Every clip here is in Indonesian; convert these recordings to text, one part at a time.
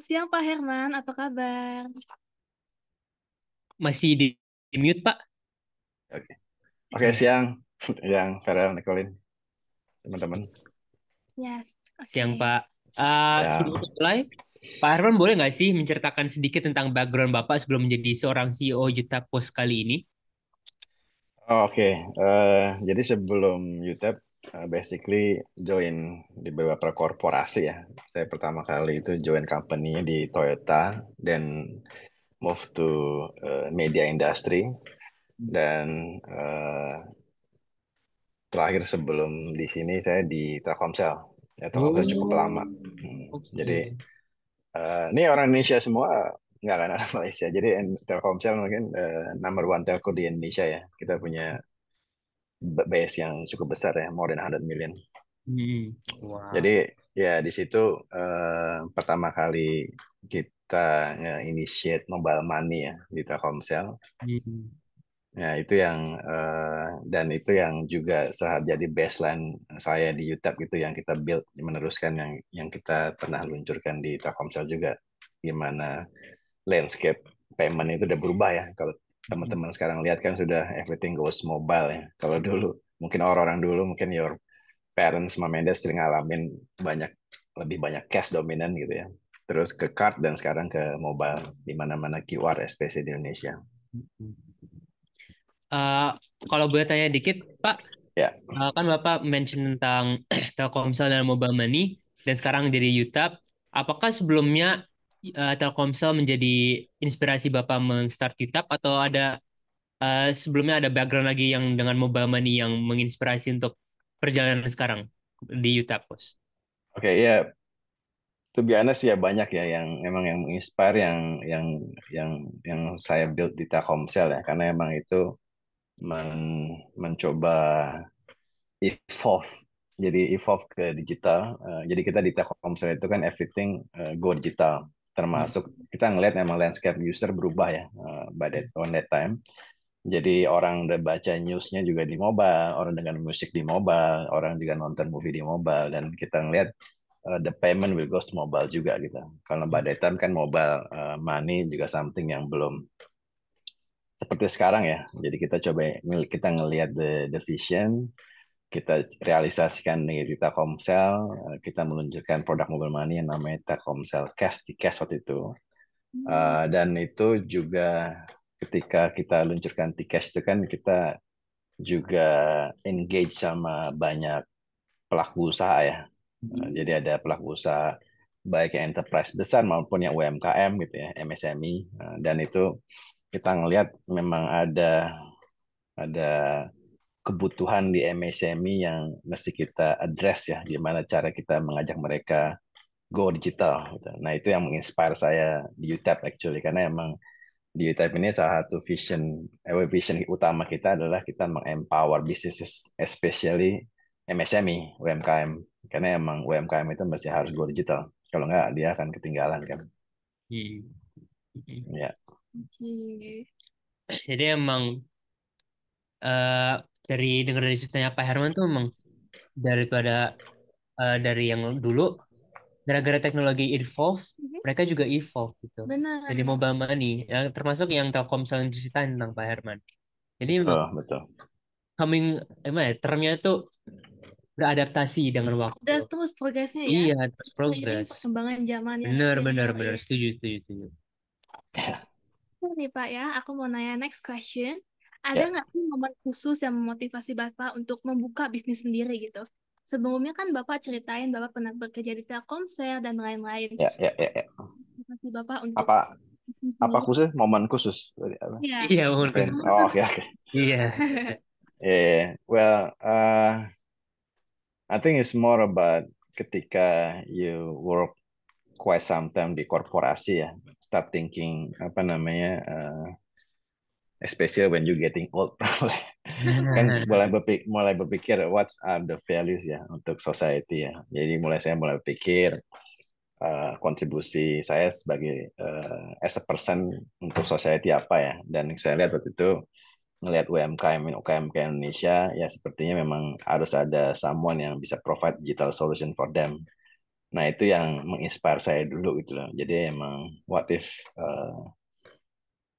siang Pak Herman, apa kabar? Masih di mute, Pak. Oke, oke siang, yang Farel, Nicolin, teman-teman. Ya, Siang, oke. Pak. Sebelum Ya, kita mulai, Pak Herman boleh nggak sih menceritakan sedikit tentang background Bapak sebelum menjadi seorang CEO Juta Pos kali ini? oke. Jadi sebelum UTEP, basically join di beberapa korporasi ya. Saya pertama kali itu join company di Toyota, dan move to media industry, dan terakhir sebelum di sini saya di Telkomsel. Ya, Telkomsel cukup Oh, lama. Jadi oke. ini orang Indonesia semua, nggak kan orang Malaysia. Jadi Telkomsel mungkin number one telco di Indonesia ya. Kita punya base yang cukup besar ya, more than 100 million. Jadi Wow. ya di situ pertama kali kita nge-initiate mobile money ya di Telkomsel. Hmm. Ya itu yang dan itu yang juga jadi baseline saya di UTEP gitu, yang kita build meneruskan yang kita pernah luncurkan di Telkomsel juga, gimana landscape payment itu udah berubah ya. Kalau teman-teman sekarang lihat kan sudah everything goes mobile ya. Kalau dulu mungkin orang-orang dulu, mungkin your parents Mama Enda sering ngalamin lebih banyak cash dominan gitu ya. Terus ke card dan sekarang ke mobile di mana-mana QR, especially di Indonesia. Eh, Kalau boleh tanya dikit, Pak, Ya, kan Bapak mention tentang Telkomsel dan Mobile Money, dan sekarang jadi UTAP. Apakah sebelumnya Telkomsel menjadi inspirasi Bapak men-start UTAP, atau sebelumnya ada background lagi yang dengan Mobile Money yang menginspirasi untuk perjalanan sekarang di UTAP, Bos? oke ya. To be honest ya, banyak ya yang emang yang menginspire, yang yang yang saya build di Telkomsel ya, karena emang itu mencoba evolve, jadi evolve ke digital. Jadi kita di Telkomsel itu kan everything go digital, Hmm. termasuk kita ngelihat emang landscape user berubah ya, by that on that time. Jadi orang udah baca newsnya juga di mobile, orang dengar musik di mobile, orang juga nonton movie di mobile, dan kita ngelihat the payment will go to mobile juga gitu. Karena by that time kan mobile money juga something yang belum seperti sekarang ya. Jadi kita ngelihat the vision, kita realisasikan di Telkomsel, kita meluncurkan produk mobile money yang namanya Telkomsel Cash di Cash waktu itu. Hmm. Dan itu juga ketika kita luncurkan T-Cash itu kan kita juga engage sama banyak pelaku usaha ya. Jadi ada pelaku usaha baik yang enterprise besar maupun yang UMKM gitu ya, MSME. Dan itu kita ngelihat memang ada kebutuhan di MSME yang mesti kita address ya, gimana cara kita mengajak mereka go digital gitu. Nah, itu yang menginspire saya di UTEP actually, karena emang di UTEP ini salah satu vision utama kita adalah kita mengempower businesses, especially MSME, UMKM. Karena emang UMKM itu mesti harus go digital. Kalau nggak, dia akan ketinggalan kan. Hmm. Hmm. Ya, Oke. Jadi emang eh, dari dengar dari ceritanya Pak Herman tuh emang daripada dari yang dulu, gara-gara teknologi evolve, Mhm. mereka juga evolve gitu. Jadi Benar. mobile money, yang termasuk yang Telkomsel yang ceritain tentang Pak Herman. Jadi emang betul, betul. coming, emang ya, termnya tuh beradaptasi dengan waktu. Ada terus progresnya ya, Iya, terus seiring progress. perkembangan zaman yang Bener, bener, simple bener. ya. Setuju, setuju, setuju. Oke nih Pak ya, aku mau nanya next question. Ada Ya, nggak sih momen khusus yang memotivasi Bapak untuk membuka bisnis sendiri gitu? Sebelumnya kan Bapak ceritain Bapak pernah bekerja di Telkomsel dan lain-lain. ya, ya, ya, ya. Motivasi Bapak untuk Apa bisnis apa sendiri? khusus? Momen khusus. Tadi apa? Iya. Iya, mohon Mungkin. khusus. Oh, oke, oke. Iya. Yeah. Well, I think it's more about ketika you work quite some time di korporasi ya, start thinking apa namanya, especially when you getting old probably, kan mulai berpikir what are the values ya untuk society ya. Jadi saya mulai berpikir kontribusi saya sebagai as a person untuk society apa ya. Dan saya lihat waktu itu, ngelihat UMKM Indonesia ya, sepertinya memang harus ada someone yang bisa provide digital solution for them. Nah, itu yang menginspire saya dulu gitu loh. Jadi emang what if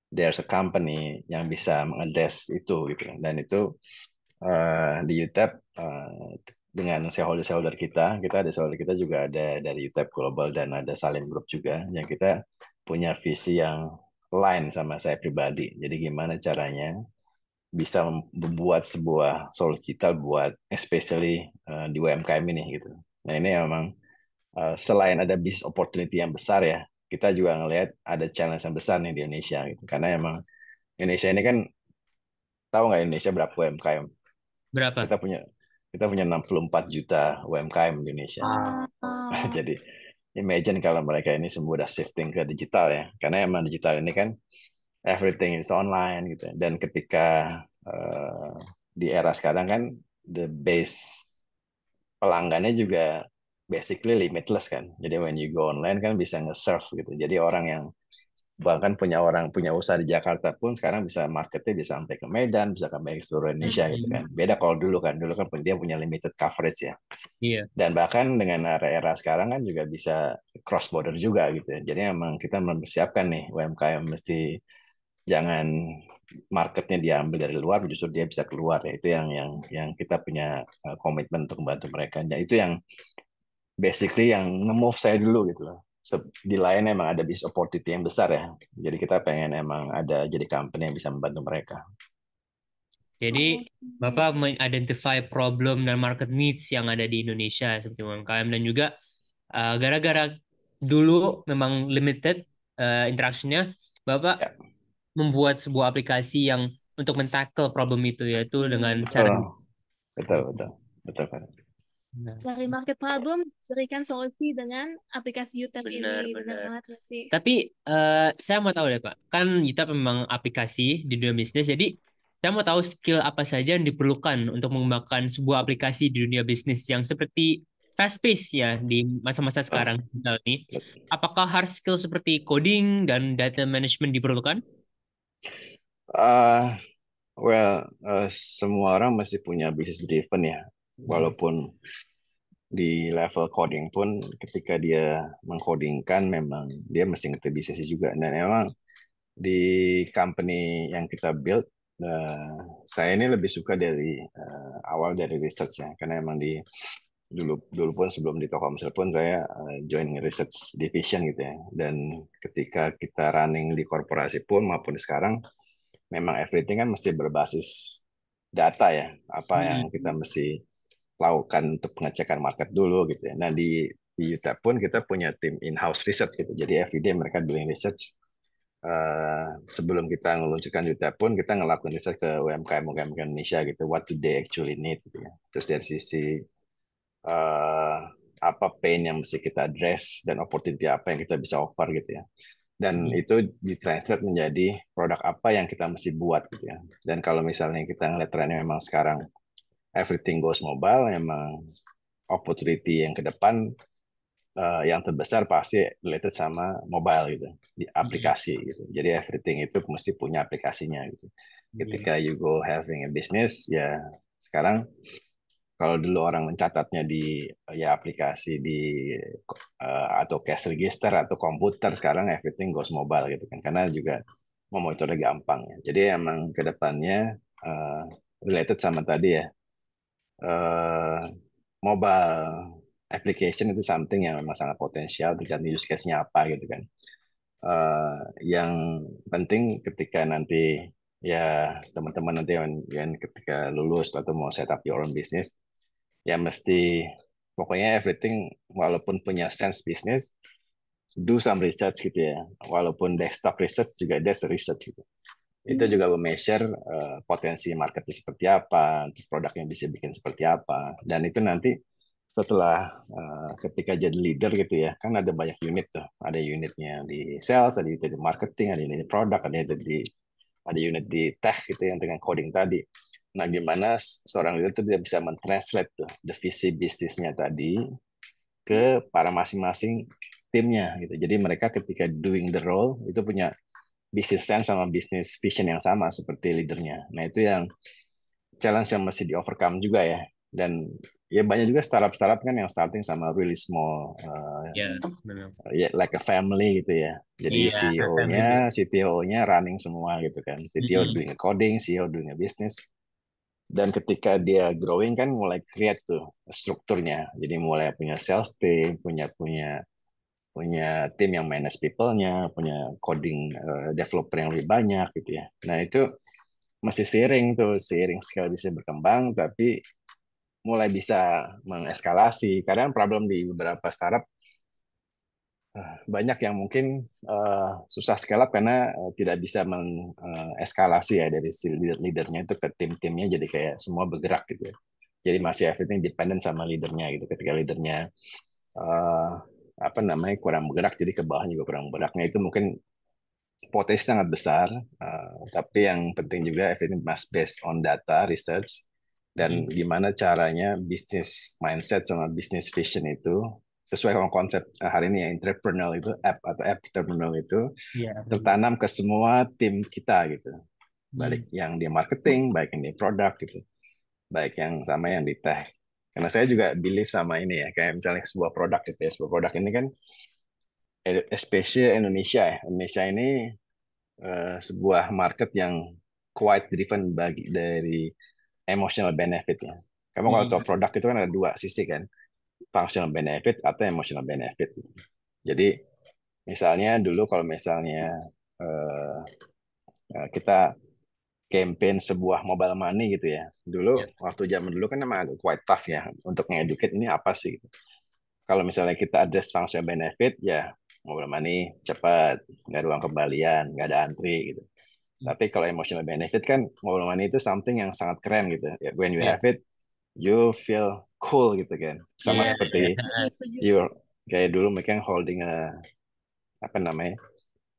there's a company yang bisa mengaddress itu gitu loh. Dan itu di UTEP dengan shareholder kita ada shareholder kita juga ada dari UTEP Global dan ada Salim Group juga yang kita punya visi yang lain sama saya pribadi. Jadi gimana caranya bisa membuat sebuah solusi digital buat especially di UMKM ini gitu. Nah ini memang selain ada business opportunity yang besar ya, kita juga ngelihat ada challenge yang besar nih di Indonesia gitu. Karena emang Indonesia ini kan tahu nggak Indonesia berapa UMKM? Berapa? Kita punya kita punya 64 juta UMKM di Indonesia. Oh, Jadi imagine kalau mereka ini semua udah shifting ke digital ya. Karena emang digital ini kan everything is online gitu. Dan ketika di era sekarang kan the base pelanggannya juga basically limitless kan. Jadi when you go online kan bisa nge-serve gitu. Jadi orang yang bahkan punya usaha di Jakarta pun sekarang bisa marketnya bisa sampai ke Medan, bisa sampai ke seluruh Indonesia gitu Hmm, kan. Beda kalau dulu kan dia punya limited coverage ya. iya. Dan bahkan dengan era sekarang kan juga bisa cross border juga gitu ya. Jadi memang kita mempersiapkan nih UMKM mesti jangan marketnya diambil dari luar, justru dia bisa keluar ya. Itu yang kita punya komitmen untuk membantu mereka. Dan itu yang basically yang nge-move saya dulu gitu loh. Di lain emang ada business opportunity yang besar ya. Jadi kita pengen emang ada jadi company yang bisa membantu mereka. Jadi oke. Bapak mengidentify problem dan market needs yang ada di Indonesia seperti UMKM dan juga gara-gara dulu memang limited interaction-nya, Bapak Ya, membuat sebuah aplikasi yang untuk men-tackle problem itu yaitu dengan betul, cara betul, betul, betul kan. Nah, Dari market problem berikan solusi dengan aplikasi UTEP benar ini. Benar benar. banget nggak sih? Tapi saya mau tahu deh Pak, kan kita memang aplikasi di dunia bisnis, jadi saya mau tahu skill apa saja yang diperlukan untuk mengembangkan sebuah aplikasi di dunia bisnis yang seperti fast pace ya di masa-masa sekarang Oh, digital ini. Apakah hard skill seperti coding dan data management diperlukan? uh, semua orang masih punya business driven ya. Hmm. Walaupun di level coding pun ketika dia mengcodingkan memang dia mesti ngerti bisnisnya juga. Dan memang di company yang kita build, saya ini lebih suka dari awal dari research ya. Karena emang di dulu dulu pun sebelum di Telkomsel pun saya join research division gitu ya. Dan ketika kita running di korporasi pun maupun sekarang memang everything kan mesti berbasis data ya. Apa yang Hmm. kita mesti lakukan untuk pengecekan market dulu gitu ya. Nah di UTEP pun kita punya tim in-house research gitu. Jadi everyday mereka doing research. Sebelum kita meluncurkan UTEP pun kita ngelakuin research ke UMKM Indonesia gitu. What do they actually need gitu ya. Terus dari sisi eh, apa pain yang mesti kita address dan opportunity apa yang kita bisa offer gitu ya. Dan Hmm. itu ditranslate menjadi produk apa yang kita mesti buat gitu ya. Dan kalau misalnya kita ngeliat trennya memang sekarang everything goes mobile, memang opportunity yang ke depan yang terbesar pasti related sama mobile gitu, di Hmm. aplikasi gitu. Jadi everything itu mesti punya aplikasinya gitu. Hmm. Ketika you go having a business, ya sekarang kalau dulu orang mencatatnya di ya aplikasi di atau cash register atau komputer, sekarang everything goes mobile gitu kan. Karena juga memonitornya gampang ya. Jadi emang ke depannya related sama tadi ya eh, mobile application itu something yang memang sangat potensial tergantung use case-nya apa gitu kan. Yang penting ketika nanti ya teman-teman nanti yang ketika lulus atau mau set up your own business ya mesti pokoknya everything walaupun punya sense business do some research gitu ya. Walaupun desktop research juga that's research gitu. Itu Hmm. juga measure potensi marketnya seperti apa, terus produknya bisa bikin seperti apa, dan itu nanti setelah ketika jadi leader gitu ya, kan ada banyak unit tuh, ada unitnya di sales, ada unit di marketing, ada unit di produk, ada unit di tech gitu yang dengan coding tadi. Nah, gimana seorang leader tuh dia bisa mentranslate tuh the visi bisnisnya tadi ke para masing-masing timnya gitu. Jadi mereka ketika doing the role itu punya business sense sama business vision yang sama seperti leadernya. Nah, itu yang challenge yang masih di overcome juga ya. Dan ya banyak juga startup kan yang starting sama really small, Ya, benar. ya like a family gitu ya. Jadi Iya, family business. CTO-nya running semua gitu kan. CTO Mm-mm. doing a coding, CEO doing a business. Dan ketika dia growing kan mulai create tuh strukturnya. Jadi mulai punya sales team, punya punya punya tim yang manage people-nya, punya coding developer yang lebih banyak gitu ya. Nah itu masih seiring scale bisa berkembang, tapi mulai bisa mengeskalasi. Kadang problem di beberapa startup banyak yang mungkin susah scale up karena tidak bisa mengeskalasi ya dari si leadernya itu ke tim-timnya, jadi kayak semua bergerak gitu ya. Jadi masih everything dependent sama leadernya gitu. Ketika leadernya eh, apa namanya kurang bergerak, jadi ke bawah juga kurang bergeraknya, itu mungkin potensi sangat besar. Tapi yang penting juga everything must based on data research, dan Mm-mm. gimana caranya bisnis mindset sama bisnis vision itu sesuai dengan konsep hari ini ya, entrepreneurial itu atau entrepreneurial itu Iya, benar. tertanam ke semua tim kita gitu, Mm. baik yang di marketing, baik yang di produk gitu, baik yang sama yang di tech. Karena saya juga believe sama ini ya, kayak misalnya sebuah produk gitu ya, sebuah produk ini kan especially Indonesia ya. Indonesia ini sebuah market yang quite driven dari emotional benefitnya. Kamu kalau tahu Mm. produk itu kan ada dua sisi kan, functional benefit atau emotional benefit. Jadi misalnya dulu kalau misalnya eh, kita campaign sebuah mobile money gitu ya. Ya. Dulu waktu zaman dulu kan memang agak quite tough ya untuk nge-educate ini apa sih. Kalau misalnya kita address functional benefit ya mobile money cepat, nggak ada uang kembalian, nggak ada antri gitu. Tapi kalau emotional benefit kan mobile money itu something yang sangat keren gitu. Ya, when you Ya. have it, you feel cool gitu kan. Sama Iya, iya. seperti Setuju. you kayak dulu mereka holding apa namanya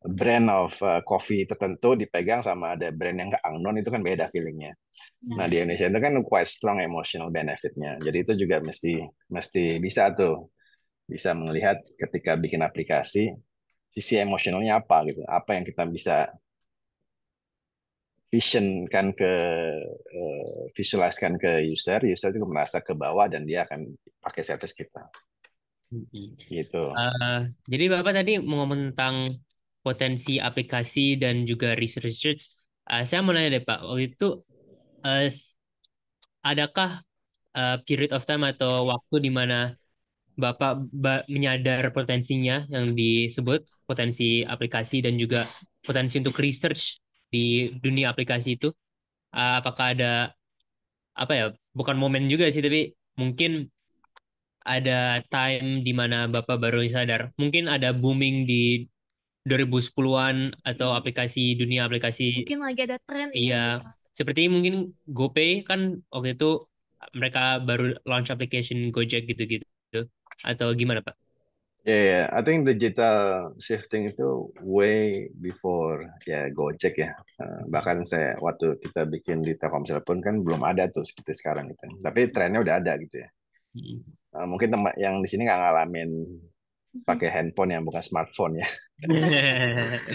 brand of coffee tertentu dipegang sama ada brand yang nggak unknown, itu kan beda feelingnya. Nah Ya. di Indonesia itu kan quite strong emotional benefitnya. Jadi itu juga mesti mesti bisa tuh bisa melihat ketika bikin aplikasi sisi emosionalnya apa gitu. Apa yang kita bisa vision kan ke visualisekan ke user juga merasa ke bawah dan dia akan pakai service kita Mm-mm. gitu. Eh, jadi Bapak tadi ngomong tentang potensi aplikasi dan juga research. Saya mau nanya deh Pak, waktu itu eh, adakah period of time atau waktu di mana Bapak menyadar potensinya yang disebut potensi aplikasi dan juga potensi untuk research di dunia aplikasi itu? Apakah ada apa ya? Bukan momen juga sih, tapi mungkin ada time di mana Bapak baru sadar. Mungkin ada booming di 2010-an atau aplikasi dunia aplikasi. Mungkin lagi ada tren ya Iya, gitu. seperti mungkin GoPay kan waktu itu mereka baru launch application Gojek gitu-gitu. Atau gimana, Pak? Yeah, I think digital shifting itu way before ya Gojek ya. Bahkan saya waktu kita bikin di Telkomsel pun kan belum ada tuh seperti sekarang gitu. Tapi trennya udah ada gitu ya. Mungkin tempat yang di sini nggak ngalamin pakai handphone yang bukan smartphone ya.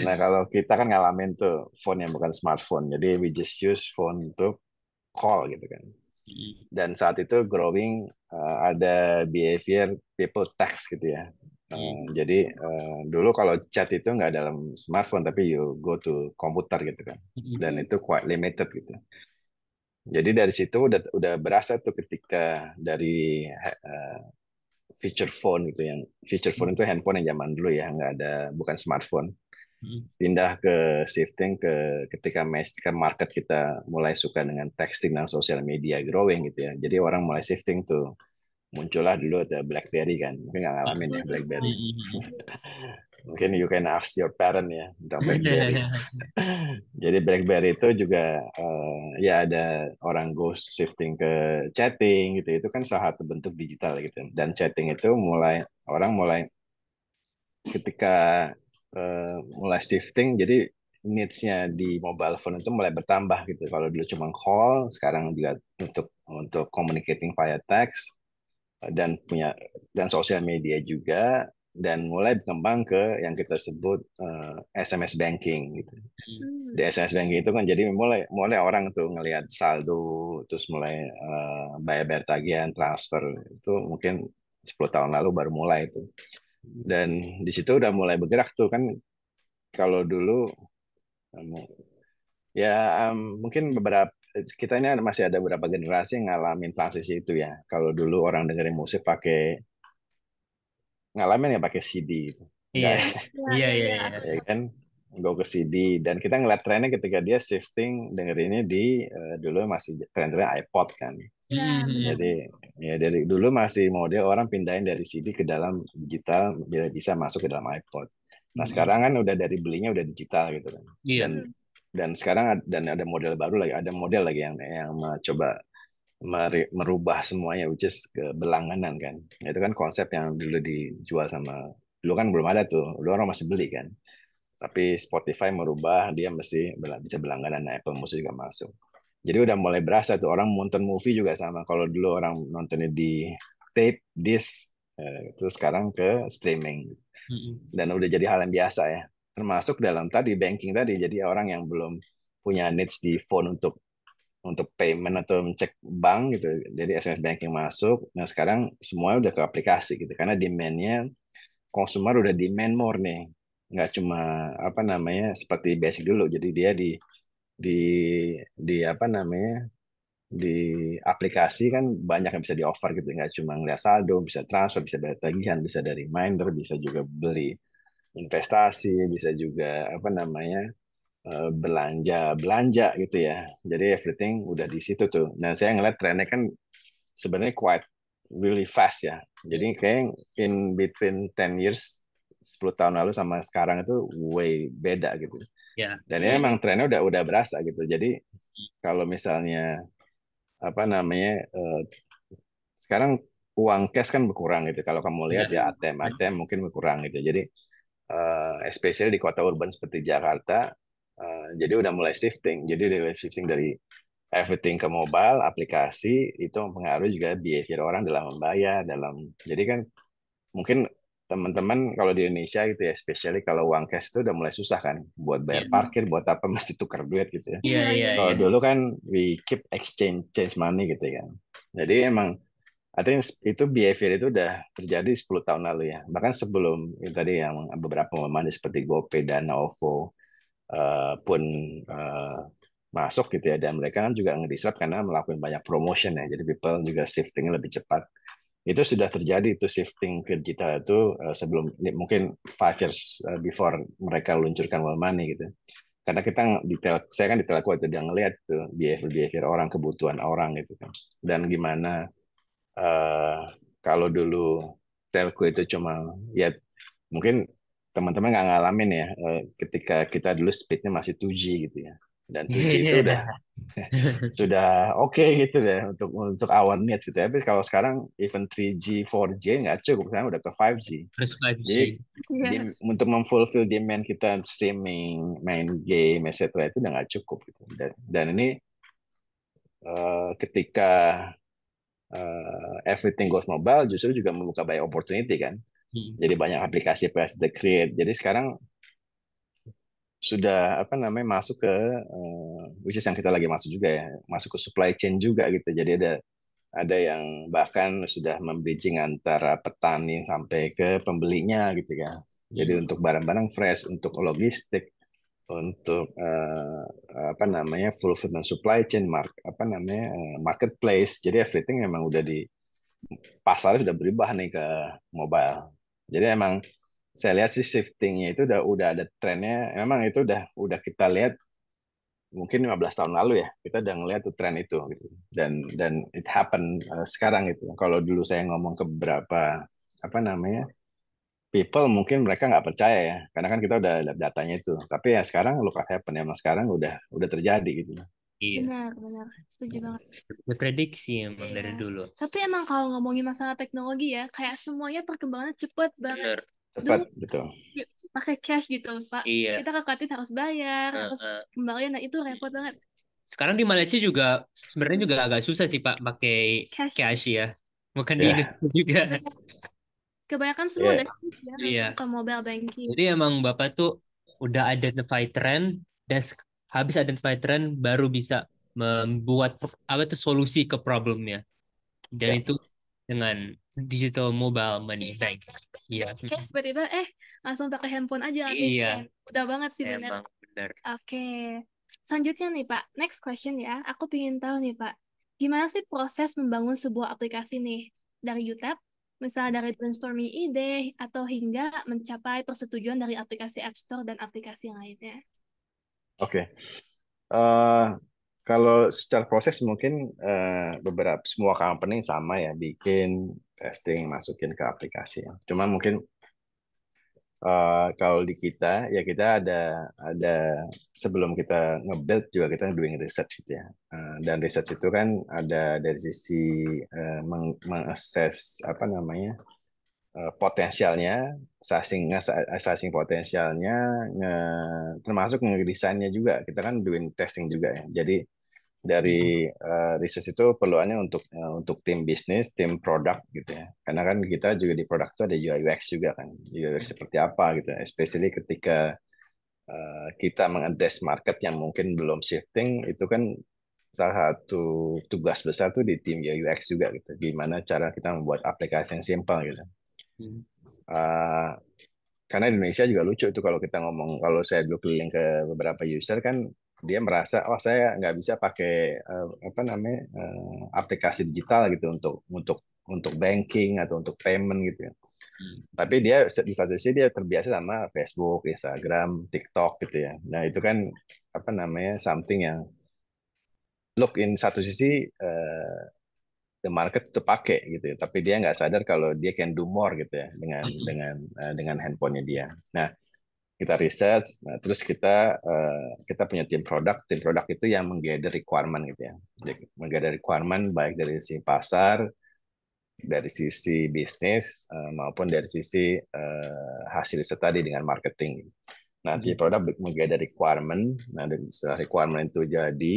Nah kalau kita kan ngalamin tuh phone yang bukan smartphone. Jadi we just use phone untuk call gitu kan. Dan saat itu growing ada behavior people text gitu ya. Jadi dulu kalau chat itu nggak dalam smartphone tapi you go to komputer gitu kan. Dan itu quite limited gitu. Jadi dari situ udah berasa tuh ketika dari feature phone gitu, yang feature phone itu handphone yang zaman dulu ya, nggak ada, bukan smartphone, pindah ke shifting ke ketika market kita mulai suka dengan texting dan sosial media growing gitu ya. Jadi orang mulai shifting tuh, muncullah dulu ada BlackBerry kan, mungkin nggak ngalamin ya BlackBerry. Mungkin you can ask your parent ya tentang BlackBerry. Jadi BlackBerry itu juga ya ada orang go shifting ke chatting gitu. Itu kan salah satu bentuk digital gitu. Dan chatting itu orang mulai ketika mulai shifting, jadi needs-nya di mobile phone itu mulai bertambah gitu. Kalau dulu cuma call, sekarang juga untuk communicating via text dan sosial media juga. dan mulai berkembang ke yang kita sebut SMS banking gitu. Di SMS banking itu kan jadi mulai orang tuh ngelihat saldo, terus mulai bayar-bayar tagihan, transfer itu mungkin 10 tahun lalu baru mulai itu. Dan di situ udah mulai bergerak tuh kan. Kalau dulu ya mungkin beberapa kita ini masih ada beberapa generasi yang ngalamin transisi itu ya. Kalau dulu orang dengerin musik ngalamin ya pakai CD gitu. Enggak Iya, ya, iya, Iya, iya, iya. iya. ya kan? Go ke CD dan kita ngeliat trennya ketika dia shifting dengerinnya di dulu masih tren-tren iPod kan. Iya, benar. Jadi ya dari dulu masih model orang pindahin dari CD ke dalam digital biar bisa masuk ke dalam iPod. Nah sekarang kan udah dari belinya udah digital gitu kan. Iya. Dan sekarang dan ada model baru lagi, ada model lagi yang mencoba merubah semuanya, which is ke berlangganan kan. Itu kan konsep yang dulu dijual sama, dulu kan belum ada tuh, dulu orang masih beli kan. Tapi Spotify merubah, dia mesti bisa berlangganan, nah Apple Music juga masuk. Jadi udah mulai berasa tuh, orang nonton movie juga sama. Kalau dulu orang nontonnya di tape, disc, terus sekarang ke streaming. Dan udah jadi hal yang biasa ya. Termasuk dalam tadi banking tadi, jadi orang yang belum punya needs di phone untuk payment atau cek bank gitu. Jadi SMS banking masuk. Nah sekarang semuanya udah ke aplikasi gitu. Karena demand-nya consumer udah demand more nih. Nggak cuma apa namanya seperti basic dulu. Jadi dia di di apa namanya di aplikasi kan banyak yang bisa di offer gitu. Nggak cuma ngeliat saldo, bisa transfer, bisa bayar tagihan, bisa dari reminder, bisa juga beli investasi, bisa juga apa namanya belanja belanja gitu ya. Jadi everything udah di situ tuh. Nah saya ngeliat trennya kan sebenarnya quite really fast ya. Jadi kayak in between 10 years 10 tahun lalu sama sekarang itu way beda gitu. Ya. Dan ini emang trennya udah berasa gitu. Jadi kalau misalnya apa namanya sekarang uang cash kan berkurang gitu. Kalau kamu lihat ya ATM mungkin berkurang gitu. Jadi especially di kota urban seperti Jakarta, jadi udah mulai shifting. Jadi udah mulai shifting dari everything ke mobile, aplikasi itu mempengaruhi juga behavior orang dalam membayar, jadi kan mungkin teman-teman kalau di Indonesia gitu ya, especially kalau uang cash itu udah mulai susah kan, buat bayar parkir, buat apa mesti tukar duit gitu ya. Iya, iya, Kalau iya. dulu kan we keep change money gitu kan. Jadi emang I think itu behavior itu udah terjadi 10 tahun lalu ya. Bahkan sebelum itu tadi yang beberapa pemain seperti GoPay, Dana, OVO pun eh, masuk gitu ya. Dan mereka kan juga nge-disrupt karena melakukan banyak promotion ya. Jadi people juga shifting lebih cepat. Itu sudah terjadi itu shifting ke digital itu sebelum mungkin 5 years before mereka luncurkan World Money gitu. Karena saya kan di telco itu udah ngelihat tuh behavior orang, kebutuhan orang gitu kan. Dan gimana eh, kalau dulu telco itu cuma ya mungkin teman-teman nggak ngalamin ya ketika kita dulu speednya masih 2G gitu ya dan 2G itu udah sudah oke gitu deh untuk our need gitu ya. Tapi kalau sekarang even 3G 4G nggak cukup, sekarang udah ke 5G. Terus 5G. Jadi Iya. untuk memfulfill demand kita streaming, main game, etc. itu udah nggak cukup gitu. Dan ini ketika everything goes mobile justru juga membuka banyak opportunity kan. Jadi banyak aplikasi PSD create. Jadi sekarang sudah apa namanya masuk ke which is yang kita lagi masuk juga ya, masuk ke supply chain juga gitu. Jadi ada yang bahkan sudah membridging antara petani sampai ke pembelinya gitu kan. Jadi untuk barang-barang fresh, untuk logistik, untuk apa namanya fulfillment supply chain, apa namanya marketplace. Jadi everything memang udah di pasarnya sudah berubah nih ke mobile. Jadi emang saya lihat sih shiftingnya itu udah ada trennya. Memang itu udah kita lihat mungkin 15 tahun lalu ya. Kita udah ngelihat tuh tren itu gitu. Dan it happen sekarang gitu. Kalau dulu saya ngomong ke beberapa apa namanya people mungkin mereka nggak percaya ya. Karena kan kita udah lihat datanya itu. Tapi ya sekarang look what happen emang sekarang udah terjadi gitu. Iya. Benar, benar. Setuju banget. Diprediksi emang Iya. dari dulu. Tapi emang kalau ngomongin masalah teknologi ya, kayak semuanya perkembangannya cepet banget. Bener. Cepat, Dulu betul. pakai cash gitu, Pak. Iya. Kita ke kantin harus bayar, harus kembalian, nah itu repot banget. Sekarang di Malaysia juga sebenarnya juga agak susah sih Pak pakai Cash. cash ya. Bukan di Ya. Indonesia juga. Kebanyakan semua Iya, udah shift ya Iya. langsung ke mobile banking. Jadi emang Bapak tuh udah identify trend dan habis identify trend baru bisa membuat apa tuh solusi ke problemnya. Dan ya. itu dengan digital mobile money bank. Iya. Case tiba-tiba langsung pakai handphone aja langsung Iya, scan. Udah banget sih bener. emang benar. Oke. Selanjutnya nih Pak, next question ya. Aku pengen tahu nih Pak, gimana sih proses membangun sebuah aplikasi nih dari UTAP, misalnya dari brainstorming ide atau hingga mencapai persetujuan dari aplikasi App Store dan aplikasi yang lainnya. Oke. Eh, Kalau secara proses mungkin beberapa semua company sama ya, bikin testing, masukin ke aplikasi. Cuma mungkin kalau di kita ya kita ada sebelum kita nge-build juga kita doing research gitu ya. Dan research itu kan ada dari sisi mengakses apa namanya potensialnya, assessing potensialnya, termasuk ngedesainnya juga. Kita kan doing testing juga ya. Jadi dari research itu perluannya untuk tim bisnis, tim produk gitu ya. Karena kan kita juga di produk itu ada UI UX juga kan. UI UX seperti apa gitu. Especially ketika kita mengadres market yang mungkin belum shifting, itu kan salah satu tugas besar tuh di tim UI UX juga gitu. Gimana cara kita membuat aplikasi yang simple gitu. Uh, karena di Indonesia juga lucu tuh kalau kita ngomong, kalau saya dulu keliling ke beberapa user kan dia merasa oh saya nggak bisa pakai apa namanya aplikasi digital gitu untuk banking atau untuk payment gitu ya. Tapi dia di satu sisi dia terbiasa sama Facebook, Instagram, TikTok gitu ya. Nah itu kan apa namanya something yang look in satu sisi the market itu pakai gitu ya. Tapi dia nggak sadar kalau dia can do more gitu ya dengan handphonenya dia. Nah kita research, nah, terus kita punya tim produk itu yang menggather requirement gitu ya, jadi menggather requirement baik dari sisi pasar, dari sisi bisnis maupun dari sisi hasil riset tadi dengan marketing. Nah, tim produk menggather requirement, nah dan setelah requirement itu jadi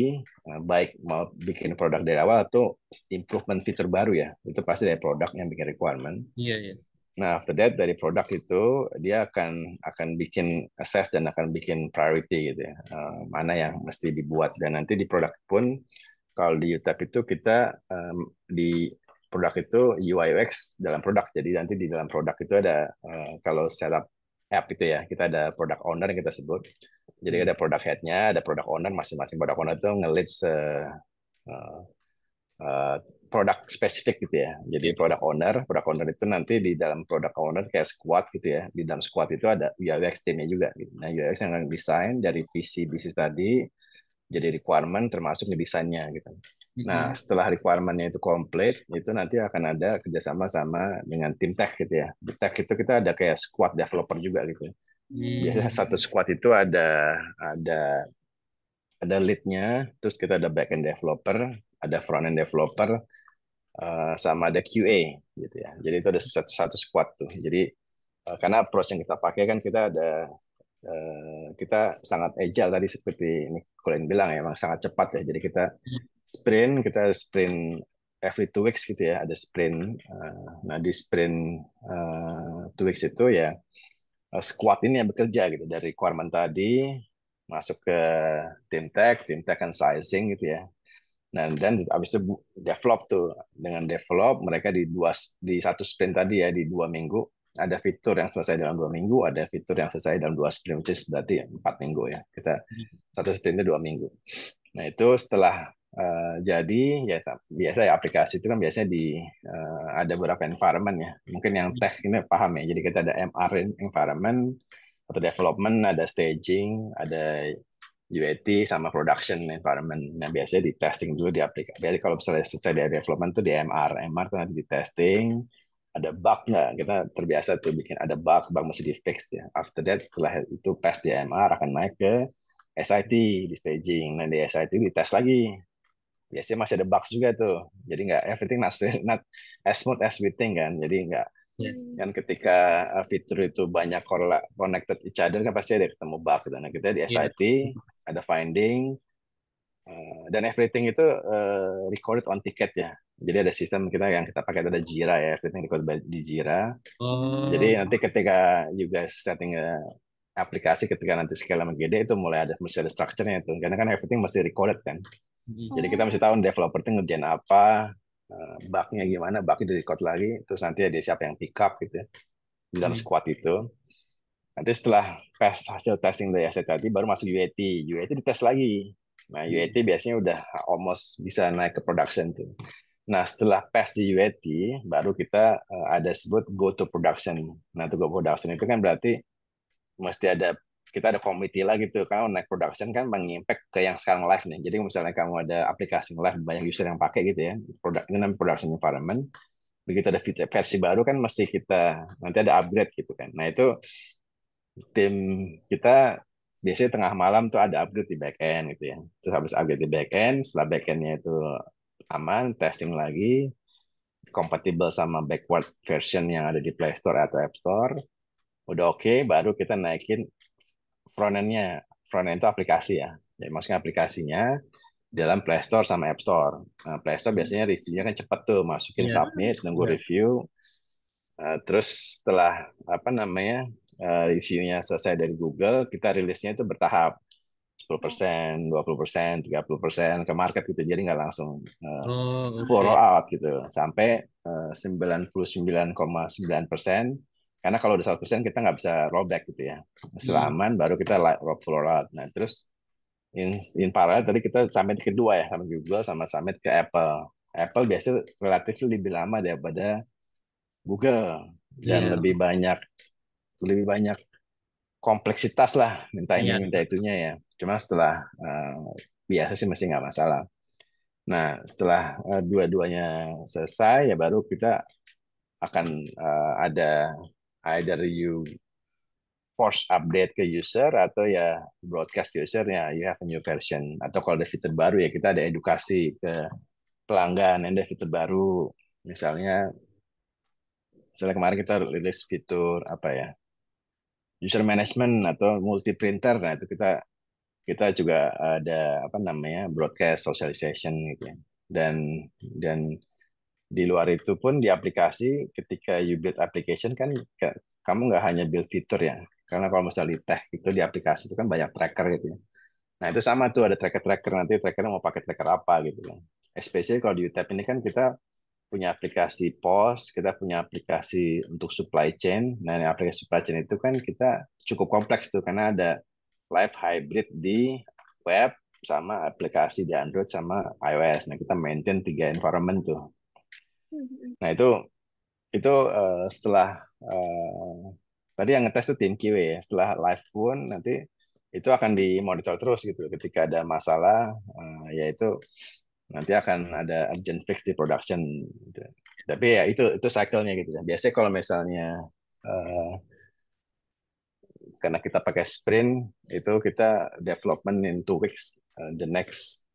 baik mau bikin produk dari awal atau improvement fitur baru ya, itu pasti dari produk yang bikin requirement. Iya, iya. Nah, after that dari produk itu dia akan bikin assess dan akan bikin priority gitu ya. Mana yang mesti dibuat dan nanti di produk pun kalau di UTAP itu kita di produk itu UI UX dalam produk. Jadi nanti di dalam produk itu ada kalau setup app itu ya, kita ada product owner yang kita sebut. Jadi ada product head-nya, ada product owner, masing-masing product owner itu nge-lead uh, produk spesifik gitu ya. Jadi product owner itu nanti di dalam product owner kayak squad gitu ya. Di dalam squad itu ada UX timnya juga. Gitu. Nah UX yang akan desain dari visi bisnis tadi jadi requirement termasuk ngedesainnya gitu. Nah setelah requirementnya itu komplit itu nanti akan ada kerjasama sama dengan tim tech gitu ya. Di tech itu kita ada kayak squad developer juga gitu. Biasanya satu squad itu ada lead-nya, terus kita ada back-end developer, ada front-end developer, sama ada QA gitu ya. Jadi itu ada satu squad tuh. Jadi karena approach yang kita pakai kan kita sangat agile tadi seperti ini Colin bilang ya, memang sangat cepat ya. Jadi kita sprint every 2 weeks gitu ya, ada sprint. Nah di sprint 2 weeks itu ya squad ini yang bekerja gitu dari requirement tadi masuk ke tim tech kan sizing gitu ya. Nah, dan habis itu develop tuh. Dengan develop mereka di satu sprint tadi ya di 2 minggu ada fitur yang selesai dalam 2 minggu, ada fitur yang selesai dalam 2 sprint, which is berarti 4 minggu ya. Kita satu sprintnya 2 minggu. Nah itu setelah jadi ya biasa ya aplikasi itu kan biasanya ada beberapa environment ya. Mungkin yang tech ini paham ya. Jadi kita ada MR environment atau development, ada staging, ada UAT sama production environment. Nah, biasanya di testing dulu di aplikasi. Jadi kalau misalnya selesai dari development tuh di MR itu nanti di testing. Ada bug nggak? Kita terbiasa tuh bikin ada bug mesti di fix ya. After that, setelah itu pass di MR akan naik ke SIT di staging. Nah, di SIT di tes lagi. Biasanya masih ada bugs juga tuh. Jadi nggak everything not as smooth as we think kan. Jadi nggak kan ketika fitur itu banyak connected each other kan pasti ada ketemu bug gitu. Nah kita di SIT ada finding dan everything itu recorded on ticket ya. Jadi ada sistem kita yang kita pakai ada Jira ya, everything record di Jira. Jadi Oh, nanti ketika juga setting aplikasi, ketika nanti skala gede itu mulai mesti ada structure-nya itu. Karena kan everything mesti recorded kan. Jadi kita mesti Oh. tahu developer itu ngerjain apa, bug-nya gimana, bug-nya di record lagi, terus nanti ada siapa yang pick up gitu ya, di dalam hmm, squad itu. Nanti setelah hasil testing dari asset tadi baru masuk UAT. UAT dites lagi. Nah, UAT biasanya udah almost bisa naik ke production tuh. Nah, setelah pass di UAT, baru kita ada sebut go to production. Nah, to go production itu kan berarti mesti ada kita ada committee lagi tuh. Kalau naik production kan mengimpact ke yang sekarang live nih. Jadi misalnya kamu ada aplikasi live banyak user yang pakai gitu ya, ini namanya production environment. Begitu ada versi baru kan mesti kita nanti ada upgrade gitu kan. Nah, itu tim kita biasanya tengah malam tuh ada upgrade di backend gitu ya. Terus habis upgrade di backend, setelah backendnya itu aman, testing lagi, kompatibel sama backward version yang ada di Play Store atau App Store, udah oke, baru kita naikin front-end-nya. Front-end itu aplikasi ya. Jadi maksudnya aplikasinya dalam Play Store sama App Store. Nah, Play Store biasanya reviewnya kan cepat tuh, masukin iya, submit, nunggu iya. review. Terus setelah apa namanya reviewnya selesai dari Google, kita rilisnya itu bertahap. 10%, 20%, 30% ke market gitu. Jadi nggak langsung Oh, full oke. roll out gitu. Sampai 99,9%. Karena kalau udah 100% kita nggak bisa rollback gitu ya. Setelah Hmm, aman baru kita full roll out. Nah, terus in parallel tadi kita summit kedua ya, sama Google sama summit ke Apple. Apple biasanya relatif lebih lama daripada Google dan iya, lebih banyak kompleksitas lah, minta ini iya. minta itunya ya. Cuma setelah biasa sih masih nggak masalah. Nah, setelah dua-duanya selesai ya baru kita akan ada either you force update ke user atau ya broadcast ke user ya you have a new version, atau kalau ada fitur baru ya kita ada edukasi ke pelanggan, ada fitur baru misalnya kemarin kita rilis fitur apa ya, user management atau multi printer. Nah, itu kita juga ada apa namanya broadcast socialization gitu ya. Dan di luar itu pun di aplikasi ketika you build application kan kamu nggak hanya build fitur ya. Karena kalau misalnya di tech itu di aplikasi itu kan banyak tracker gitu ya. Nah, itu sama tuh ada tracker-tracker, nanti trackernya mau pakai tracker apa gitu kan. Especially kalau di UTAP ini kan kita punya aplikasi POS, kita punya aplikasi untuk supply chain. Nah, aplikasi supply chain itu kan kita cukup kompleks tuh karena ada live hybrid di web sama aplikasi di Android sama iOS. Nah, kita maintain 3 environment tuh. Mhm. Nah, itu setelah tadi yang ngetes tuh tim QA ya. Setelah live pun nanti itu akan dimonitor terus gitu. Ketika ada masalah, yaitu nanti akan ada urgent fix di production gitu. Tapi ya itu cycle-nya gitu ya. Biasanya kalau misalnya eh, karena kita pakai sprint itu kita development in 2 weeks, the next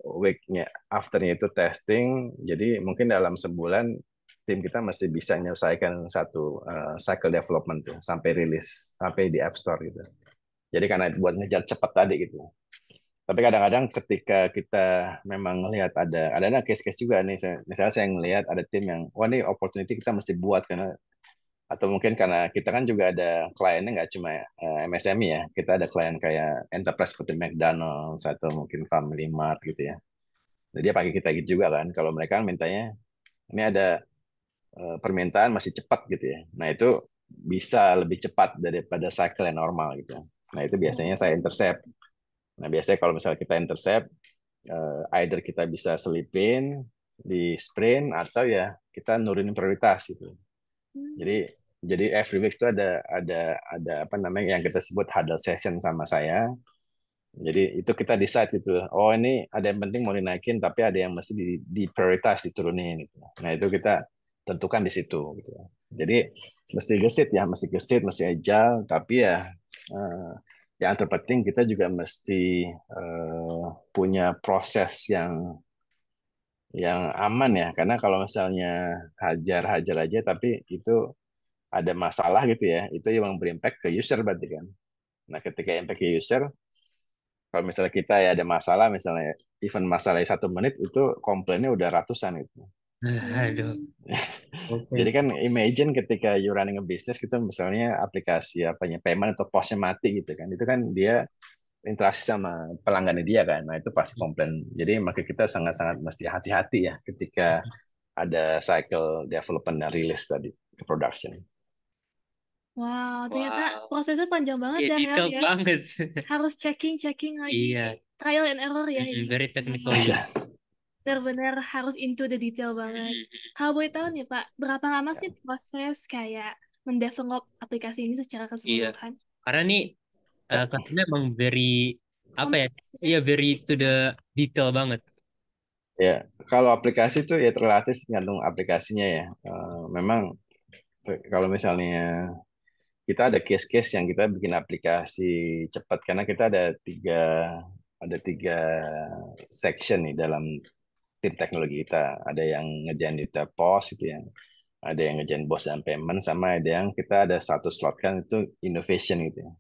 week-nya afternya itu testing. Jadi mungkin dalam sebulan tim kita masih bisa menyelesaikan satu cycle development tuh sampai rilis sampai di App Store gitu. Jadi karena buat ngejar cepat tadi gitu. Tapi kadang-kadang ketika kita memang lihat ada case-case juga nih, misalnya saya ngelihat ada tim yang wah ini opportunity kita mesti buat karena, atau mungkin karena kita kan juga ada kliennya nggak cuma MSME ya, kita ada klien kayak enterprise seperti McDonald's atau mungkin Family Mart gitu ya. Jadi dia pakai kita gitu juga kan. Kalau mereka kan mintanya ini ada permintaan masih cepat gitu ya. Nah itu bisa lebih cepat daripada cycle yang normal gitu. Nah itu biasanya saya intercept. Nah biasanya kalau misalnya kita intercept, either kita bisa selipin di sprint atau ya kita nurunin prioritas gitu. Hmm. Jadi every week itu ada apa namanya yang kita sebut huddle session sama saya. Jadi itu kita decide gitu. Oh ini ada yang penting mau dinaikin, tapi ada yang mesti di prioritas diturunin gitu. Nah itu kita tentukan di situ gitu. Jadi mesti gesit ya, mesti gesit, mesti agile, tapi ya eh, yang terpenting kita juga mesti punya proses yang aman ya. Karena kalau misalnya hajar-hajar aja, tapi itu ada masalah gitu ya, itu yang berimpact ke user berarti kan. Nah ketika impact ke user, Kalau misalnya kita ya ada masalah, misalnya even masalah 1 menit itu komplainnya udah ratusan itu. Aduh. Oke. Jadi kan imagine ketika you running a business gitu, misalnya aplikasi apanya payment atau posnya mati gitu kan, itu kan dia interaksi sama pelanggannya dia kan, nah itu pasti komplain. Jadi makanya kita sangat-sangat mesti hati-hati ya ketika ada cycle development dan release tadi ke production. Wow, ternyata Wow. prosesnya panjang banget Iya, ya, Rel, detail ya. banget. Harus checking lagi, Iya. trial and error ya ini. Very technical Wah, ya. benar-benar harus into the detail banget. Kalau boleh tahu nih Pak, berapa lama sih proses kayak mendevelop aplikasi ini secara Iya. keseluruhan? Karena nih karena emang very apa ya? Kompleks ya. Iya, very to the detail banget. Ya, kalau aplikasi itu ya relatif tergantung aplikasinya ya. Memang kalau misalnya kita ada case-case yang kita bikin aplikasi cepat karena kita ada tiga section nih dalam tim teknologi kita. Ada yang ngerjain data POS itu yang ada yang ngerjain BOS dan payment sama ada yang kita ada satu slot kan itu innovation gitu ya.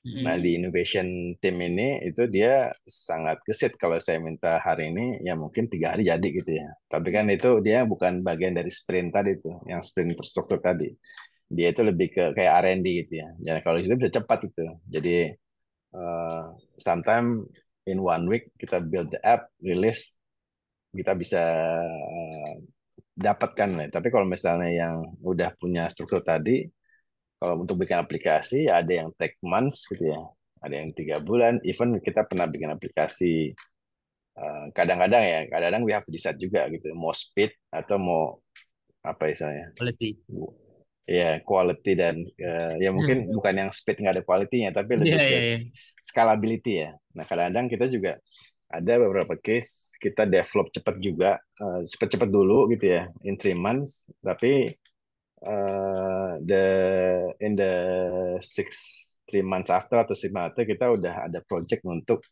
Nah, di innovation team ini itu dia sangat gesit kalau saya minta hari ini ya mungkin 3 hari jadi gitu ya. Tapi kan itu dia bukan bagian dari sprint tadi itu, yang sprint infrastruktur tadi. Dia itu lebih ke kayak R&D gitu ya. Dan kalau itu bisa cepat gitu. Jadi sometime in 1 week kita build the app, release, kita bisa dapatkan lah. Tapi kalau misalnya yang udah punya struktur tadi, kalau untuk bikin aplikasi ya ada yang take months gitu ya, ada yang 3 bulan. Even kita pernah bikin aplikasi kadang-kadang ya, kadang-kadang we have to decide juga gitu, mau speed atau mau apa istilahnya, Quality. ya quality dan ya mungkin bukan yang speed nggak ada quality-nya, tapi Iya, lebih iya, ke iya. scalability ya. Nah kadang-kadang kita juga ada beberapa case kita develop cepat juga, cepat-cepat dulu gitu ya, in 3 months, tapi the in the 3 months after atau 6 months after kita udah ada project untuk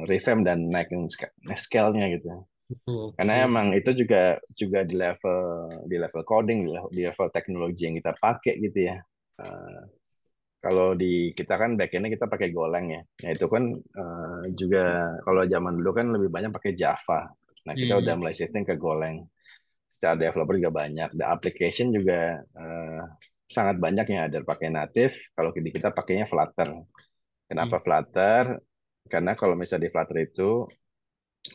revamp dan naikin scale-nya gitu. Karena Oke. emang itu juga juga di level coding, di level teknologi yang kita pakai gitu ya. Eh, Kalau di kita kan backend-nya kita pakai Golang ya. Nah itu kan juga kalau zaman dulu kan lebih banyak pakai Java. Nah kita udah mulai shifting ke Golang. Secara developer juga banyak. The application juga sangat banyak yang ada pakai native. Kalau di kita pakainya Flutter. Kenapa Flutter? Karena kalau misalnya di Flutter itu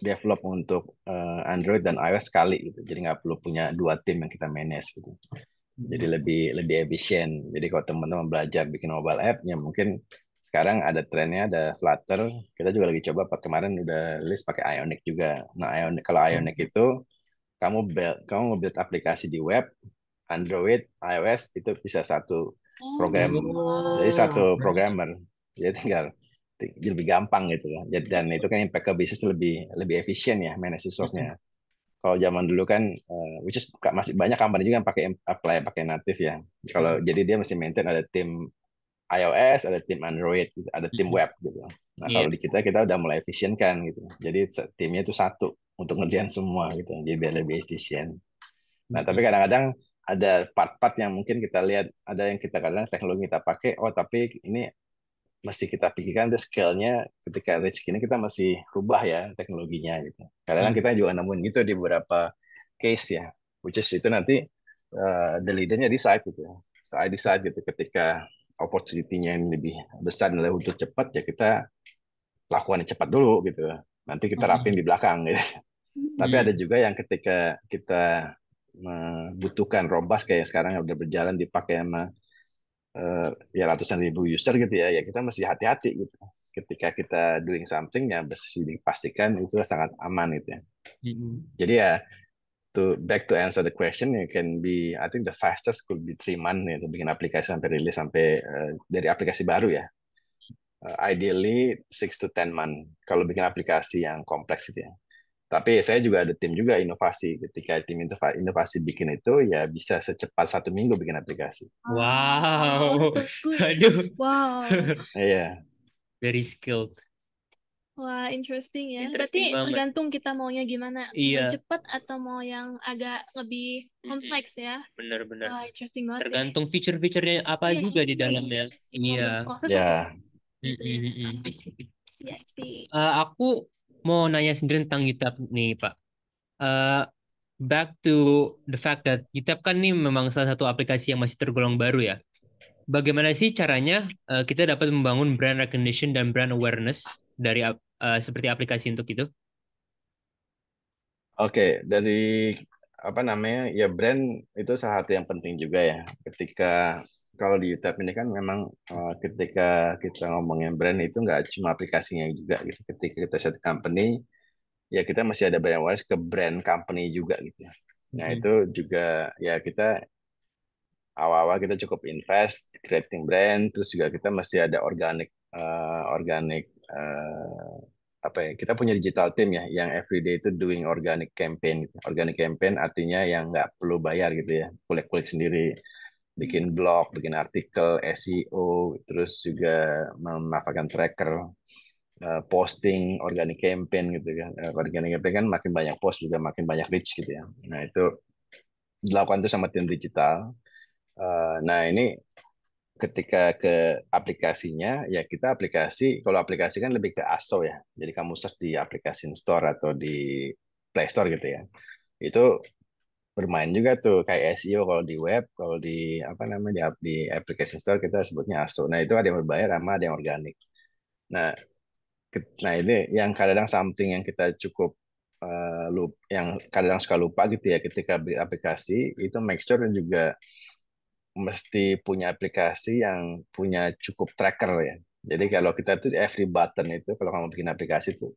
develop untuk Android dan iOS sekali gitu. Jadi nggak perlu punya 2 tim yang kita manage gitu. Jadi lebih lebih efisien. Jadi kalau teman-teman belajar bikin mobile app, ya mungkin sekarang ada trennya ada Flutter. Kita juga lagi coba kemarin udah list pakai Ionic juga. Nah Ionic, kalau Ionic itu kamu nge-build aplikasi di web, Android, iOS itu bisa satu program. Jadi satu programmer. Jadi tinggal lebih gampang gitu ya. Dan itu kan impact ke bisnis lebih lebih efisien ya manage resource-nya. Kalau zaman dulu kan, which is masih banyak company juga yang pakai apply pakai native ya. Kalau jadi dia mesti maintain ada tim iOS, ada tim Android, gitu, ada tim web gitu. Nah Iya. kalau di kita udah mulai efisienkan gitu. Jadi timnya itu satu untuk ngerjain semua gitu. Jadi biar lebih efisien. Nah tapi kadang-kadang ada part-part yang mungkin kita lihat, ada yang kita kadang teknologi kita pakai, oh tapi ini mesti kita pikirkan the scale-nya ketika reach gini kita masih rubah ya teknologinya gitu. Kadang kita juga nemuin gitu di beberapa case ya, which is itu nanti the leader-nya decide gitu. So I decide gitu ketika opportunity-nya yang lebih besar dan lebih untuk cepat ya kita lakukan yang cepat dulu gitu. Nanti kita rapin di belakang gitu. Tapi ada juga yang ketika kita membutuhkan robust kayak sekarang yang udah berjalan dipakai sama ya ratusan ribu user gitu ya, ya kita mesti hati-hati gitu. Ketika kita doing something yang mesti dipastikan itu sangat aman gitu ya. Jadi ya back to answer the question, it can be I think the fastest could be 3 months ya, untuk bikin aplikasi sampai rilis sampai dari aplikasi baru ya. Ideally 6 to 10 months kalau bikin aplikasi yang kompleks gitu ya. Tapi saya juga ada tim juga inovasi. Ketika tim inovasi bikin itu ya bisa secepat 1 minggu bikin aplikasi. Wow. Good. Aduh, Wow. Iya. very skilled. Wah, interesting ya. Interesting Berarti banget. tergantung kita maunya gimana. Mau Iya, cepat atau mau yang agak lebih kompleks ya. benar-benar. Wah, interesting banget sih. Tergantung feature-featurenya apa Iya. juga di dalamnya. Iya. Proses Ya. gitu ya. see, I see. Aku mau nanya sendiri tentang YouTube nih, Pak. Eh, Back to the fact that YouTube kan nih memang salah satu aplikasi yang masih tergolong baru ya. Bagaimana sih caranya kita dapat membangun brand recognition dan brand awareness dari seperti aplikasi untuk itu? Oke, dari apa namanya ya brand itu salah satu yang penting juga ya. Ketika kalau di YouTube ini kan memang ketika kita ngomongin brand itu nggak cuma aplikasinya juga gitu. Ketika kita set company, ya kita masih ada brand awareness ke brand company juga gitu. Nah Mm-mm. itu juga ya kita awal-awal kita cukup invest creating brand, terus juga kita masih ada organic apa ya, kita punya digital team ya yang everyday itu doing organic campaign gitu. Organic campaign artinya yang nggak perlu bayar gitu ya, kulik-kulik sendiri, bikin blog, bikin artikel, SEO, terus juga memanfaatkan tracker, posting organic campaign gitu kan. Organic campaign kan makin banyak post juga makin banyak reach gitu ya. Nah itu dilakukan tuh sama tim digital. Nah ini ketika ke aplikasinya, ya kita aplikasi, kalau aplikasi kan lebih ke ASO ya. Jadi kamu search di aplikasi store atau di Play Store gitu ya. Itu bermain juga tuh kayak SEO kalau di web, kalau di apa namanya di application store kita sebutnya ASO. Nah itu ada yang berbayar sama ada yang organik. Nah, nah ini yang kadang something yang kita cukup yang kadang suka lupa gitu ya ketika beli aplikasi itu make sure juga mesti punya aplikasi yang punya cukup tracker ya. Jadi kalau kita tuh every button itu kalau kamu bikin aplikasi tuh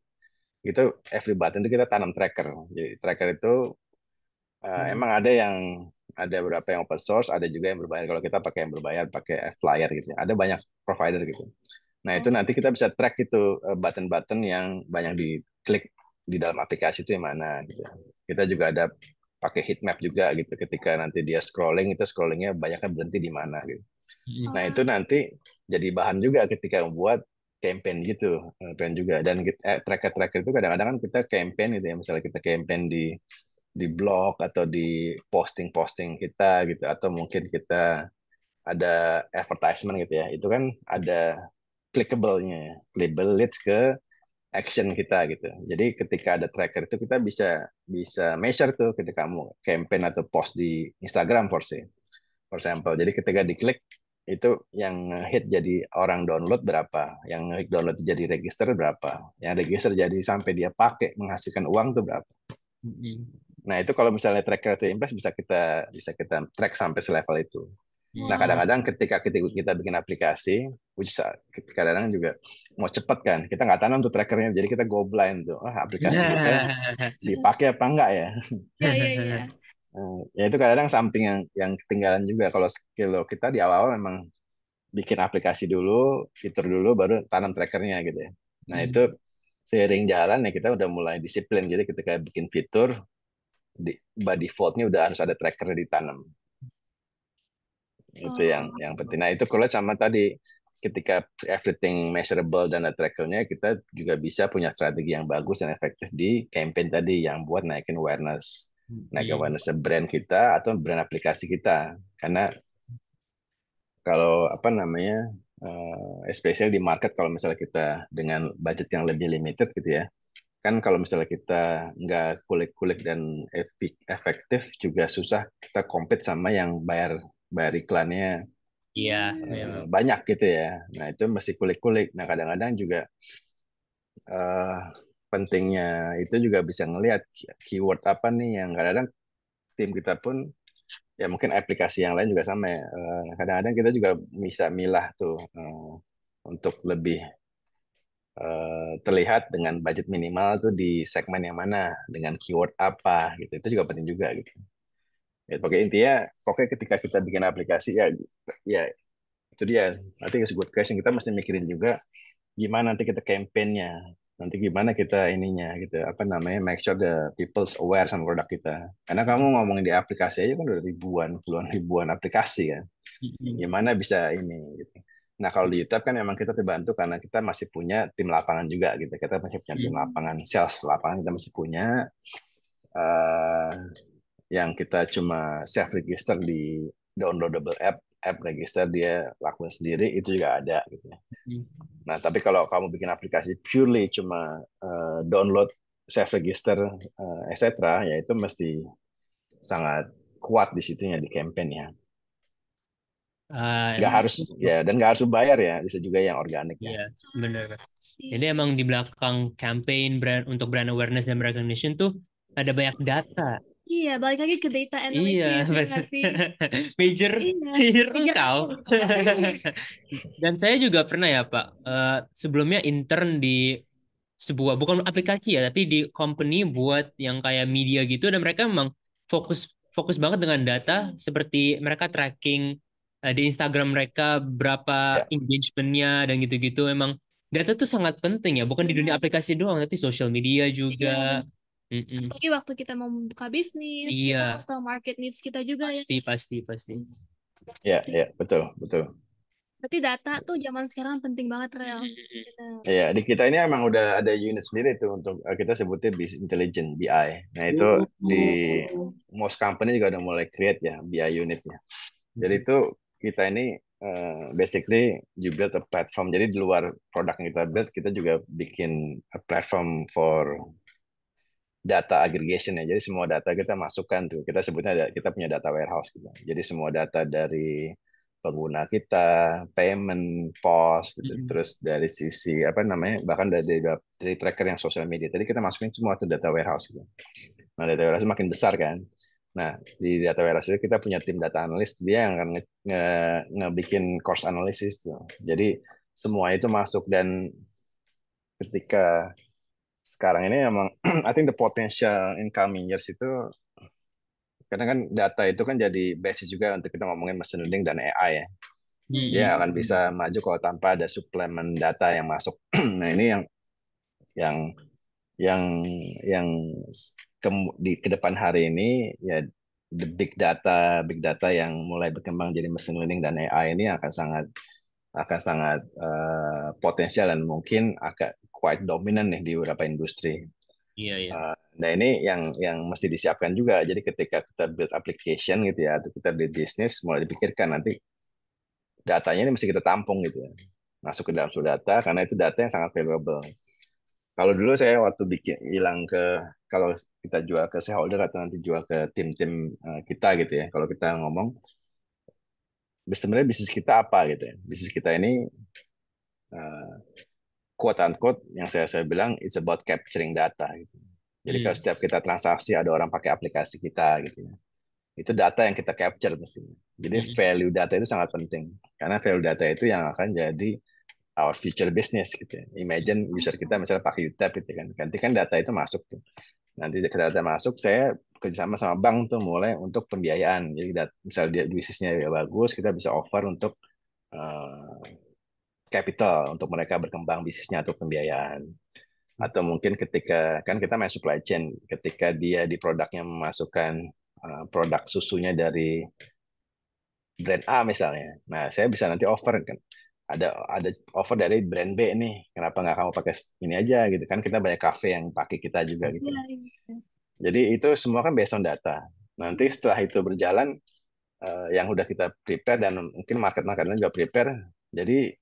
itu every button itu kita tanam tracker. Jadi tracker itu Mm-mm. emang ada beberapa yang open source, ada juga yang berbayar. Kalau kita pakai yang berbayar pakai Flyer gitu ya. Ada banyak provider gitu. Nah, itu Oh, nanti kita bisa track itu button-button yang banyak diklik di dalam aplikasi itu yang mana gitu. Kita juga ada pakai heat map juga gitu. Ketika nanti dia scrolling itu scrollingnya banyaknya berhenti di mana gitu. Mm-mm. Nah, oh, itu nanti jadi bahan juga ketika membuat campaign gitu, campaign juga. Dan tracker-tracker itu kadang-kadang kan kita campaign gitu ya. Misalnya kita campaign di blog atau di posting-posting kita gitu atau mungkin kita ada advertisement gitu ya. Itu kan ada clickable-nya, clickable leads ke action kita gitu. Jadi ketika ada tracker itu kita bisa bisa measure tuh ketika kamu campaign atau post di Instagram for example. Jadi ketika diklik itu yang hit jadi orang download berapa, yang hit download jadi register berapa, yang register jadi sampai dia pakai menghasilkan uang tuh berapa. Mm-mm. Nah, itu kalau misalnya tracker itu impress bisa kita track sampai selevel itu. Nah, wow. kadang-kadang ketika kita bikin aplikasi, which kadang-kadang juga mau cepet kan, kita nggak tanam tuh trackernya, jadi kita go blind tuh, aplikasi kita dipakai apa enggak ya? Ya, ya, ya. Ya itu kadang-kadang something yang ketinggalan juga kalau kita di awal-awal memang bikin aplikasi dulu, fitur dulu, baru tanam trackernya gitu ya. Nah itu Mm-mm. seiring jalan ya kita udah mulai disiplin, jadi ketika bikin fitur by defaultnya udah harus ada tracker ditanam. Itu Oh, yang penting. Nah, itu collate sama tadi ketika everything measurable dan ada trackernya, kita juga bisa punya strategi yang bagus dan efektif di campaign tadi yang buat naikin Mm-mm. awareness brand kita atau brand aplikasi kita. Karena kalau apa namanya, especially di market kalau misalnya kita dengan budget yang lebih limited gitu ya, kan kalau misalnya kita nggak kulik-kulik dan efektif juga susah kita compete sama yang bayar bayar iklannya Iya, memang. banyak gitu ya. Nah, itu mesti kulik-kulik. Nah, kadang-kadang juga eh, pentingnya itu juga bisa ngelihat keyword apa nih yang kadang-kadang tim kita pun ya mungkin aplikasi yang lain juga sama ya. Kadang-kadang kita juga bisa milah tuh untuk lebih terlihat dengan budget minimal tuh di segmen yang mana, dengan keyword apa gitu. Itu juga penting juga gitu. Ya, pokoknya intinya, pokoknya ketika kita bikin aplikasi ya, ya itu dia. Nanti is good question kita mesti mikirin juga gimana nanti kita campaignnya, nanti gimana kita ininya gitu, apa namanya, make sure the people's aware sama produk kita. Karena kamu ngomongin di aplikasi aja kan udah ribuan, puluhan ribuan aplikasi kan. Mm-mm. Gimana bisa ini gitu. Nah kalau di YouTube kan memang kita terbantu karena kita masih punya tim lapangan juga gitu. Kita masih punya tim Mm-mm. lapangan, sales lapangan kita masih punya eh yang kita cuma self register di downloadable app app register dia lakuin sendiri itu juga ada gitu ya. Hmm. Nah, tapi kalau kamu bikin aplikasi purely cuma download, self register, etc., ya itu mesti sangat kuat di situnya di campaign ya. Nggak Emang harus ya, dan nggak harus bayar ya, bisa juga yang organik ya. iya, bener. sih. Jadi emang di belakang campaign brand untuk brand awareness dan brand recognition tuh ada banyak data. Iya, balik lagi ke data Iya, analysis ya nggak sih? major, Iya, major major engkau. aku gitu, Pak. Dan saya juga pernah ya Pak, sebelumnya intern di sebuah, bukan aplikasi ya, tapi di company buat yang kayak media gitu, dan mereka memang fokus fokus banget dengan data, seperti mereka tracking di Instagram mereka berapa Ya, engagementnya dan gitu-gitu. Emang data tuh sangat penting ya, bukan di dunia Benar. aplikasi doang, tapi sosial media juga. Iya, benar. Mm-mm. Apalagi waktu kita mau membuka bisnis, Iya, kita harus tahu market needs kita juga ya. pasti. ya, betul, betul. Berarti data tuh zaman sekarang penting banget, Rel. Mm-mm. Benar. Ya, di kita ini emang udah ada unit sendiri tuh untuk kita sebutnya business intelligence (BI). Nah, itu di most company juga udah mulai create ya BI unitnya. Jadi itu kita ini basically you build a platform. Jadi di luar produk yang kita build, kita juga bikin a platform for data aggregation ya. Jadi semua data kita masukkan tuh. Kita sebutnya kita punya data warehouse gitu. Jadi semua data dari pengguna kita, payment, pos gitu. Mm-mm. Terus dari sisi apa namanya? Bahkan dari tracker yang sosial media. Tadi kita masukin semua tuh data warehouse gitu. Nah, data warehouse makin besar kan. Nah, di data warehouse itu kita punya tim data analyst, dia yang akan ngebikin course analysis tuh. Jadi semua itu masuk, dan ketika sekarang ini emang I think the potential in coming years itu, karena kan data itu kan jadi basis juga untuk kita ngomongin machine learning dan AI ya. Dia Mm-mm. akan bisa maju kalau tanpa ada suplemen data yang masuk. Nah, ini yang yang yang ke depan hari ini ya, the big data yang mulai berkembang jadi machine learning dan AI ini akan sangat potensial dan mungkin agak quite dominan nih di beberapa industri. Iya. Nah, ini yang mesti disiapkan juga. Jadi ketika kita build application gitu ya, atau kita build bisnis, mulai dipikirkan nanti datanya ini mesti kita tampung gitu ya. Masuk ke dalam suatu data, karena itu data yang sangat valuable. Kalau dulu saya waktu bikin hilang kalau kita jual ke shareholder atau nanti jual ke tim-tim kita gitu ya. Kalau kita ngomong, sebenarnya bisnis kita apa gitu ya. Bisnis kita ini uh, quote unquote yang saya bilang it's about capturing data gitu. Jadi kalau Mm. setiap kita transaksi ada orang pakai aplikasi kita gitu ya. Itu data yang kita capture mestinya. Jadi Mm-mm. value data itu sangat penting. Karena value data itu yang akan jadi our future business gitu ya. Imagine user kita misalnya pakai UTAP gitu kan. Nanti kan data itu masuk tuh. Nanti data masuk, saya kerjasama sama bank tuh mulai untuk pembiayaan. Jadi misalnya dia bisnisnya ya bagus, kita bisa offer untuk uh, capital untuk mereka berkembang bisnisnya atau pembiayaan. Atau mungkin ketika kan kita main supply chain, ketika dia di produknya memasukkan produk susunya dari brand A misalnya. Nah, saya bisa nanti offer kan. Ada offer dari brand B nih. Kenapa nggak kamu pakai ini aja gitu kan? Kita banyak cafe yang pakai kita juga gitu. Iya, iya. Jadi itu semua kan based on data. Nanti setelah itu berjalan, yang udah kita prepare dan mungkin market-marketnya juga prepare. Jadi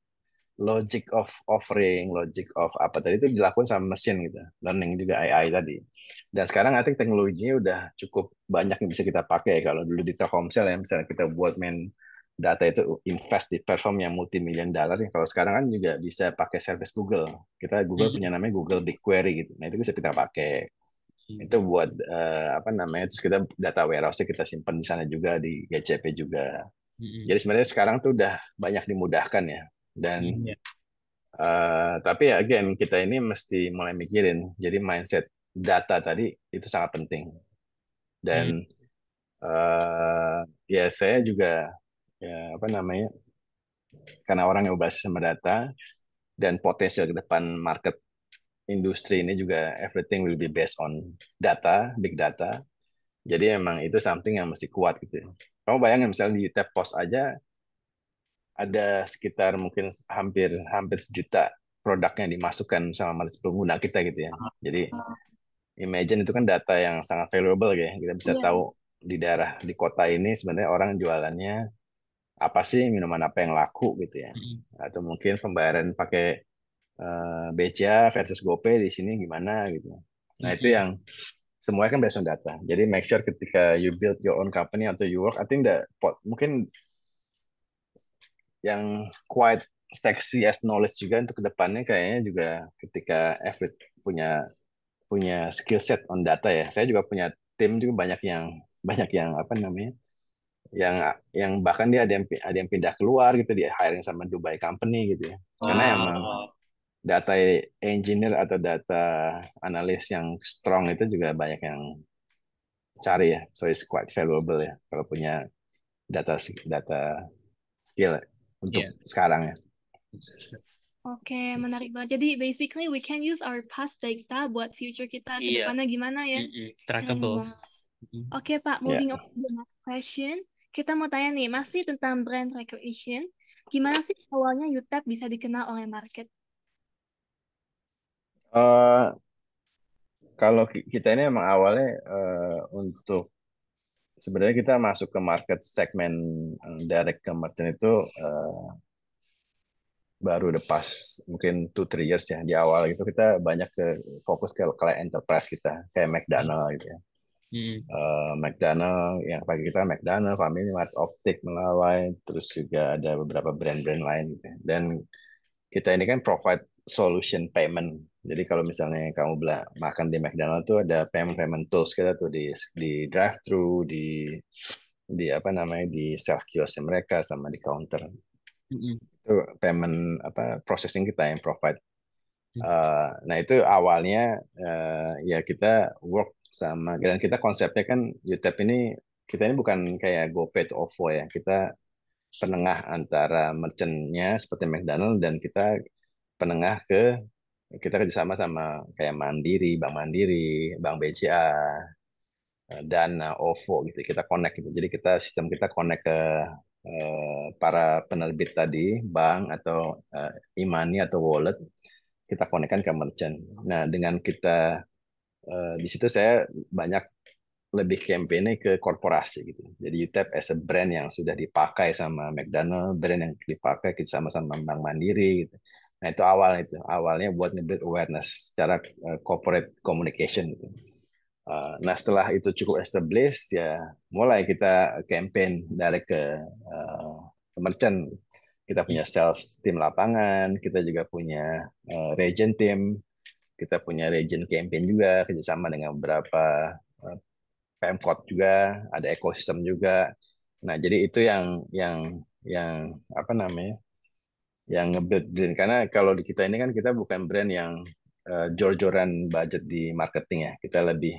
logic of offering, logic of apa tadi itu dilakukan sama mesin gitu. Learning juga AI tadi. Dan sekarang I think teknologinya udah cukup banyak yang bisa kita pakai. Kalau dulu di Telkomsel ya, misalnya kita buat main data itu invest di platform yang multi-million dollar. Kalau sekarang kan juga bisa pakai service Google. Google punya Mm-mm. namanya Google BigQuery gitu. Nah, itu bisa kita pakai. Itu buat apa namanya? Terus kita data warehouse kita simpan di sana juga di GCP juga. Mm-mm. Jadi sebenarnya sekarang tuh udah banyak dimudahkan ya. Dan Iya. tapi ya again kita ini mesti mulai mikirin. Jadi mindset data tadi itu sangat penting. Mm. Dan ya saya juga ya apa namanya, karena orang yang berbasis sama data dan potensial ke depan market industri ini juga everything will be based on data, big data. Jadi emang itu something yang mesti kuat gitu. Kamu bayangin misalnya di tab pos aja ada sekitar mungkin hampir hampir sejuta produk yang dimasukkan sama pengguna kita gitu ya. Jadi imagine itu kan data yang sangat valuable ya. Kita bisa Iya, tahu di daerah di kota ini sebenarnya orang jualannya apa sih minuman apa yang laku gitu ya, Mm-mm. atau mungkin pembayaran pakai BCA versus GoPay di sini gimana gitu. Nah itu Mm-mm. yang semuanya kan based on data. Jadi make sure ketika you build your own company atau you work, I think that mungkin yang quite sexy as knowledge juga untuk kedepannya kayaknya juga ketika Everett punya punya skill set on data ya. Saya juga punya tim juga banyak yang apa namanya, yang bahkan dia ada yang pindah keluar gitu, dia hiring sama Dubai company gitu ya. Karena emang Wow. data engineer atau data analis yang strong itu juga banyak yang cari ya. So it's quite valuable ya kalau punya data skill ya, untuk Iya. sekarang ya. Oke, menarik banget. Jadi basically we can use our past data buat future kita ke Iya. depannya gimana ya. Mm-mm. Keren Trackable. banget. Mm-mm. Oke Pak, Ya. moving on to the next question. Kita mau tanya nih, masih tentang brand recognition. Gimana sih awalnya UTEP bisa dikenal oleh market? Eh, kalau kita ini emang awalnya untuk sebenarnya kita masuk ke market segmen direct ke merchant itu baru the past mungkin 2-3 years ya. Di awal itu kita banyak fokus ke klien enterprise kita kayak McDonald gitu ya. Mm-mm. McDonald yang pakai kita McDonald, Family Mart, Optik, Melawai, terus juga ada beberapa brand-brand lain gitu ya. Dan kita ini kan provide solution payment. Jadi kalau misalnya kamu makan di McDonald tuh ada payment tools kita tuh di drive thru, di apa namanya, di self kiosk mereka sama di counter. Mm-mm. Itu payment apa processing kita yang provide. Nah itu awalnya ya kita work sama, dan kita konsepnya kan UTEP ini, kita ini bukan kayak GoPay atau OVO ya, kita penengah antara merchantnya seperti McDonald dan kita penengah kita kerjasama sama kayak Bank Mandiri, Bank BCA, dan OVO gitu. Kita connect gitu. Jadi sistem kita connect ke para penerbit tadi, bank atau e-money atau wallet, kita connect-kan ke merchant. Nah, dengan kita di situ saya banyak lebih campaign ke korporasi gitu. Jadi UTEP as a brand yang sudah dipakai sama McDonald, brand yang dipakai kita sama-sama Bank Mandiri gitu. Nah, awalnya buat nge-build awareness secara corporate communication gitu. Nah, setelah itu cukup established ya mulai kita campaign direct ke merchant. Kita punya sales tim lapangan, kita juga punya region team, kita punya region campaign juga kerjasama dengan beberapa Pemkot juga, ada ekosistem juga. Nah, jadi itu yang apa namanya? Yang nge-build brand, karena kalau di kita ini kan kita bukan brand yang jor-joran budget di marketing ya. Kita lebih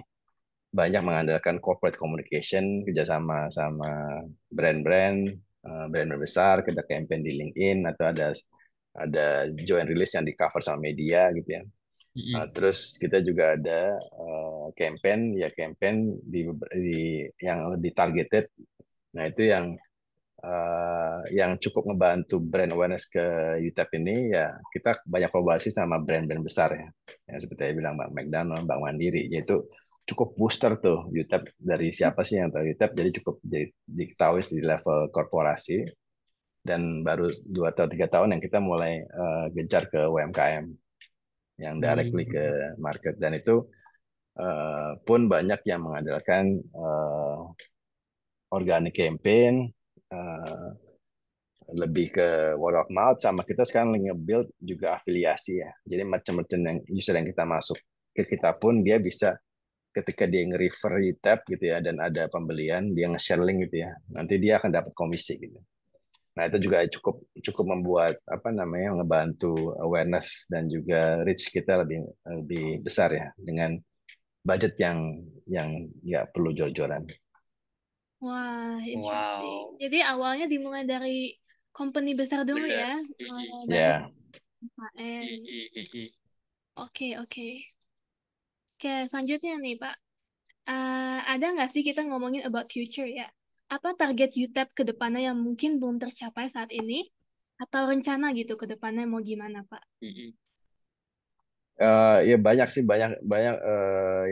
banyak mengandalkan corporate communication, kerjasama sama brand-brand, brand besar, kita campaign di LinkedIn atau ada joint release yang di cover sama media gitu ya. Mm-mm. Terus kita juga ada campaign yang lebih targeted. Nah itu yang cukup ngebantu brand awareness ke UTEP ini ya, kita banyak kolaborasi sama brand-brand besar ya. Yang seperti saya bilang Mbak McDonald, Bank Mandiri, yaitu cukup booster tuh UTEP, dari siapa sih yang tahu UTEP, jadi cukup jadi diketahui di level korporasi, dan baru 2 atau 3 tahun yang kita mulai gencar ke UMKM yang directly ke Mm. market, dan itu pun banyak yang mengandalkan organic campaign, uh, lebih ke word of mouth, sama kita sekarang lagi nge-build juga afiliasi ya. Jadi merchant-merchant yang user yang kita masuk ke kita pun dia bisa ketika dia nge-refer UTAP gitu ya dan ada pembelian, dia nge-share link gitu ya. Nanti dia akan dapat komisi gitu. Nah, itu juga cukup cukup membuat apa namanya, ngebantu awareness dan juga reach kita lebih lebih besar ya, dengan budget yang nggak perlu jor-joran. Wah, interesting. Wow. Jadi awalnya dimulai dari company besar dulu Bener. ya, Mm-mm. baru Ya, UMKM. Mm-mm. Mm-mm. Oke, oke. Oke, selanjutnya nih Pak. Ada nggak sih kita ngomongin about future ya? Apa target UTEP ke depannya yang mungkin belum tercapai saat ini? Atau rencana gitu ke depannya mau gimana, Pak? Mm-mm. Ya banyak sih, banyak banyak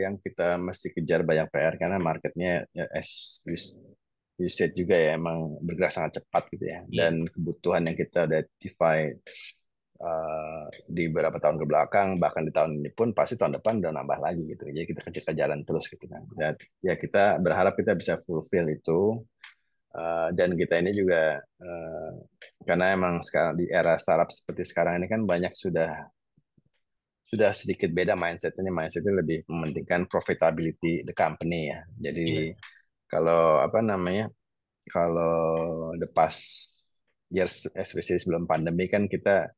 yang kita mesti kejar, banyak PR karena marketnya ya, usage juga ya emang bergerak sangat cepat gitu ya. Iya. Dan kebutuhan yang kita udah identify di beberapa tahun ke belakang, bahkan di tahun ini pun pasti tahun depan udah nambah lagi gitu. Jadi kita kejar jalan terus gitu kan. Dan ya kita berharap kita bisa fulfill itu. Dan kita ini juga karena emang sekarang di era startup seperti sekarang ini kan banyak sudah sedikit beda mindsetnya. Mindsetnya lebih mementingkan profitability the company ya. Iya. Jadi kalau apa namanya, kalau the past years, especially sebelum pandemi kan kita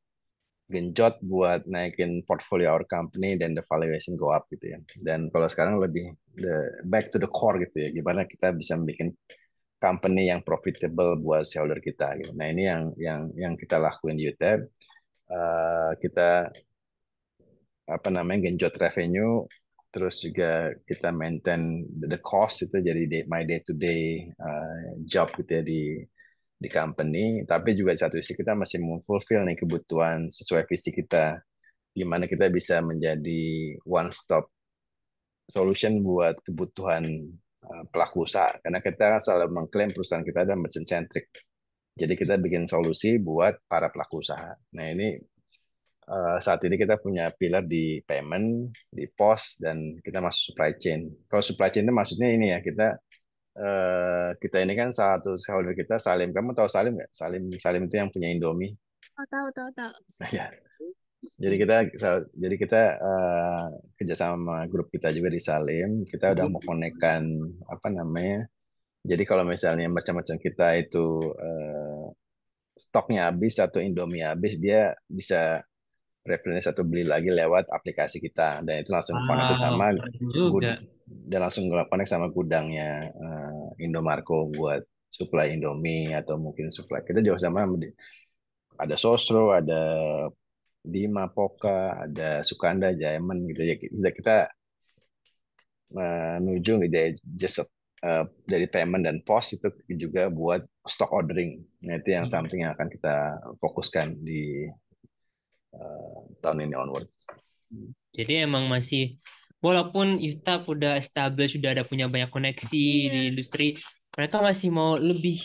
genjot buat naikin portfolio our company dan the valuation go up gitu ya. Dan kalau sekarang lebih back to the core gitu ya. Gimana kita bisa bikin company yang profitable buat shareholder kita gitu. Nah, ini yang kita lakuin di UTEB. Kita apa namanya genjot revenue, terus juga kita maintain the cost itu jadi my day to day job gitu ya di company. Tapi juga di satu sisi kita masih fulfill nih kebutuhan sesuai visi kita, gimana kita bisa menjadi one stop solution buat kebutuhan pelaku usaha, karena kita selalu mengklaim perusahaan kita ada merchant centric. Jadi kita bikin solusi buat para pelaku usaha. Nah, ini saat ini kita punya pilar di payment, di POS, dan kita masuk supply chain. Kalau supply chain itu maksudnya ini ya, kita ini kan satu shareholder kita Salim. Kamu tahu Salim nggak? Salim itu yang punya Indomie. Oh, tahu, tahu, tahu. Ya. Jadi kita kerja sama grup kita juga di Salim. Kita udah mau konekkan apa namanya. Jadi kalau misalnya macam-macam kita itu stoknya habis atau Indomie habis, dia bisa replenish atau beli lagi lewat aplikasi kita, dan itu langsung connected Wow, sama keren juga. dan langsung connect sama gudangnya Indomarko buat supply Indomie, atau mungkin supply kita juga sama ada Sosro, ada Bima, Poka, ada Sukanda, Jaiman gitu ya. Kita menuju gitu ya, just dari payment dan pos itu juga buat stock ordering. Nah, itu yang something yang akan kita fokuskan di tahun ini onward. Jadi emang masih, walaupun Yustap udah established, sudah ada punya banyak koneksi di Iya, industri, mereka masih mau lebih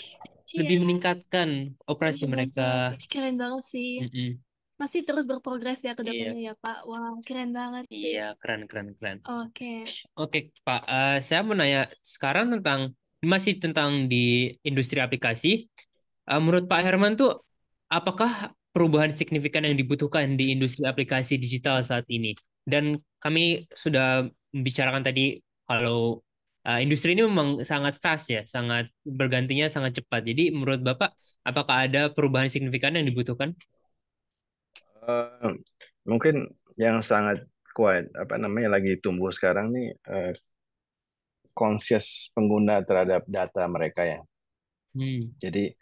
iya. lebih meningkatkan operasi mereka. Benar-benar. Ini keren banget sih. Mm-mm. Masih terus berprogres ya ke Iya, depannya ya, Pak. Wah, keren banget sih. iya, keren, keren, keren. Oke. Oke, Pak, saya mau nanya sekarang masih tentang di industri aplikasi. Menurut Pak Herman tuh, apakah perubahan signifikan yang dibutuhkan di industri aplikasi digital saat ini? Dan kami sudah membicarakan tadi kalau industri ini memang sangat fast ya, sangat bergantinya sangat cepat. Jadi menurut Bapak, apakah ada perubahan signifikan yang dibutuhkan? Eh, Mungkin yang sangat kuat apa namanya lagi tumbuh sekarang nih, conscious pengguna terhadap data mereka ya. Hmm. Jadi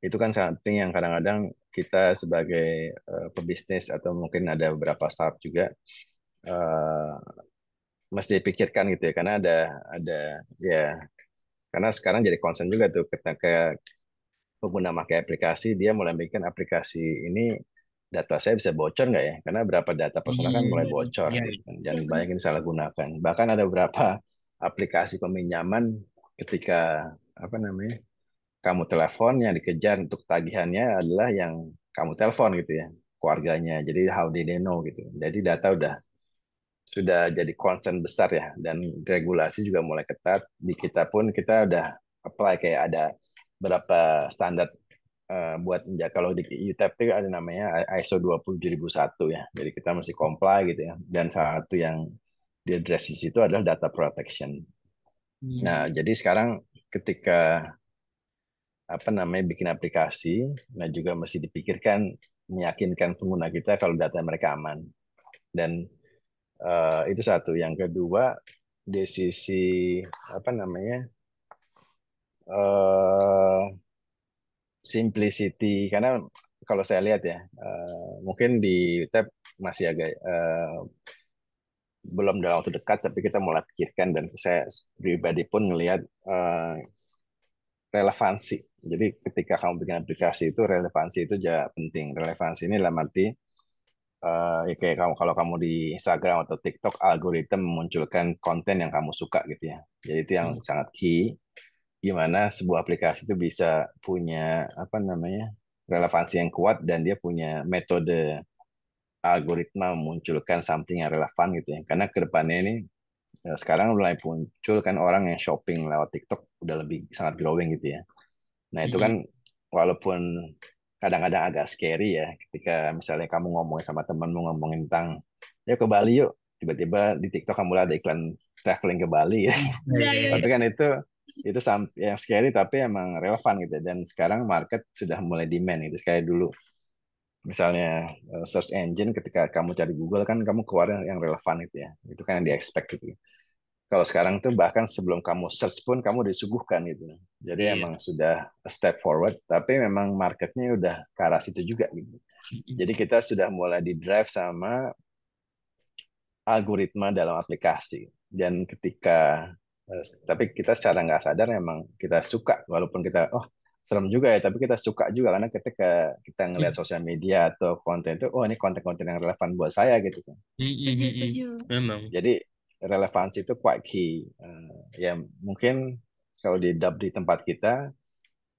itu kan sangat penting, yang kadang-kadang kita sebagai pebisnis atau mungkin ada beberapa startup juga eh, mesti pikirkan gitu ya, karena ada ya, karena sekarang jadi concern juga tuh ketika pengguna pakai aplikasi, dia mulai bikin aplikasi ini, data saya bisa bocor nggak ya? Karena berapa data personal kan mulai bocor Ya, gitu kan, dan Iya, banyak benar. yang disalahgunakan. Bahkan ada beberapa aplikasi peminjaman, ketika apa namanya, kamu telepon, yang dikejar untuk tagihannya adalah yang kamu telepon gitu ya, keluarganya. Jadi how did they know gitu. Jadi data sudah jadi concern besar ya, dan regulasi juga mulai ketat. Di kita pun kita udah apply, kayak ada berapa standar buat menjaga. Kalau di UTEP itu ada namanya ISO 27001 ya. Jadi kita mesti comply gitu ya. Dan satu yang di address di situ adalah data protection. Nah, jadi sekarang ketika apa namanya bikin aplikasi, nah juga mesti dipikirkan, meyakinkan pengguna kita kalau data mereka aman. Dan itu satu. Yang kedua, di sisi apa namanya simplicity, karena kalau saya lihat ya, mungkin di tab masih agak belum dalam waktu dekat, tapi kita mulai pikirkan, dan saya pribadi pun ngelihat relevansi. Jadi ketika kamu bikin aplikasi itu, relevansi itu juga penting. Relevansi ini dalam arti ya kayak kamu, kalau kamu di Instagram atau TikTok, algoritma memunculkan konten yang kamu suka gitu ya. Jadi itu yang sangat key. gimana sebuah aplikasi itu bisa punya apa namanya relevansi yang kuat dan dia punya metode algoritma memunculkan something yang relevan gitu ya. Karena kedepannya ini sekarang mulai muncul kan orang yang shopping lewat TikTok udah lebih sangat growing gitu ya. Nah itu kan Mm-mm. walaupun kadang-kadang agak scary ya ketika misalnya kamu ngomongin sama temenmu ngomongin tentang ya ke Bali yuk, tiba-tiba di TikTok kamu lihat ada iklan traveling ke Bali ya. Iya, Iya, iya, iya, Tapi iya. kan itu yang scary tapi emang relevan gitu dan sekarang market sudah mulai demand gitu kayak dulu misalnya search engine ketika kamu cari Google kan kamu keluar yang relevan gitu ya itu kan yang di expect gitu. Kalau sekarang tuh bahkan sebelum kamu search pun kamu disuguhkan gitu. Jadi iya. emang sudah a step forward, tapi memang marketnya udah ke arah situ juga gitu. Mm-mm. Jadi kita sudah mulai di drive sama algoritma dalam aplikasi. Dan ketika, tapi kita secara nggak sadar memang kita suka, walaupun kita, oh serem juga ya, tapi kita suka juga karena ketika kita ngelihat sosial media atau konten itu, oh ini konten-konten yang relevan buat saya gitu kan. Mm-mm, Setuju, mm-mm. setuju. Memang. Jadi relevansi itu quite key. Ya mungkin kalau di tempat kita,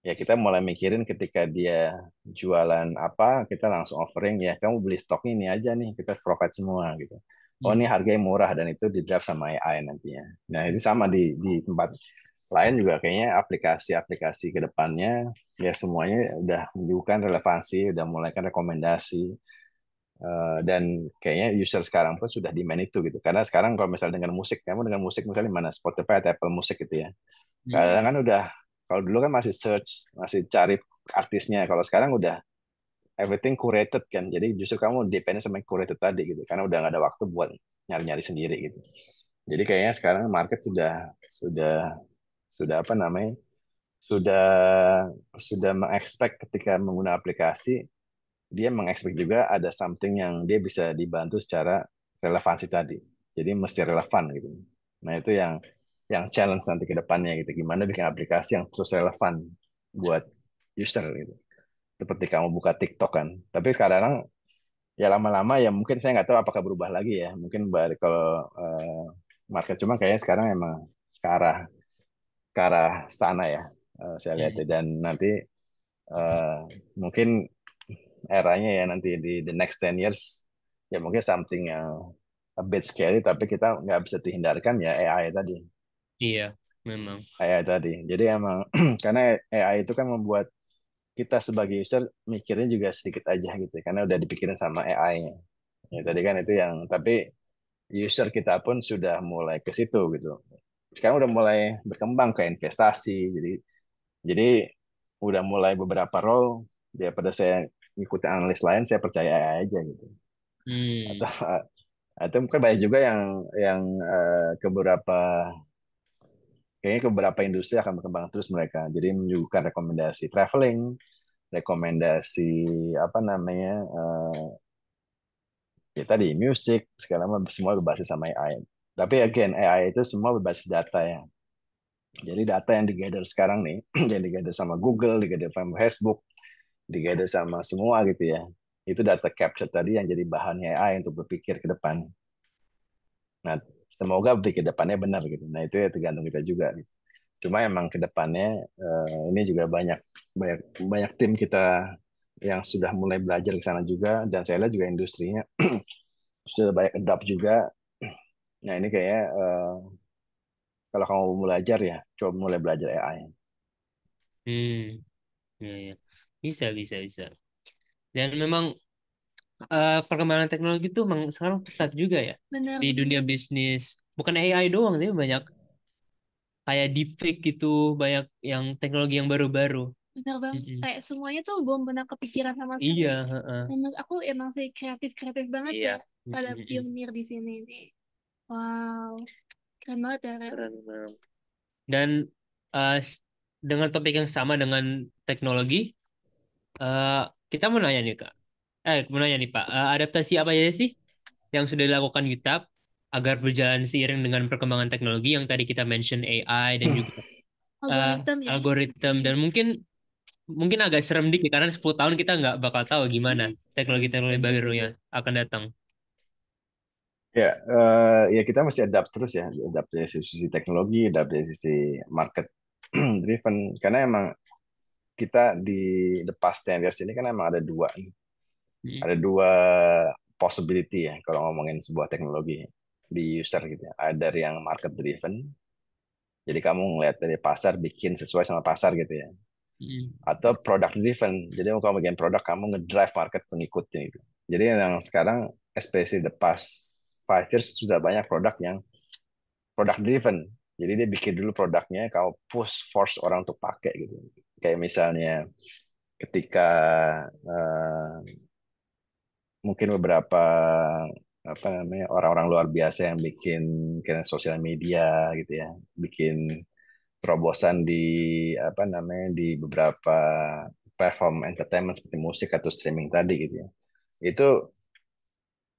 ya kita mulai mikirin ketika dia jualan apa, kita langsung offering ya, kamu beli stoknya ini aja nih, kita provide semua gitu. Oh ini Mm. harganya murah dan itu di drive sama AI nantinya. Nah itu sama di tempat lain juga kayaknya aplikasi-aplikasi ke depannya ya semuanya udah menunjukkan relevansi, udah mulai kan rekomendasi. Dan kayaknya user sekarang pun sudah demand itu gitu. Karena sekarang kalau misalnya dengan musik, kamu dengan musik misalnya mana Spotify atau Apple Music gitu ya. Mm. Kadang Mm-mm. kan udah, kalau dulu kan masih search, masih cari artisnya. Kalau sekarang udah everything curated kan. Jadi justru kamu depend sama yang curated tadi gitu. Karena udah nggak ada waktu buat nyari-nyari sendiri gitu. Jadi kayaknya sekarang market sudah apa namanya? Sudah sudah mengexpect ketika menggunakan aplikasi dia mengekspek juga ada something yang dia bisa dibantu secara relevansi tadi. Jadi mesti relevan gitu. Nah, itu yang challenge nanti ke depannya gitu. Gimana bikin aplikasi yang terus relevan buat user gitu. Seperti kamu buka TikTok kan. Tapi sekarang ya lama-lama ya mungkin saya nggak tahu apakah berubah lagi ya. Mungkin balik kalau market cuma kayaknya sekarang emang ke arah sana ya. Saya lihat ya. Mm. Dan nanti eh, mungkin eranya ya nanti di the next 10 years ya mungkin something yang a bit scary tapi kita nggak bisa dihindarkan ya AI tadi. Iya, memang. AI tadi. Jadi emang karena AI itu kan membuat kita sebagai user mikirnya juga sedikit aja gitu karena udah dipikirin sama AI-nya. Ya tadi kan itu yang tapi user kita pun sudah mulai ke situ gitu. Sekarang udah mulai berkembang ke investasi. Jadi udah mulai beberapa role daripada saya ngikutin analis lain saya percaya AI aja gitu. Hmm. Atau atau mungkin banyak juga yang ke beberapa kayaknya ke beberapa industri akan berkembang terus mereka. Jadi menyuguhkan rekomendasi traveling, rekomendasi apa namanya ya tadi musik segala macam semua berbasis sama AI. Tapi again AI itu semua berbasis data ya. Jadi data yang digather sekarang nih, yang digather sama Google, digather sama Facebook, digather sama semua gitu ya. Itu data capture tadi yang jadi bahannya AI untuk berpikir ke depan. Nah, semoga berpikir ke depannya benar gitu. Nah, itu ya tergantung kita juga gitu. Cuma emang ke depannya ini juga banyak banyak banyak tim kita yang sudah mulai belajar ke sana juga dan saya lihat juga industrinya sudah banyak adapt juga. Nah, ini kayaknya kalau kamu mau belajar ya coba mulai belajar AI. Hmm. Iya, iya. Bisa, bisa, bisa. Dan memang perkembangan teknologi itu memang sekarang pesat juga ya di Benar-benar. dunia bisnis. Bukan AI doang, tapi banyak kayak deepfake gitu, banyak yang teknologi yang baru-baru. Benar bang. Mm-mm. Kayak semuanya tuh belum pernah kepikiran sama sekali. Iya, heeh. Dan menurut aku emang sih kreatif-kreatif banget sih Iya. ya pada Mm-mm. pionir di sini nih. Wow, keren banget ya, Ren. Keren banget. Dan dengan topik yang sama dengan teknologi, eh, kita mau nanya nih Kak. Mau nanya nih Pak, adaptasi apa aja sih yang sudah dilakukan UTAP agar berjalan seiring dengan perkembangan teknologi yang tadi kita mention AI dan juga Algoritma ya. algoritma dan mungkin mungkin agak serem dikit karena 10 tahun kita nggak bakal tahu gimana teknologi-teknologi Setuju, barunya setuju. akan datang. Ya, ya kita mesti adapt terus ya, adapt dari sisi teknologi, adapt dari sisi market. driven karena emang kita di the past 10 years ini kan emang ada dua nih. Mm, Ada dua possibility ya kalau ngomongin sebuah teknologi di user gitu ya. Ada dari yang market driven, jadi kamu ngeliat dari pasar bikin sesuai sama pasar gitu ya. mm, Atau product driven, jadi kamu bikin produk kamu ngedrive market mengikuti gitu. Jadi yang sekarang especially the past 5 years sudah banyak produk yang product driven. Jadi dia bikin dulu produknya, kamu push force orang untuk pakai gitu. Kayak misalnya ketika mungkin beberapa apa namanya orang-orang luar biasa yang bikin kayak sosial media gitu ya, bikin terobosan di apa namanya di beberapa platform entertainment seperti musik atau streaming tadi gitu ya. Itu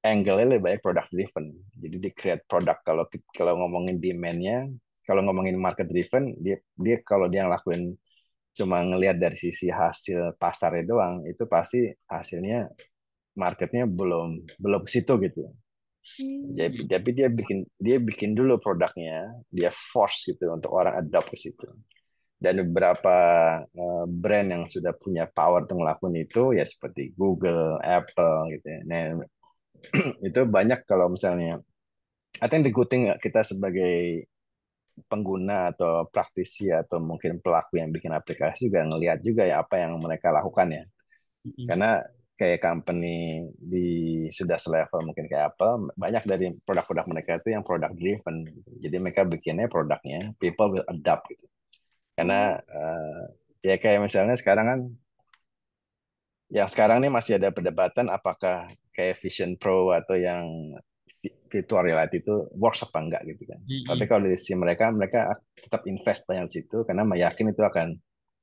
angle-nya lebih banyak product driven. Jadi di create produk kalau kalau ngomongin demand-nya, kalau ngomongin market driven, dia dia kalau dia ngelakuin cuma ngelihat dari sisi hasil pasarnya doang, itu pasti hasilnya marketnya belum belum ke situ gitu. Hmm. Tapi dia bikin dulu produknya, dia force gitu untuk orang adopt ke situ. Dan beberapa brand yang sudah punya power untuk ngelakuin itu ya seperti Google, Apple gitu ya. Nah, itu banyak kalau misalnya I think the good thing kita sebagai pengguna atau praktisi atau mungkin pelaku yang bikin aplikasi juga ngelihat juga ya apa yang mereka lakukan ya. mm, Karena kayak company di sudah selevel mungkin kayak Apple, banyak dari produk-produk mereka itu yang product driven. Jadi mereka bikinnya produknya people will adapt gitu. Oh. Karena ya kayak misalnya sekarang kan yang sekarang nih masih ada perdebatan apakah kayak Vision Pro atau yang virtual reality itu works apa enggak gitu kan. Tapi mm, kalau dari sisi mereka, mereka tetap invest banyak di situ karena meyakin itu akan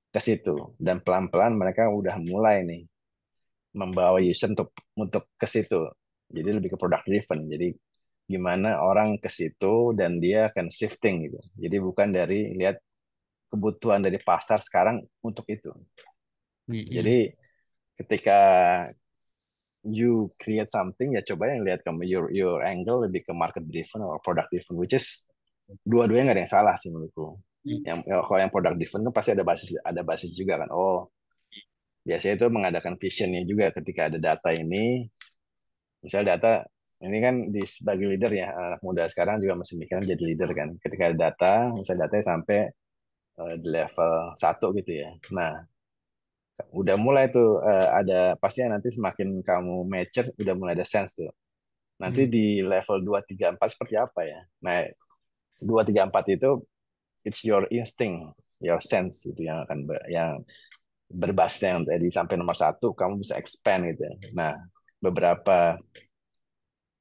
ke situ. Dan pelan-pelan mereka udah mulai nih membawa user untuk ke situ. Jadi lebih ke product driven. Jadi gimana orang ke situ dan dia akan shifting gitu. Jadi bukan dari lihat kebutuhan dari pasar sekarang untuk itu. mm, Jadi ketika you create something ya coba yang lihat kamu your angle lebih ke market driven or product driven which is dua-duanya nggak ada yang salah sih menurutku. mm, Yang kalau yang product driven kan pasti ada basis juga kan. Oh, biasanya itu mengadakan visionnya juga ketika ada data ini. Misal data ini kan sebagai leader ya, anak muda sekarang juga masih mikirin jadi leader kan. Ketika ada data, misal datanya sampai di level 1 gitu ya. Nah, udah mulai tuh ada pastinya nanti semakin kamu mature, udah mulai ada sense tuh. Nanti mm, di level 2 3 4 seperti apa ya? Nah, 2 3 4 itu it's your instinct, your sense itu yang akan yang berbasis yang tadi sampai nomor 1 kamu bisa expand gitu ya. Nah, beberapa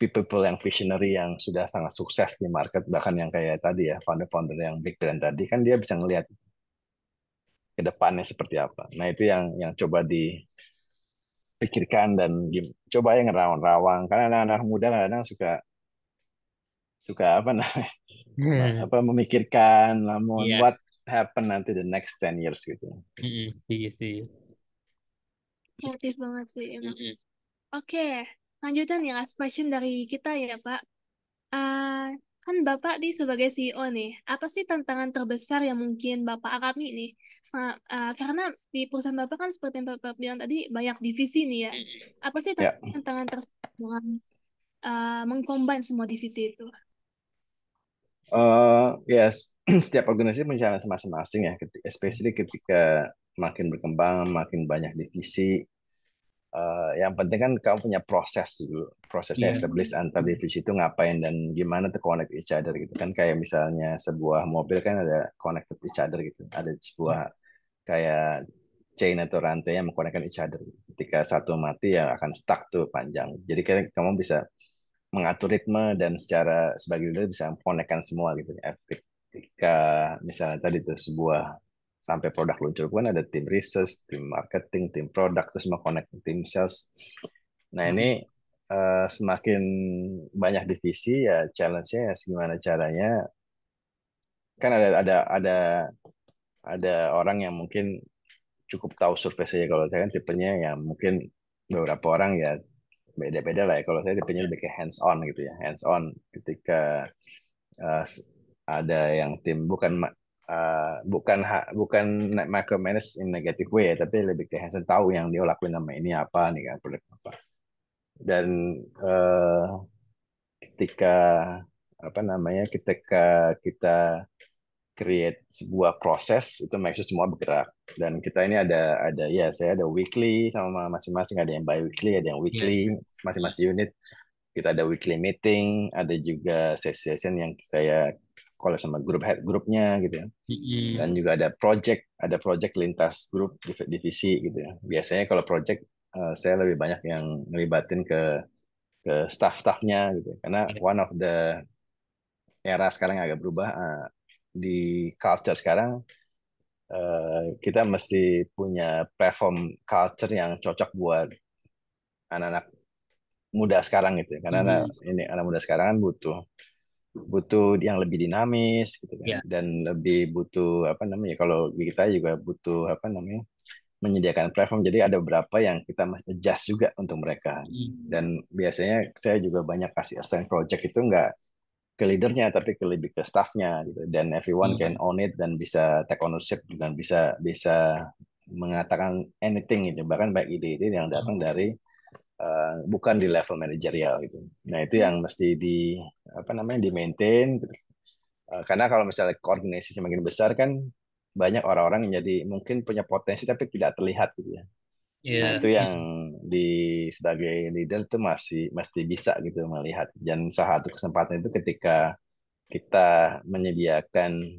people yang visionary yang sudah sangat sukses di market bahkan yang kayak tadi ya founder-founder yang big brand tadi kan dia bisa ngelihat ke depannya seperti apa. Nah, itu yang coba dipikirkan dan coba yang rawang-rawang karena anak-anak muda kadang suka suka apa namanya mm. apa memikirkan namun Iya, what happen nanti the next 10 years gitu. setuju, setuju. Kreatif banget sih emang. Mm, Oke, lanjutan ya last question dari kita ya Pak. Eh, kan Bapak nih sebagai CEO nih, apa sih tantangan terbesar yang mungkin Bapak alami nih? Karena di perusahaan Bapak kan seperti yang Bapak bilang tadi banyak divisi nih ya. mm, Apa sih Ya, tantangan tersebut dengan mengcombine semua divisi itu? ya setiap organisasi punya challenge masing-masing ya, especially ketika makin berkembang, makin banyak divisi. Yang penting kan kamu punya proses dulu, prosesnya Iya. establish antar divisi itu ngapain dan gimana tuh connect each other gitu kan. Kayak misalnya sebuah mobil kan ada connected each other gitu, ada sebuah kayak chain atau rantai yang mengkonekkan each other. Ketika satu mati ya akan stuck tuh panjang. Jadi kayak kamu bisa mengatur ritme dan secara sebagai leader bisa mengkonekkan semua gitu. Ketika misalnya tadi tuh sebuah sampai produk luncur pun ada tim research, tim marketing, tim produk, terus semua connect tim sales. Nah Mm, ini semakin banyak divisi ya challenge-nya ya gimana caranya kan ada orang yang mungkin cukup tahu survei saja. Kalau saya kan tipenya yang mungkin beberapa orang ya beda-beda lah ya. Kalau saya tipenya lebih ke hands on gitu ya, hands on ketika ada yang tim bukan bukan micromanage in negative way ya, tapi lebih ke hands-on, tahu yang dia lakuin nama ini apa nih kan, produk apa. Dan ketika ketika kita create sebuah proses itu make sure semua bergerak. Dan kita ini ada ya, saya ada weekly sama masing-masing, ada yang bi-weekly, ada yang Iya. weekly, masing-masing unit kita ada weekly meeting, ada juga session yang saya kalau sama grup head grupnya gitu ya. Dan juga ada project lintas grup divisi gitu ya. Biasanya kalau project saya lebih banyak yang ngelibatin ke staff-staffnya gitu. Karena Iya. one of the era sekarang yang agak berubah di culture sekarang, kita mesti punya platform culture yang cocok buat anak-anak muda sekarang gitu ya. Karena anak muda sekarang kan butuh butuh yang lebih dinamis gitu kan, Iya. dan lebih butuh kalau kita juga butuh menyediakan platform. Jadi ada beberapa yang kita mesti adjust juga untuk mereka. Dan biasanya saya juga banyak kasih assign project itu nggak ke leadernya tapi lebih ke staffnya gitu, dan everyone can own it dan bisa take ownership dan bisa bisa mengatakan anything gitu, bahkan baik ide-ide yang datang dari bukan di level manajerial gitu. Nah itu yang mesti di maintain gitu. Karena kalau misalnya koordinasi semakin besar kan banyak orang-orang yang jadi mungkin punya potensi tapi tidak terlihat gitu ya. Nah Iya. itu yang sebagai leader itu masih mesti bisa gitu melihat. Dan salah satu kesempatan itu ketika kita menyediakan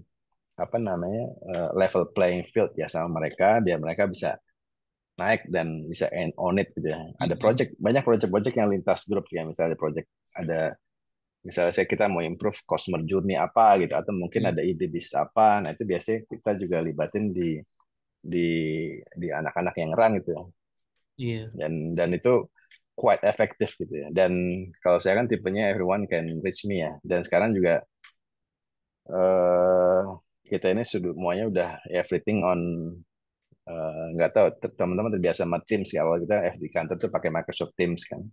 level playing field ya sama mereka, biar mereka bisa naik dan bisa own it gitu ya. Ada banyak project-project yang lintas grup ya, misalnya kita mau improve customer journey apa gitu, atau mungkin ada ide bisnis apa. Nah itu biasanya kita juga libatin di di anak-anak yang run gitu ya. Iya. Dan itu quite efektif gitu ya. Dan kalau saya kan tipenya everyone can reach me ya. Dan sekarang juga eh kita ini semuanya udah everything on, nggak tahu teman-teman terbiasa sama Teams ya. Awal kita di kantor tuh pakai Microsoft Teams kan.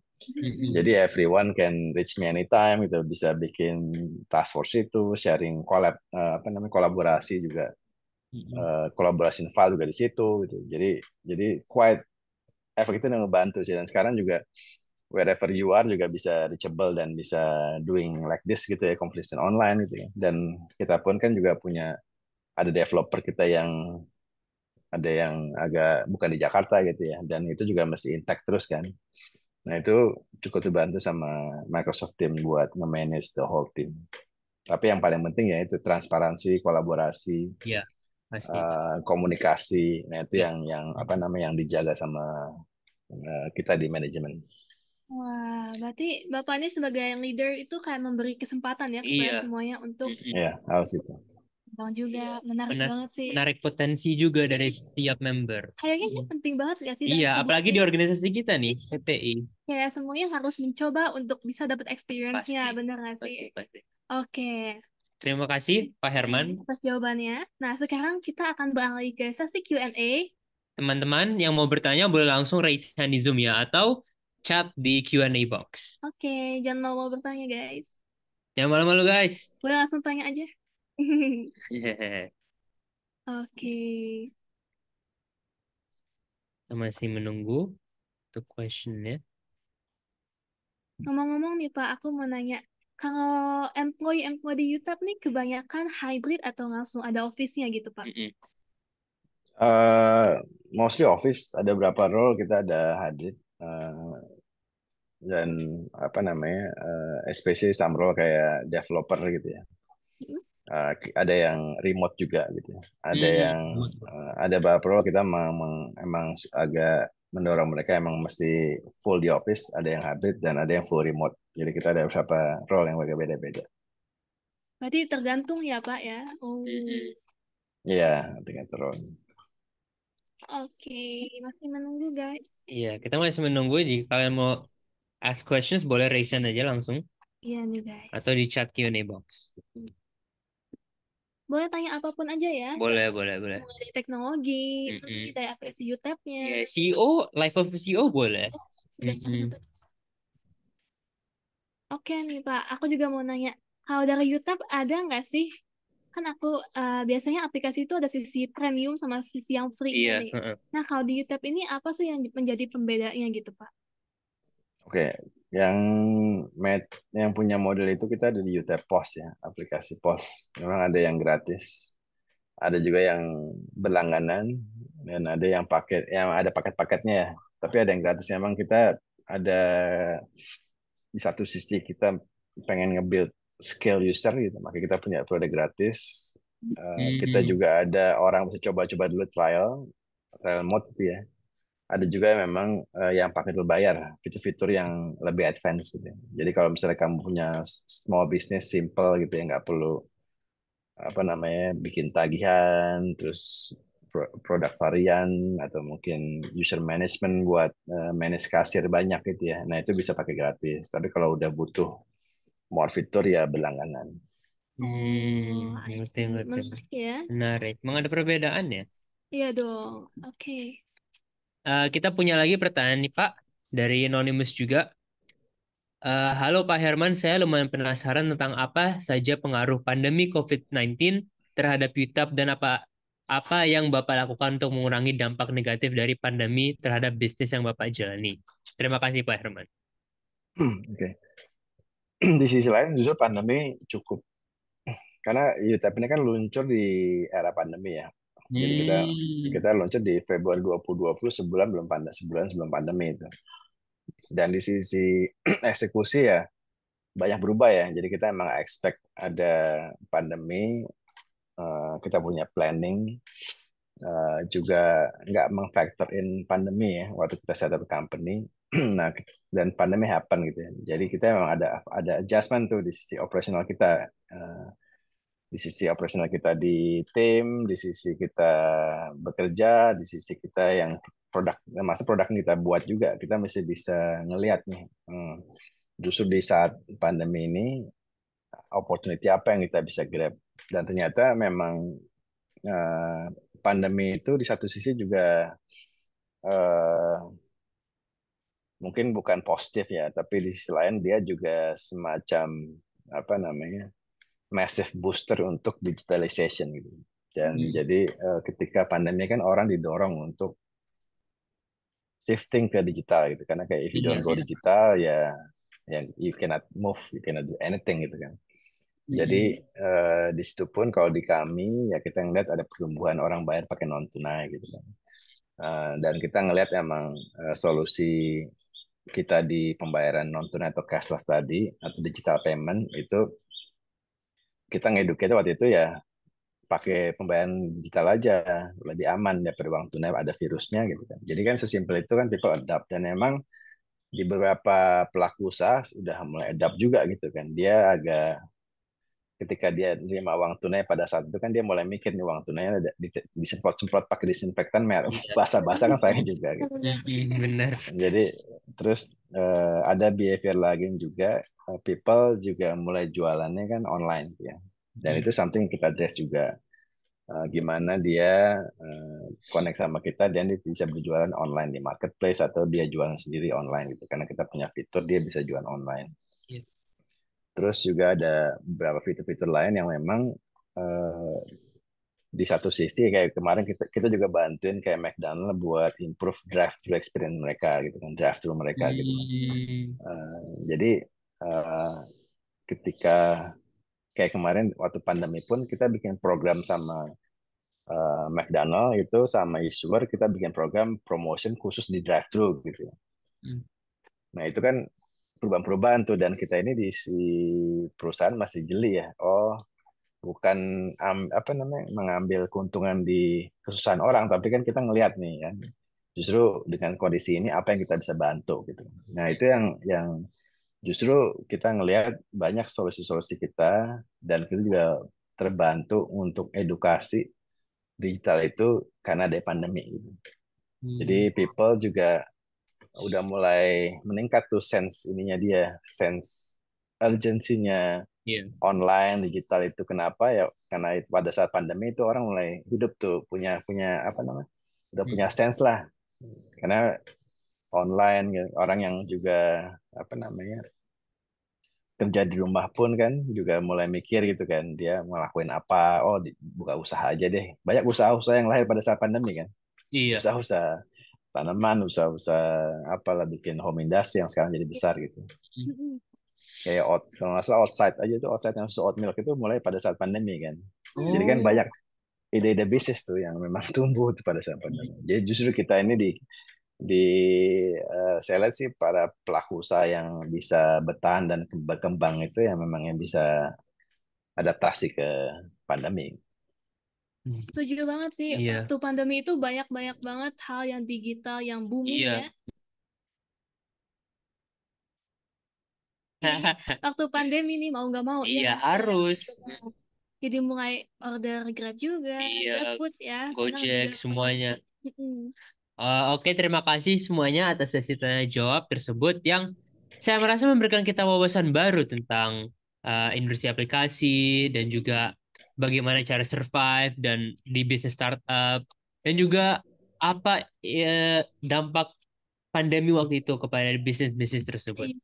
Jadi everyone can reach me anytime gitu, bisa bikin task force itu, sharing kolaborasi juga, kolaborasi file juga di situ gitu. Jadi quite efektif dan ngebantu sih. Dan sekarang juga wherever you are juga bisa reachable dan bisa doing like this gitu ya, completion online gitu ya. Dan kita pun kan juga punya ada developer kita yang ada yang agak bukan di Jakarta gitu ya, dan itu juga mesti intact terus kan. Nah itu cukup dibantu sama Microsoft Team buat nge-manage the whole team. Tapi yang paling penting ya itu transparansi, kolaborasi, Iya. Pasti. komunikasi. Nah itu Iya. yang dijaga sama kita di manajemen. Wah, berarti Bapak ini sebagai leader itu kayak memberi kesempatan ya kepada Iya. semuanya untuk Ya harus gitu. Bang juga. Menarik banget sih. Menarik potensi juga dari setiap member. Kayaknya ini penting banget gak sih dalam Iya, sebuah apalagi tim? di organisasi kita nih, PPI. Kayak semuanya harus mencoba untuk bisa dapat experience-nya, Pasti. bener gak sih? Pasti. Oke, Terima kasih, Pak Herman. atas jawabannya. Nah, sekarang kita akan beralih ke sesi Q&A. Teman-teman yang mau bertanya boleh langsung raise hand di Zoom ya, atau chat di Q&A box. Oke, jangan mau bertanya, guys. Jangan malu-malu, guys. Boleh langsung tanya aja. Oke. Kita masih menunggu untuk questionnya. Ngomong-ngomong nih, Pak, aku mau nanya. Kalau employee di UTAP nih kebanyakan hybrid atau langsung ada office-nya gitu, Pak? Mostly office, ada beberapa role kita ada hybrid, dan especially some role kayak developer gitu ya. Ada yang remote juga gitu ya. Ada beberapa role kita emang agak mendorong mereka emang mesti full di office, ada yang hybrid dan ada yang full remote. Jadi kita ada beberapa role yang agak beda-beda. Berarti tergantung ya, Pak ya. Oh. Iya, dengan role. Oke, masih menunggu guys. Iya, kita masih menunggu. Jika kalian mau ask questions, boleh raise hand aja langsung. Iya nih guys. Atau di chat Q&A box. Boleh tanya apapun aja ya. Boleh. Mulai dari teknologi, mungkin dari aplikasi UTAP-nya. Yeah, CEO, life of CEO boleh. Oke nih Pak, aku juga mau nanya. Kalau dari UTAP ada nggak sih kan aku biasanya aplikasi itu ada sisi premium sama sisi yang free-nya Iya. nih. Heeh. Nah, kalau di UTEP ini apa sih yang menjadi pembedanya gitu, Pak? Oke, yang yang punya model itu kita ada di UTEP Pos ya, aplikasi pos. Memang ada yang gratis, ada juga yang berlangganan, dan ada yang yang ada paket-paketnya ya. Tapi ada yang gratis. Memang kita ada di satu sisi kita pengen nge-build scale user gitu, makanya kita punya produk gratis. Kita Hmm. juga ada orang bisa coba-coba dulu trial mode gitu ya. Ada juga yang memang yang pakai berbayar, fitur-fitur yang lebih advance gitu ya. Jadi kalau misalnya kamu punya small business simple gitu ya, nggak perlu apa namanya bikin tagihan, terus produk varian atau mungkin user management buat manage kasir banyak gitu ya. Nah itu bisa pakai gratis. Tapi kalau udah butuh more fitur ya berlangganan. Oh, I Ngerti, see. ngerti. Menarik ya. Menarik. Emang ada perbedaan ya? Iya dong. Oke. Kita punya lagi pertanyaan nih Pak dari Anonymous juga. Halo Pak Herman, saya lumayan penasaran tentang apa saja pengaruh pandemi COVID-19 terhadap UTAP dan apa apa yang Bapak lakukan untuk mengurangi dampak negatif dari pandemi terhadap bisnis yang Bapak jalani. Terima kasih Pak Herman. Oke. Di sisi lain justru pandemi cukup karena UTEP ini kan luncur di era pandemi ya. Jadi kita Hmm. kita luncur di Februari 2020 sebulan sebelum pandemi itu. Dan di sisi eksekusi ya banyak berubah ya. Jadi kita emang expect ada pandemi, kita punya planning, juga nggak mengfactor in pandemi ya waktu kita set up company. Nah, dan pandemi happen gitu ya. Jadi kita memang ada adjustment tuh di sisi operasional kita. Di sisi operasional kita di tim, di sisi kita bekerja, di sisi kita yang produk, masuk produk yang kita buat juga, kita mesti bisa ngelihat nih, justru di saat pandemi ini, opportunity apa yang kita bisa grab. Dan ternyata memang eh, pandemi itu di satu sisi juga eh, mungkin bukan positif ya, tapi di sisi lain dia juga semacam apa namanya massive booster untuk digitalization gitu. Dan Hmm. jadi ketika pandemi kan orang didorong untuk shifting ke digital gitu karena kayak if you don't Iya, go iya. digital ya ya you cannot move, you cannot do anything gitu kan. Hmm. Jadi di situ pun kalau di kami ya kita ngeliat ada pertumbuhan orang bayar pakai non tunai gitu kan. Dan kita ngeliat emang solusi kita di pembayaran non tunai atau cashless tadi atau digital payment itu kita ngedukate waktu itu ya pakai pembayaran digital aja lebih aman daripada uang tunai ada virusnya gitu kan. Jadi kan sesimpel itu kan people adapt dan emang di beberapa pelaku usaha sudah mulai adapt juga gitu kan. Dia agak ketika dia nerima uang tunai pada saat itu kan dia mulai mikir nih uang tunainya disemprot-semprot pakai disinfektan Iya. basah-basah kan sayang juga gitu. Benar. Jadi terus ada behavior lagi juga people juga mulai jualannya kan online ya. Dan Hmm. itu something kita address juga. Gimana dia connect sama kita dan dia bisa berjualan online di marketplace atau dia jualan sendiri online gitu karena kita punya fitur dia bisa jualan online. Iya. Terus juga ada beberapa fitur-fitur lain yang memang eh, di satu sisi kayak kemarin kita juga bantuin kayak McDonald buat improve drive-thru experience mereka gitu kan, drive-thru mereka gitu kan. Hmm. Jadi eh, ketika kayak kemarin waktu pandemi pun kita bikin program sama McDonald itu sama issuer kita bikin program promotion khusus di drive-thru gitu. Hmm. Nah itu kan perubahan-perubahan tuh dan kita ini di si perusahaan masih jeli ya. Oh bukan apa namanya mengambil keuntungan di kesusahan orang, tapi kan kita ngelihat nih kan. Justru dengan kondisi ini apa yang kita bisa bantu gitu. Nah itu yang justru kita ngelihat banyak solusi-solusi kita dan kita juga terbantu untuk edukasi digital itu karena ada pandemi gitu. Hmm. Jadi people juga udah mulai meningkat tuh sense ininya dia, sense urgensinya Iya. online digital itu kenapa ya? Karena pada saat pandemi itu orang mulai hidup tuh punya punya apa namanya? Udah punya Hmm. sense lah. Karena online orang yang juga apa namanya? kerja di rumah pun kan juga mulai mikir gitu kan, dia ngelakuin apa, oh buka usaha aja deh. Banyak usaha-usaha yang lahir pada saat pandemi kan, Iya. usaha-usaha tanaman, usaha-usaha apalah, bikin home industry yang sekarang jadi besar gitu. Mm-mm. Kayak kalau nggak salah outside aja tuh, outside yang susu oat milk itu mulai pada saat pandemi kan. Jadi kan Oh. banyak ide-ide bisnis tuh yang memang tumbuh tuh pada saat pandemi. Jadi justru kita ini di saya lihat sih para pelaku usaha yang bisa bertahan dan berkembang itu yang memang yang bisa adaptasi ke pandemi. Setuju banget sih. Iya. Waktu pandemi itu banyak-banyak banget hal yang digital yang booming ya. Iya. Jadi waktu pandemi nih mau nggak mau ya Iya nggak sih Rel? harus. Jadi mulai order Grab juga, Iya. GrabFood ya, benar Gojek juga. semuanya. Mm-mm. Oke, terima kasih semuanya atas sesi tanya jawab tersebut yang saya merasa memberikan kita wawasan baru tentang industri aplikasi dan juga bagaimana cara survive dan di bisnis startup dan juga apa dampak pandemi waktu itu kepada bisnis-bisnis tersebut. Iya,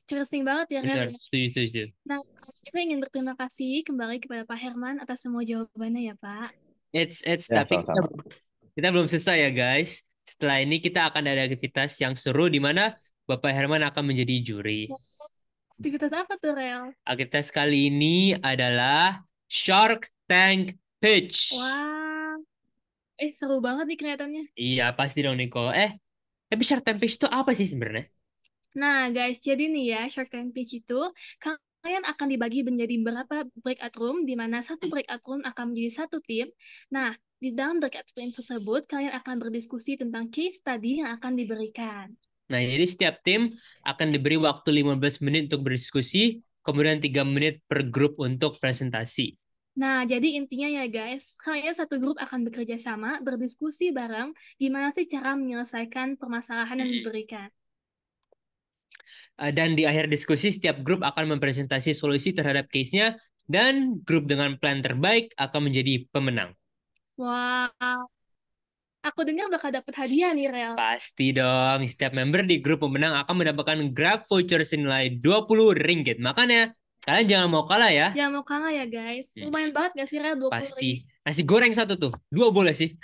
interesting banget ya Rel Benar, ya. setuju, setuju. Nah, kami juga ingin berterima kasih kembali kepada Pak Herman atas semua jawabannya ya Pak. Ya, Tapi kita sama-sama. kita belum selesai ya guys. Setelah ini kita akan ada aktivitas yang seru di mana Bapak Herman akan menjadi juri. Mau aktivitas apa tuh Rel? Aktivitas kali ini adalah Shark Tank Pitch. Wah, seru banget nih kelihatannya. Iya, pasti dong Niko. Tapi Shark Tank Pitch itu apa sih sebenarnya? Nah, guys, jadi nih ya, Shark Tank Pitch itu kalian akan dibagi menjadi beberapa breakout room, di mana satu breakout room akan menjadi satu tim. Nah, di dalam breakout room tersebut, kalian akan berdiskusi tentang case study yang akan diberikan. Nah, jadi setiap tim akan diberi waktu 15 menit untuk berdiskusi, kemudian 3 menit per grup untuk presentasi. Nah, jadi intinya ya guys, kalian satu grup akan bekerja sama, berdiskusi bareng, gimana sih cara menyelesaikan permasalahan yang diberikan. Dan di akhir diskusi, setiap grup akan mempresentasi solusi terhadap case-nya, dan grup dengan plan terbaik akan menjadi pemenang. Wow, aku dengar bakal dapet hadiah nih, Rel. Pasti dong, setiap member di grup pemenang akan mendapatkan Grab voucher senilai Rp20. Makanya, kalian jangan mau kalah ya. Jangan mau kalah ya guys. Lumayan banget gak sih, Rel, 20 Pasti. ribu? Nasi goreng satu tuh, 2 boleh sih.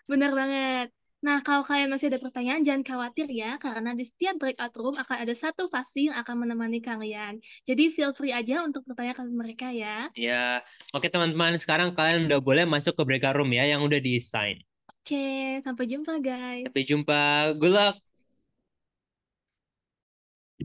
Bener banget. Nah, kalau kalian masih ada pertanyaan, jangan khawatir ya, karena di setiap breakout room akan ada satu fasi yang akan menemani kalian. Jadi feel free aja untuk bertanya ke mereka ya. Ya, oke teman-teman, sekarang kalian udah boleh masuk ke breakout room ya, yang udah di-assign. Oke, sampai jumpa guys. Sampai jumpa, good luck.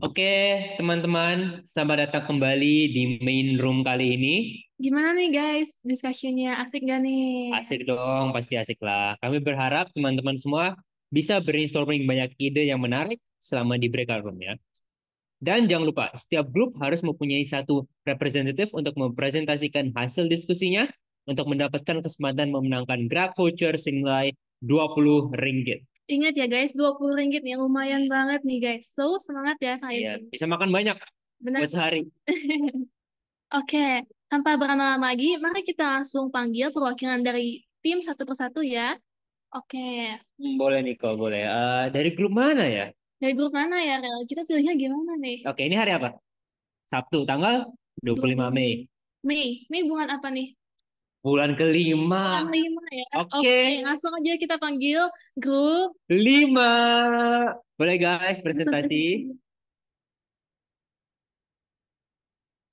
Oke, teman-teman, selamat datang kembali di main room kali ini. Gimana nih guys, discussion-nya asik gak nih? Asik dong, pasti asik lah. Kami berharap teman-teman semua bisa brainstorming banyak ide yang menarik selama di breakout room ya. Dan jangan lupa, setiap grup harus mempunyai satu representatif untuk mempresentasikan hasil diskusinya untuk mendapatkan kesempatan memenangkan Grab voucher senilai Rp20. Ingat ya guys, 20 ringgit nih, lumayan banget nih guys. So, semangat ya kalian Iya, semua. bisa makan banyak Benar. buat sehari. Oke, tanpa berlama-lama lagi, mari kita langsung panggil perwakilan dari tim satu persatu ya. Oke, Boleh Niko, boleh. Dari grup mana ya? dari grup mana ya, Rel? Kita pilihnya gimana nih? Oke, ini hari apa? Sabtu, tanggal 25 Mei. Mei. Mei bulan apa nih? Bulan kelima. Bulan 5 ya. Oke. Oke, langsung aja kita panggil grup 5. Boleh guys, presentasi.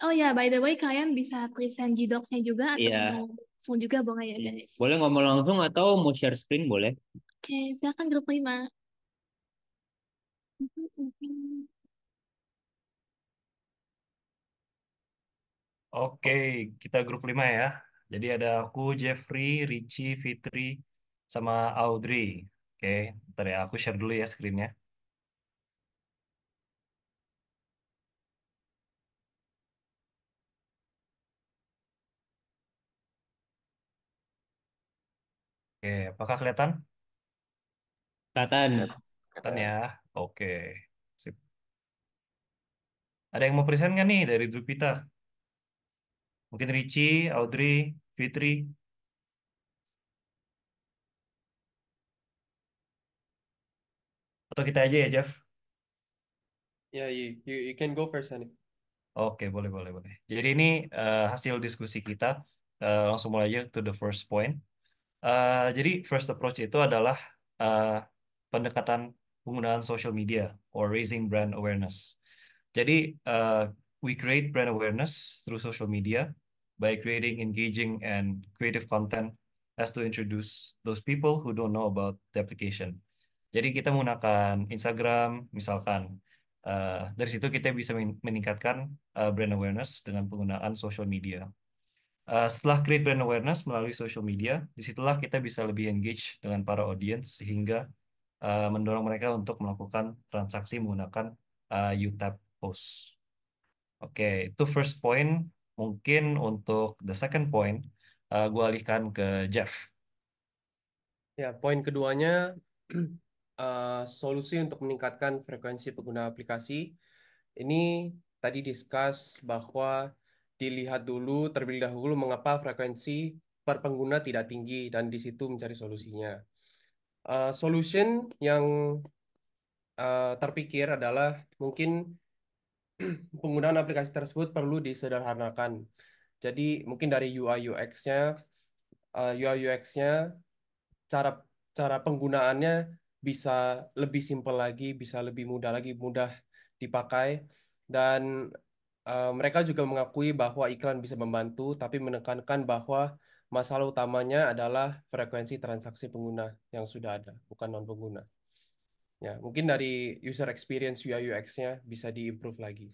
Oh ya, by the way, kalian bisa present Gdocs-nya juga atau Iya. mau langsung juga boleh ya, guys. Boleh ngomong langsung atau mau share screen boleh. Oke, silakan grup 5. Oke, kita grup 5 ya. Jadi ada aku, Jeffrey, Richie, Fitri, sama Audrey. Oke, bentar ya, aku share dulu ya screen-nya. Oke, apakah kelihatan? Kelihatan. Kelihatan ya. Oke, sip. Ada yang mau present nggak nih dari grup kita? Mungkin Richie, Audrey, Fitri. Atau kita aja ya, Jeff? Yeah, you can go first, honey. Oke, boleh, boleh, boleh. Jadi ini hasil diskusi kita. Langsung mulai aja to the first point. Jadi first approach itu adalah eh, pendekatan penggunaan social media or raising brand awareness. Jadi we create brand awareness through social media by creating engaging and creative content as to introduce those people who don't know about the application. Jadi kita menggunakan Instagram misalkan. Dari situ kita bisa meningkatkan brand awareness dengan penggunaan social media. Setelah create brand awareness melalui social media, disitulah kita bisa lebih engage dengan para audience sehingga mendorong mereka untuk melakukan transaksi menggunakan UTap Post. Oke, itu first point. Mungkin untuk the second point, gue alihkan ke Jeff. Ya, poin keduanya solusi untuk meningkatkan frekuensi pengguna aplikasi. Ini tadi discuss bahwa dilihat dulu terlebih dahulu mengapa frekuensi per pengguna tidak tinggi dan di situ mencari solusinya. Solution yang terpikir adalah mungkin penggunaan aplikasi tersebut perlu disederhanakan. Jadi mungkin dari UI UX-nya cara cara penggunaannya bisa lebih simpel lagi, bisa lebih mudah lagi, mudah dipakai dan mereka juga mengakui bahwa iklan bisa membantu, tapi menekankan bahwa masalah utamanya adalah frekuensi transaksi pengguna yang sudah ada, bukan non pengguna. Ya, mungkin dari user experience UI UX-nya bisa diimprove lagi.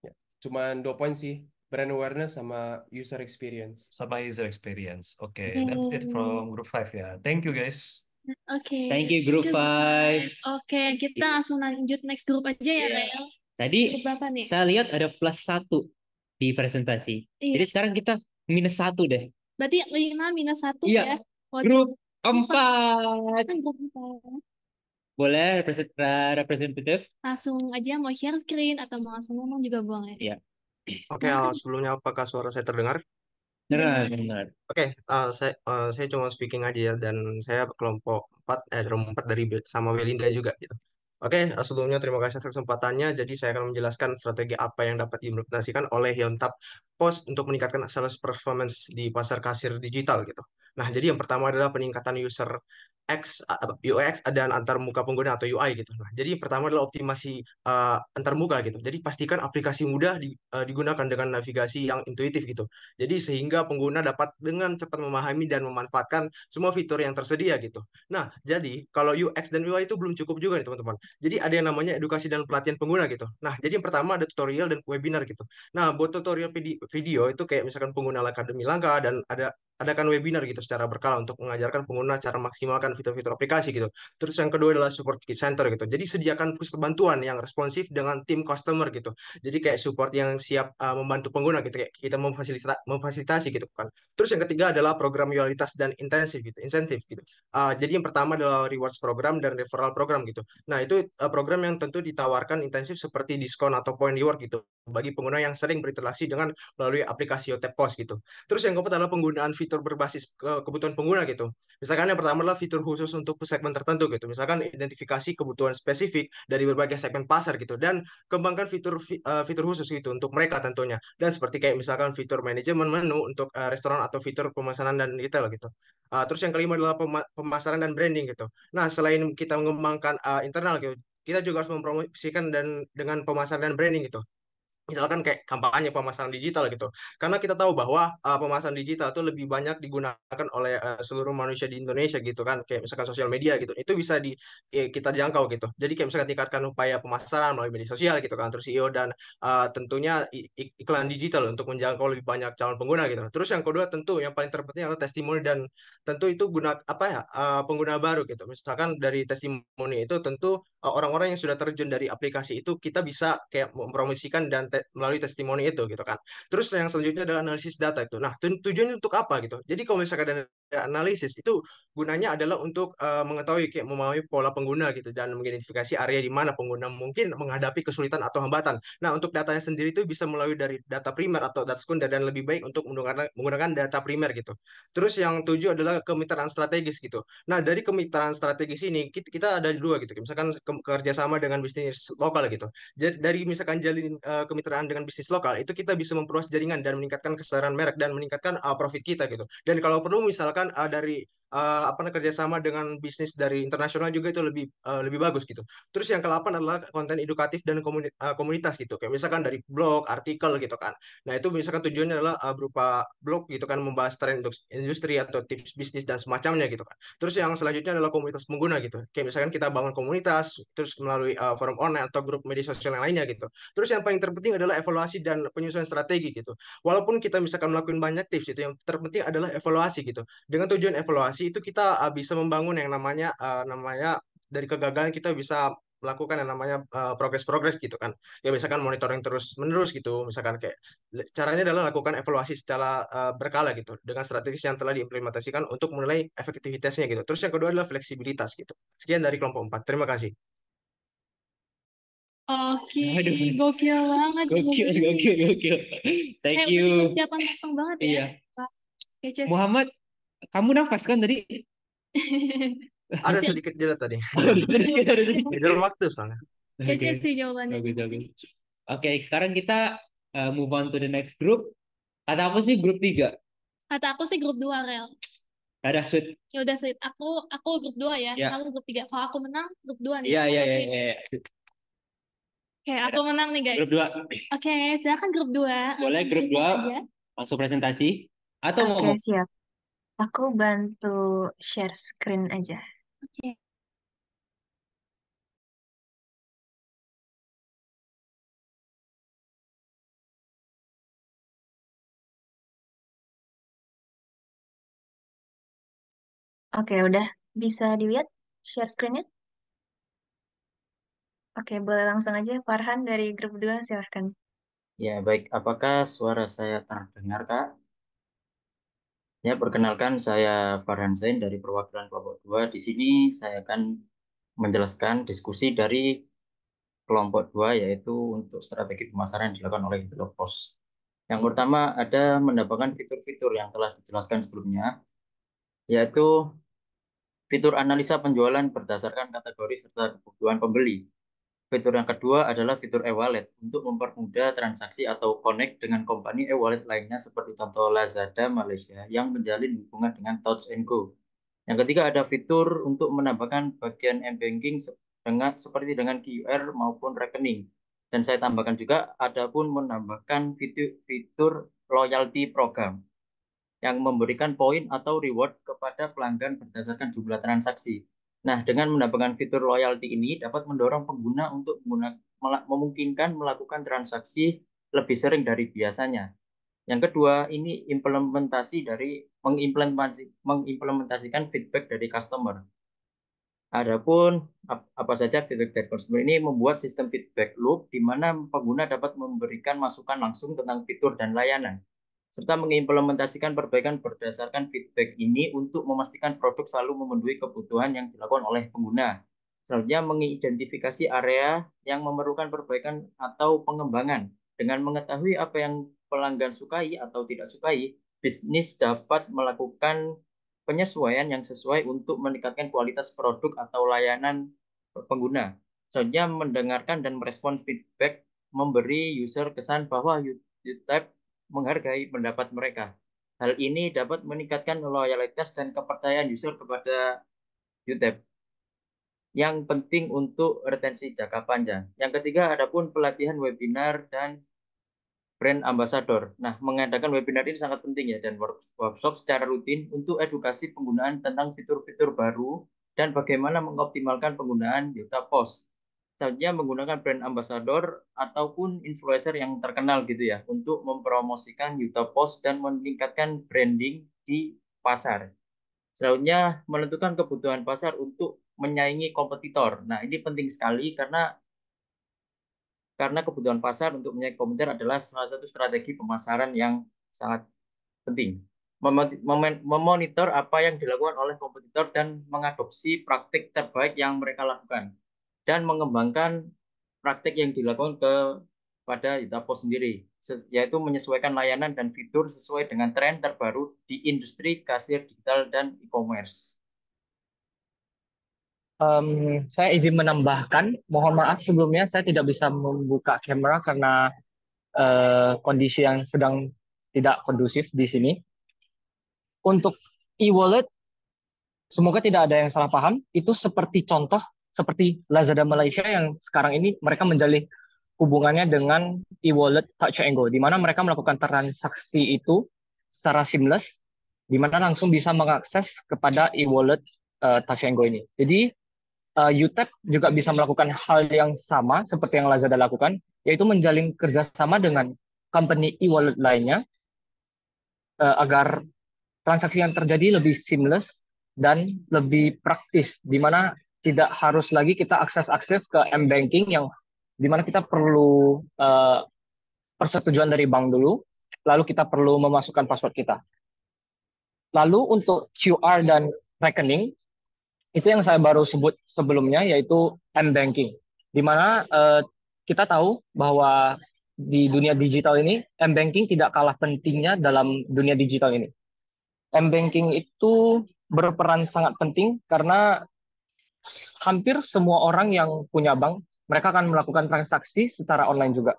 Ya, cuman 2 poin sih, brand awareness sama user experience. Sama user experience. Oke, Yeay. that's it from group 5 ya. Thank you guys. Oke. Thank you Group 5. Oke, kita langsung lanjut next group aja ya, Rel. Tadi Group berapa nih? saya lihat ada +1 di presentasi. Iya. Jadi sekarang kita -1 deh. Berarti 5 minus 1 Iya. ya. Grup 4. Kan grup 4. Boleh representatif? Langsung aja mau share screen atau mau langsung ngomong juga boleh. Iya. Oke, sebelumnya apakah suara saya terdengar? Benar. Oke, saya cuma speaking aja ya, dan saya kelompok 4, room 4 dari sama Belinda juga gitu. Oke, sebelumnya terima kasih atas kesempatannya. Jadi saya akan menjelaskan strategi apa yang dapat diimplementasikan oleh Yontab Post untuk meningkatkan sales performance di pasar kasir digital gitu. Nah, jadi yang pertama adalah peningkatan user UX dan antarmuka pengguna atau UI gitu. Nah, jadi yang pertama adalah optimasi antarmuka gitu. Jadi pastikan aplikasi mudah digunakan dengan navigasi yang intuitif gitu. Jadi sehingga pengguna dapat dengan cepat memahami dan memanfaatkan semua fitur yang tersedia gitu. Nah, jadi kalau UX dan UI itu belum cukup juga nih teman-teman. Jadi ada yang namanya edukasi dan pelatihan pengguna gitu. Nah, jadi yang pertama ada tutorial dan webinar gitu. Nah, buat tutorial video itu kayak misalkan pengguna Akademi Langka dan adakan webinar gitu secara berkala untuk mengajarkan pengguna cara maksimalkan fitur-fitur aplikasi gitu. Terus yang kedua adalah support center gitu. Jadi sediakan pusat bantuan yang responsif dengan tim customer gitu. Jadi kayak support yang siap membantu pengguna gitu, kayak kita memfasilitasi gitu kan. Terus yang ketiga adalah program loyalitas dan insentif gitu. Jadi yang pertama adalah rewards program dan referral program gitu. Nah, itu program yang tentu ditawarkan intensif seperti diskon atau point reward gitu bagi pengguna yang sering berinteraksi dengan melalui aplikasi OTP Pos gitu. Terus yang keempat adalah penggunaan fitur berbasis kebutuhan pengguna gitu. Misalkan yang pertama adalah fitur khusus untuk segmen tertentu gitu. Misalkan identifikasi kebutuhan spesifik dari berbagai segmen pasar gitu, dan kembangkan fitur khusus gitu untuk mereka tentunya. Dan seperti kayak misalkan fitur manajemen menu untuk restoran atau fitur pemesanan dan retail gitu. Terus yang kelima adalah pemasaran dan branding gitu. Nah, selain kita mengembangkan internal gitu, kita juga harus mempromosikan dan dengan pemasaran dan branding gitu. Misalkan kayak kampanye pemasaran digital gitu. Karena kita tahu bahwa pemasaran digital itu lebih banyak digunakan oleh seluruh manusia di Indonesia gitu kan. Kayak misalkan sosial media gitu. Itu bisa kita jangkau gitu. Jadi kayak misalkan tingkatkan upaya pemasaran melalui media sosial gitu kan. Terus SEO dan tentunya iklan digital untuk menjangkau lebih banyak calon pengguna gitu. Terus yang kedua tentu yang paling terpenting adalah testimoni, dan tentu itu pengguna baru gitu. Misalkan dari testimoni itu tentu orang-orang yang sudah terjun dari aplikasi itu kita bisa kayak mempromosikan dan melalui testimoni itu gitu kan. Terus yang selanjutnya adalah analisis data itu. Nah, tujuannya untuk apa gitu? Jadi kalau misalkan analisis itu gunanya adalah untuk mengetahui kayak memahami pola pengguna gitu dan mengidentifikasi area di mana pengguna mungkin menghadapi kesulitan atau hambatan. Nah, untuk datanya sendiri itu bisa melalui dari data primer atau data sekunder dan lebih baik untuk menggunakan data primer gitu. Terus yang tujuh adalah kemitraan strategis gitu. Nah, dari kemitraan strategis ini kita ada dua gitu. Misalkan kerjasama dengan bisnis lokal gitu. Jadi dari misalkan jalin kemitraan dengan bisnis lokal itu kita bisa memperluas jaringan dan meningkatkan kesetaraan merek dan meningkatkan profit kita gitu. Dan kalau perlu misalkan dari kerjasama dengan bisnis dari internasional juga itu lebih bagus gitu. Terus yang ke-8 adalah konten edukatif dan komunitas gitu. Kayak misalkan dari blog, artikel gitu kan. Nah, itu misalkan tujuannya adalah berupa blog gitu kan membahas tren industri atau tips bisnis dan semacamnya gitu kan. Terus yang selanjutnya adalah komunitas pengguna gitu. Kayak misalkan kita bangun komunitas terus melalui forum online atau grup media sosial yang lainnya gitu. Terus yang paling terpenting adalah evaluasi dan penyusunan strategi gitu. Walaupun kita misalkan melakukan banyak tips itu yang terpenting adalah evaluasi gitu. Dengan tujuan evaluasi itu kita bisa membangun yang namanya dari kegagalan kita bisa melakukan yang namanya progres-progres gitu kan. Ya misalkan monitoring terus menerus gitu. Misalkan kayak caranya adalah lakukan evaluasi secara berkala gitu dengan strategis yang telah diimplementasikan untuk menilai efektivitasnya gitu. Terus yang kedua adalah fleksibilitas gitu. Sekian dari kelompok 4. Terima kasih. Oke, Aduh, gokil banget gokil, jawabannya. gokil, gokil. Thank Udah you. dipersiapkan matang banget ya. Iya. Pak. Kece sih. Muhammad, kamu nafas kan tadi? Ada sedikit jeda tadi. Oh, ada sedikit. Ngejar waktu soalnya. Kece Oke, sih jawabannya. bagus, bagus. Oke, sekarang kita move on to the next group. Kata aku sih grup 3. Kata aku sih grup 2, Rel. Ada sweet. Ya udah sih, aku grup 2 ya. Ya. Kamu grup 3. Kalau aku menang, grup 2 nih. Iya, iya, Oke. iya, iya. Oke, aku menang nih, guys. Grup 2. Oke, silakan grup 2. Boleh grup 2 aja. langsung presentasi atau Oke, ngomong? siap. Aku bantu share screen aja. Oke. Oke, udah bisa dilihat share screen-nya? Oke, boleh langsung aja. Farhan dari grup 2, silahkan. Ya, baik. Apakah suara saya terdengar, Kak? Ya, perkenalkan saya Farhan Zain dari perwakilan kelompok 2. Di sini saya akan menjelaskan diskusi dari kelompok 2, yaitu untuk strategi pemasaran yang dilakukan oleh Inteliopos. Yang pertama ada mendapatkan fitur-fitur yang telah dijelaskan sebelumnya, yaitu fitur analisa penjualan berdasarkan kategori serta kebutuhan pembeli. Fitur yang kedua adalah fitur e-wallet untuk mempermudah transaksi atau connect dengan company e-wallet lainnya seperti contoh Lazada Malaysia yang menjalin hubungan dengan Touch Go. Yang ketiga ada fitur untuk menambahkan bagian m-banking seperti dengan QR maupun rekening. Dan saya tambahkan juga ada pun menambahkan fitur loyalty program yang memberikan poin atau reward kepada pelanggan berdasarkan jumlah transaksi. Nah, dengan menambahkan fitur loyalty ini dapat mendorong pengguna untuk memungkinkan melakukan transaksi lebih sering dari biasanya. Yang kedua, ini mengimplementasikan feedback dari customer. Adapun apa saja feedback dari customer ini membuat sistem feedback loop di mana pengguna dapat memberikan masukan langsung tentang fitur dan layanan, serta mengimplementasikan perbaikan berdasarkan feedback ini untuk memastikan produk selalu memenuhi kebutuhan yang dilakukan oleh pengguna. Selanjutnya, mengidentifikasi area yang memerlukan perbaikan atau pengembangan. Dengan mengetahui apa yang pelanggan sukai atau tidak sukai, bisnis dapat melakukan penyesuaian yang sesuai untuk meningkatkan kualitas produk atau layanan pengguna. Selanjutnya, mendengarkan dan merespon feedback, memberi user kesan bahwa UTAP menghargai pendapat mereka. Hal ini dapat meningkatkan loyalitas dan kepercayaan user kepada UTAP yang penting untuk retensi jangka panjang. Yang ketiga, adapun pelatihan webinar dan brand ambassador. Nah, mengadakan webinar ini sangat penting ya, dan workshop secara rutin untuk edukasi penggunaan tentang fitur-fitur baru dan bagaimana mengoptimalkan penggunaan Yuta Post. Selanjutnya menggunakan brand ambassador ataupun influencer yang terkenal gitu ya untuk mempromosikan Yuta Post dan meningkatkan branding di pasar. Selanjutnya menentukan kebutuhan pasar untuk menyaingi kompetitor. Nah, ini penting sekali karena kebutuhan pasar untuk menyaingi kompetitor adalah salah satu strategi pemasaran yang sangat penting. memonitor apa yang dilakukan oleh kompetitor dan mengadopsi praktik terbaik yang mereka lakukan dan mengembangkan praktik yang dilakukan pada Yutapo sendiri, yaitu menyesuaikan layanan dan fitur sesuai dengan tren terbaru di industri kasir digital dan e-commerce. Saya izin menambahkan, mohon maaf sebelumnya saya tidak bisa membuka kamera karena kondisi yang sedang tidak kondusif di sini. Untuk e-wallet, semoga tidak ada yang salah paham, itu seperti contoh, seperti Lazada Malaysia yang sekarang ini mereka menjalin hubungannya dengan e-wallet Touch and Go, di mana mereka melakukan transaksi itu secara seamless, di mana langsung bisa mengakses kepada e-wallet Touch and Go ini. Jadi UTAP juga bisa melakukan hal yang sama seperti yang Lazada lakukan, yaitu menjalin kerjasama dengan company e-wallet lainnya agar transaksi yang terjadi lebih seamless dan lebih praktis, di mana tidak harus lagi kita akses ke m-banking yang di mana kita perlu persetujuan dari bank dulu, lalu kita perlu memasukkan password kita. Lalu untuk QR dan rekening, itu yang saya baru sebut sebelumnya, yaitu m-banking, di mana kita tahu bahwa di dunia digital ini, m-banking tidak kalah pentingnya dalam dunia digital ini. M-banking itu berperan sangat penting karena hampir semua orang yang punya bank, mereka akan melakukan transaksi secara online juga.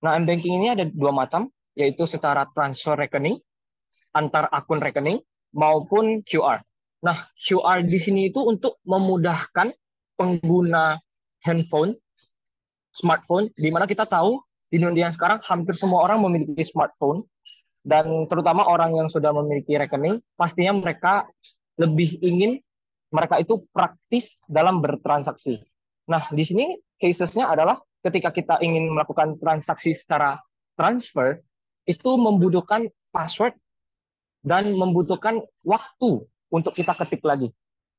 Nah, m-banking ini ada dua macam, yaitu secara transfer rekening, antar akun rekening, maupun QR. Nah, QR di sini itu untuk memudahkan pengguna handphone, smartphone, di mana kita tahu di dunia sekarang hampir semua orang memiliki smartphone, dan terutama orang yang sudah memiliki rekening, pastinya mereka lebih ingin mereka itu praktis dalam bertransaksi. Nah, di sini cases-nya adalah ketika kita ingin melakukan transaksi secara transfer, itu membutuhkan password dan membutuhkan waktu untuk kita ketik lagi.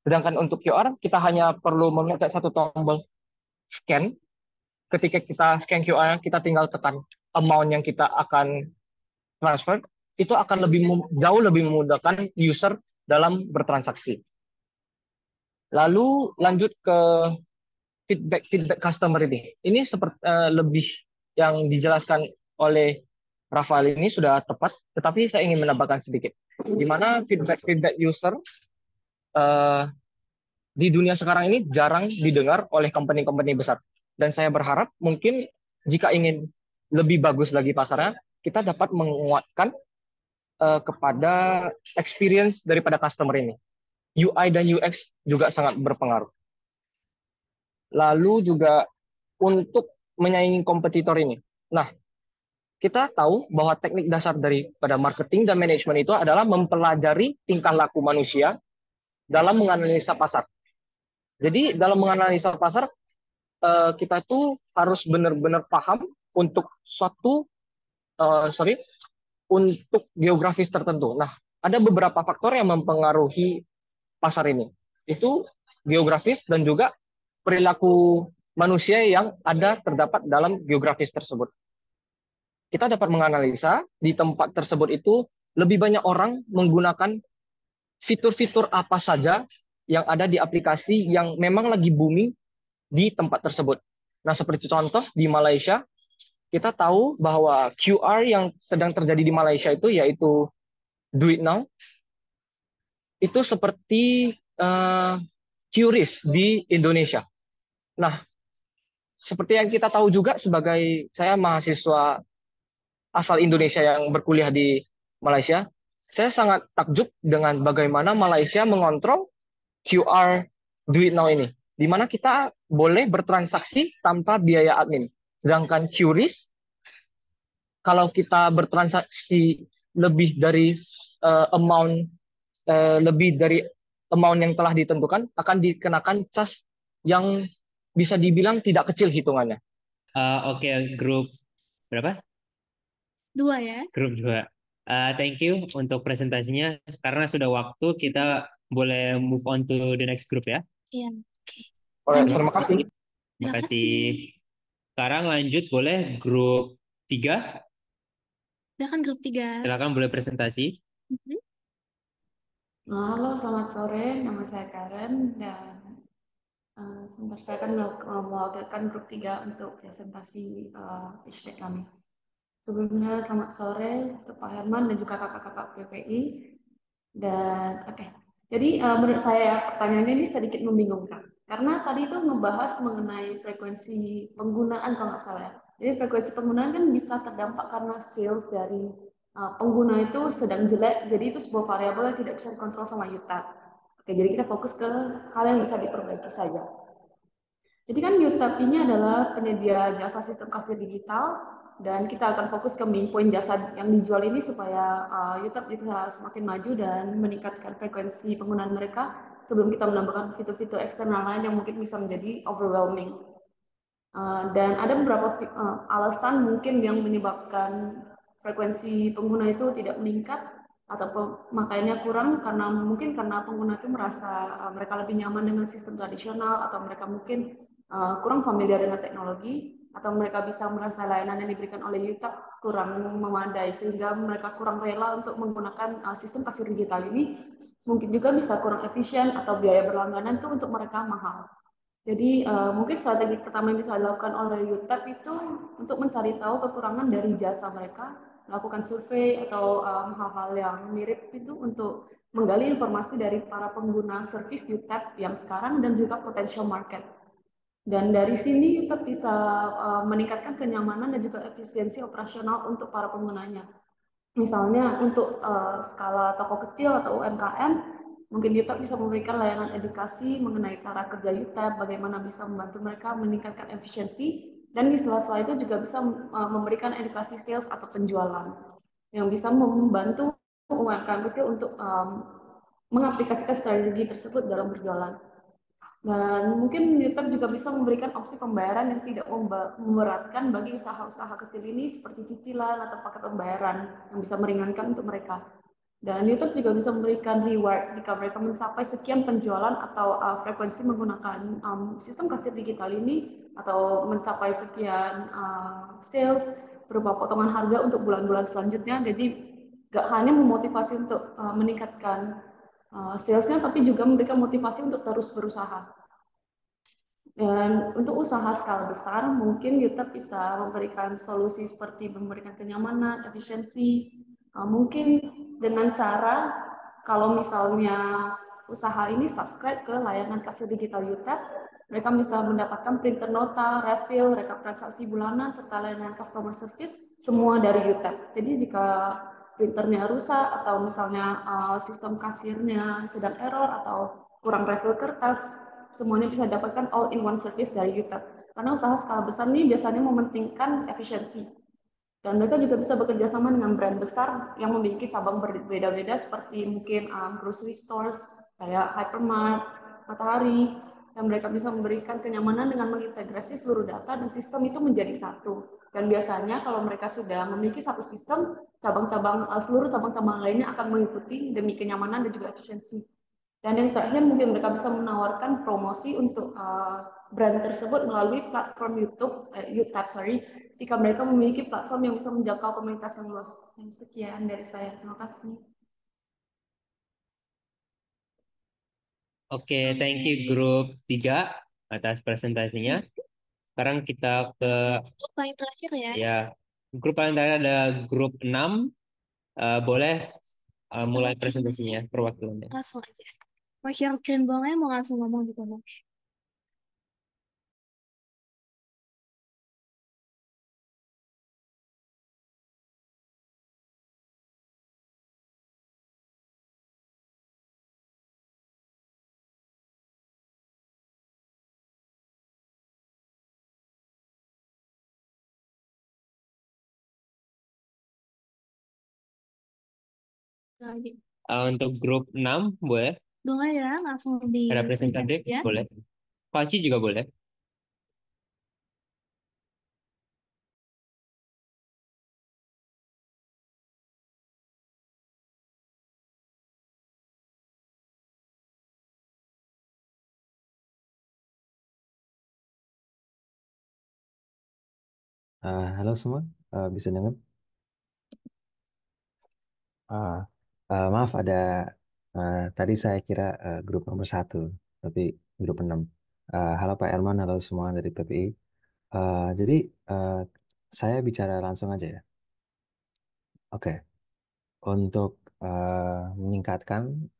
Sedangkan untuk QR, kita hanya perlu memencet satu tombol scan. Ketika kita scan QR, kita tinggal tekan amount yang kita akan transfer, itu akan jauh lebih memudahkan user dalam bertransaksi. Lalu lanjut ke feedback customer ini. Ini seperti lebih yang dijelaskan oleh Rafael ini sudah tepat, tetapi saya ingin menambahkan sedikit. Di mana feedback user di dunia sekarang ini jarang didengar oleh company-company besar. Dan saya berharap mungkin jika ingin lebih bagus lagi pasarnya, kita dapat menguatkan kepada experience daripada customer ini. UI dan UX juga sangat berpengaruh. Lalu juga untuk menyaingi kompetitor ini. Nah, kita tahu bahwa teknik dasar daripada marketing dan manajemen itu adalah mempelajari tingkah laku manusia dalam menganalisa pasar. Jadi dalam menganalisa pasar, kita tuh harus benar-benar paham untuk untuk geografis tertentu. Nah, ada beberapa faktor yang mempengaruhi pasar ini. Itu geografis dan juga perilaku manusia yang terdapat dalam geografis tersebut. Kita dapat menganalisa di tempat tersebut itu lebih banyak orang menggunakan fitur-fitur apa saja yang ada di aplikasi yang memang lagi booming di tempat tersebut. Nah, seperti contoh di Malaysia, kita tahu bahwa QR yang sedang terjadi di Malaysia itu yaitu Do It Now. Itu seperti QRIS di Indonesia. Nah, seperti yang kita tahu juga sebagai saya mahasiswa asal Indonesia yang berkuliah di Malaysia, saya sangat takjub dengan bagaimana Malaysia mengontrol QR Do It Now ini, di mana kita boleh bertransaksi tanpa biaya admin. Sedangkan QRIS, kalau kita bertransaksi lebih dari amount yang telah ditentukan, akan dikenakan cas yang bisa dibilang tidak kecil hitungannya. Oke, grup berapa? 2 ya. Grup 2. Thank you untuk presentasinya. Karena sudah waktu, kita boleh move on to the next group ya. Iya. Oke. Alright, Lanjut. terima kasih. Terima Terima kasih. kasih. Sekarang lanjut boleh grup 3. Silakan grup 3. Silakan boleh presentasi. Mhm. Halo, selamat sore. Nama saya Karen dan sebentar saya akan mewakilkan grup 3 untuk presentasi pitch deck kami. Sebelumnya selamat sore untuk Pak Herman dan juga kakak-kakak PPI. Dan oke, jadi menurut saya pertanyaannya ini sedikit membingungkan. Karena tadi itu ngebahas mengenai frekuensi penggunaan kalau nggak salah ya. Jadi frekuensi penggunaan kan bisa terdampak karena sales dari pengguna itu sedang jelek. Jadi itu sebuah variabel yang tidak bisa dikontrol sama Yuta. Oke, jadi kita fokus ke hal yang bisa diperbaiki saja. Jadi kan UTAP ini adalah penyedia jasa sistem kasir digital dan kita akan fokus ke main point jasa yang dijual ini supaya UTAP bisa semakin maju dan meningkatkan frekuensi penggunaan mereka sebelum kita menambahkan fitur-fitur eksternal lain yang mungkin bisa menjadi overwhelming. Dan ada beberapa alasan mungkin yang menyebabkan frekuensi pengguna itu tidak meningkat atau pemakaiannya kurang karena mungkin karena pengguna itu merasa mereka lebih nyaman dengan sistem tradisional atau mereka mungkin kurang familiar dengan teknologi atau mereka bisa merasa layanan yang diberikan oleh Yutak kurang memadai sehingga mereka kurang rela untuk menggunakan sistem kasir digital ini. Mungkin juga bisa kurang efisien atau biaya berlangganan itu untuk mereka mahal. Jadi mungkin strategi pertama yang bisa dilakukan oleh UTEP itu untuk mencari tahu kekurangan dari jasa mereka, melakukan survei atau hal-hal yang mirip itu untuk menggali informasi dari para pengguna service UTEP yang sekarang dan juga potential market. Dan dari sini UTEP bisa meningkatkan kenyamanan dan juga efisiensi operasional untuk para penggunanya. Misalnya untuk skala toko kecil atau UMKM, mungkin UTAP bisa memberikan layanan edukasi mengenai cara kerja UTAP, bagaimana bisa membantu mereka meningkatkan efisiensi, dan di sela-sela itu juga bisa memberikan edukasi sales atau penjualan yang bisa membantu UMKM kecil untuk mengaplikasikan strategi tersebut dalam berjualan. Dan mungkin YouTube juga bisa memberikan opsi pembayaran yang tidak memberatkan bagi usaha-usaha kecil ini seperti cicilan atau paket pembayaran yang bisa meringankan untuk mereka. Dan YouTube juga bisa memberikan reward jika mereka mencapai sekian penjualan atau frekuensi menggunakan sistem kasir digital ini atau mencapai sekian sales berupa potongan harga untuk bulan-bulan selanjutnya. Jadi gak hanya memotivasi untuk meningkatkan salesnya, tapi juga memberikan motivasi untuk terus berusaha. Dan untuk usaha skala besar, mungkin YouTube bisa memberikan solusi seperti memberikan kenyamanan, efisiensi, mungkin dengan cara kalau misalnya usaha ini subscribe ke layanan kasir digital YouTube, mereka bisa mendapatkan printer nota, refill, rekap transaksi bulanan, serta layanan customer service, semua dari YouTube. Jadi jika printernya rusak atau misalnya sistem kasirnya sedang error atau kurang refill kertas, semuanya bisa dapatkan all in one service dari YouTube. Karena usaha skala besar ini biasanya mementingkan efisiensi. Dan mereka juga bisa bekerja sama dengan brand besar yang memiliki cabang berbeda-beda seperti mungkin grocery stores kayak Hypermart, Matahari, dan mereka bisa memberikan kenyamanan dengan mengintegrasi seluruh data dan sistem itu menjadi satu. Dan biasanya kalau mereka sudah memiliki satu sistem, seluruh cabang-cabang lainnya akan mengikuti demi kenyamanan dan juga efisiensi. Dan yang terakhir mungkin mereka bisa menawarkan promosi untuk brand tersebut melalui platform YouTube, jika mereka memiliki platform yang bisa menjangkau komunitas yang luas. Sekian dari saya. Terima kasih. Oke, thank you grup 3 atas presentasinya. Sekarang kita ke Paling terakhir ya. ya grup paling terakhir ada grup 6. Boleh mulai presentasinya perwakilannya. Langsung aja. Mau share screen boleh, mau langsung ngomong gitu. Lagi. Untuk grup 6 boleh. Boleh ya, langsung di Ada presentatif ya. boleh. Pasti juga boleh. Halo semua, bisa dengar? Maaf ada Tadi saya kira grup nomor 1, tapi grup 6. Halo Pak Erman, halo semua dari PPI. Jadi eh, saya bicara langsung aja ya. Oke, untuk meningkatkan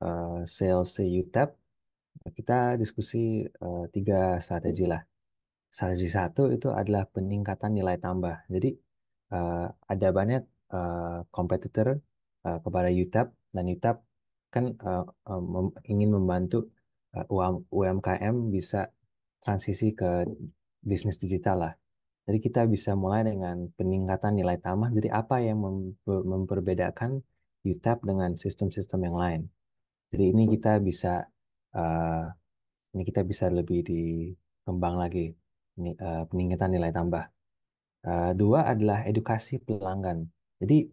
sales UTAP, kita diskusi 3 strategi lah. Strategi 1 itu adalah peningkatan nilai tambah. Jadi eh, ada banyak kompetitor kepada UTAP, dan UTAP kan ingin membantu UMKM bisa transisi ke bisnis digital lah. Jadi kita bisa mulai dengan peningkatan nilai tambah. Jadi apa yang memperbedakan UTAP dengan sistem-sistem yang lain? Jadi eh, ini kita bisa lebih dikembang lagi, peningkatan nilai tambah. Dua adalah edukasi pelanggan. Jadi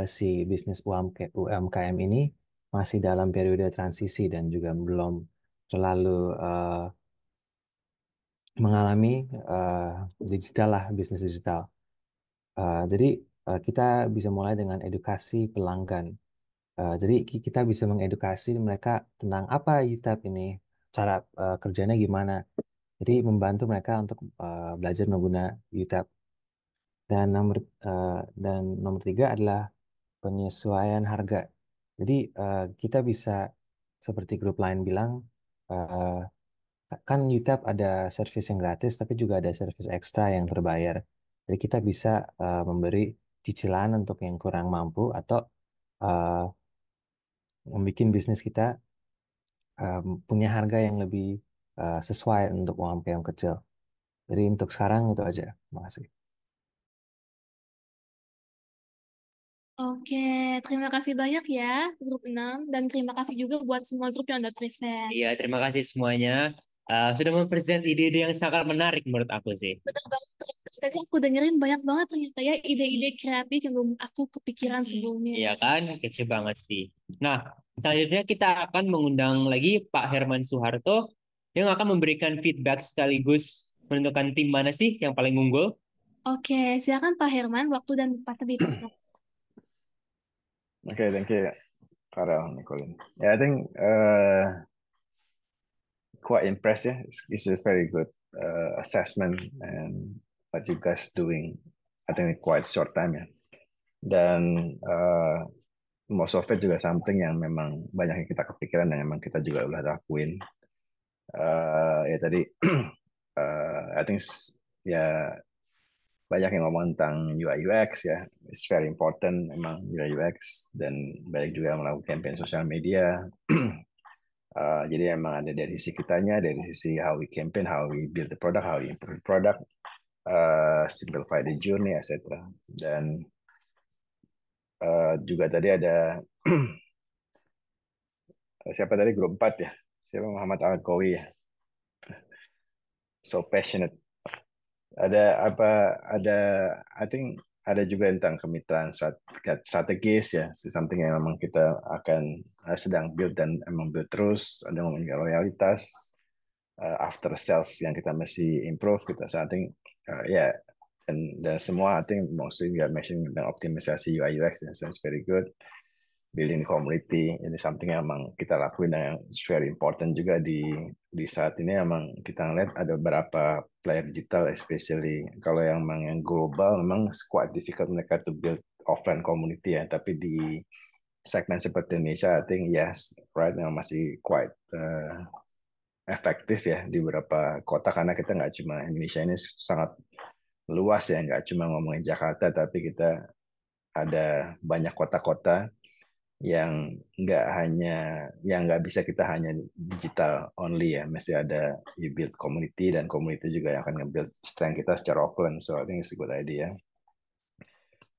si bisnis UMKM ini masih dalam periode transisi dan juga belum terlalu mengalami digital lah, bisnis digital. Jadi kita bisa mulai dengan edukasi pelanggan. Jadi kita bisa mengedukasi mereka tentang apa UTAP ini, cara kerjanya gimana. Jadi membantu mereka untuk belajar menggunakan UTAP. Dan nomor 3 adalah penyesuaian harga. Jadi kita bisa seperti grup lain bilang, eh, kan UTAP ada service yang gratis, tapi juga ada service ekstra yang terbayar. Jadi kita bisa memberi cicilan untuk yang kurang mampu, atau eh, membuat bisnis kita punya harga yang lebih sesuai untuk UMKM kecil. Jadi untuk sekarang itu aja. Terima kasih. Oke, terima kasih banyak ya grup 6 dan terima kasih juga buat semua grup yang udah present. Iya, terima kasih semuanya. Sudah mempresent ide-ide yang sangat menarik menurut aku sih. Betul banget. Tadi aku dengerin banyak banget ternyata ya ide-ide kreatif yang belum aku kepikiran sebelumnya. Iya kan, kece banget sih. Nah, selanjutnya kita akan mengundang lagi Pak Herman Soeharto yang akan memberikan feedback sekaligus menentukan tim mana sih yang paling unggul. Oke, silakan Pak Herman, waktu dan tempatnya dipersilakan. Okay, thank you, Farel, Nicolin. Yeah, I think quite impressive. It's a very good assessment and what you guys doing. I think quite short time ya. Dan most of it juga something yang memang banyak yang kita kepikiran dan memang kita juga udah lakuin. Ya tadi, I think ya banyak yang ngomong tentang UI UX ya, it's very important memang UI UX, dan banyak juga yang melakukan campaign sosial media. Jadi emang ada dari sisi kitanya, dari sisi how we campaign, how we build the product, how we improve the product, simplify the journey, etc. Dan juga tadi ada siapa tadi grup 4 ya? Siapa, Muhammad Al-Qawi ya? So passionate. Ada I think ada juga tentang kemitraan strategis ya, something yang memang kita akan sedang build dan emang build terus. Ada ngomongin loyalitas, after sales yang kita masih improve, kita something ya, dan semua I think mostly we are mentioning tentang optimisasi UI UX, and so it's very good. Building community ini something yang emang kita lakuin dan yang very important juga di saat ini. Emang kita ngeliat ada beberapa player digital, especially kalau yang global, memang quite difficult mereka to build offline community ya. Tapi di segmen seperti Indonesia, I think yes, right, yang masih quite efektif ya di beberapa kota, karena kita nggak cuma, Indonesia ini sangat luas ya, nggak cuma ngomongin Jakarta, tapi kita ada banyak kota-kota yang nggak bisa kita hanya digital only ya, mesti ada you build community, dan community juga yang akan nge-build strength kita secara offline. So I think it's a good idea.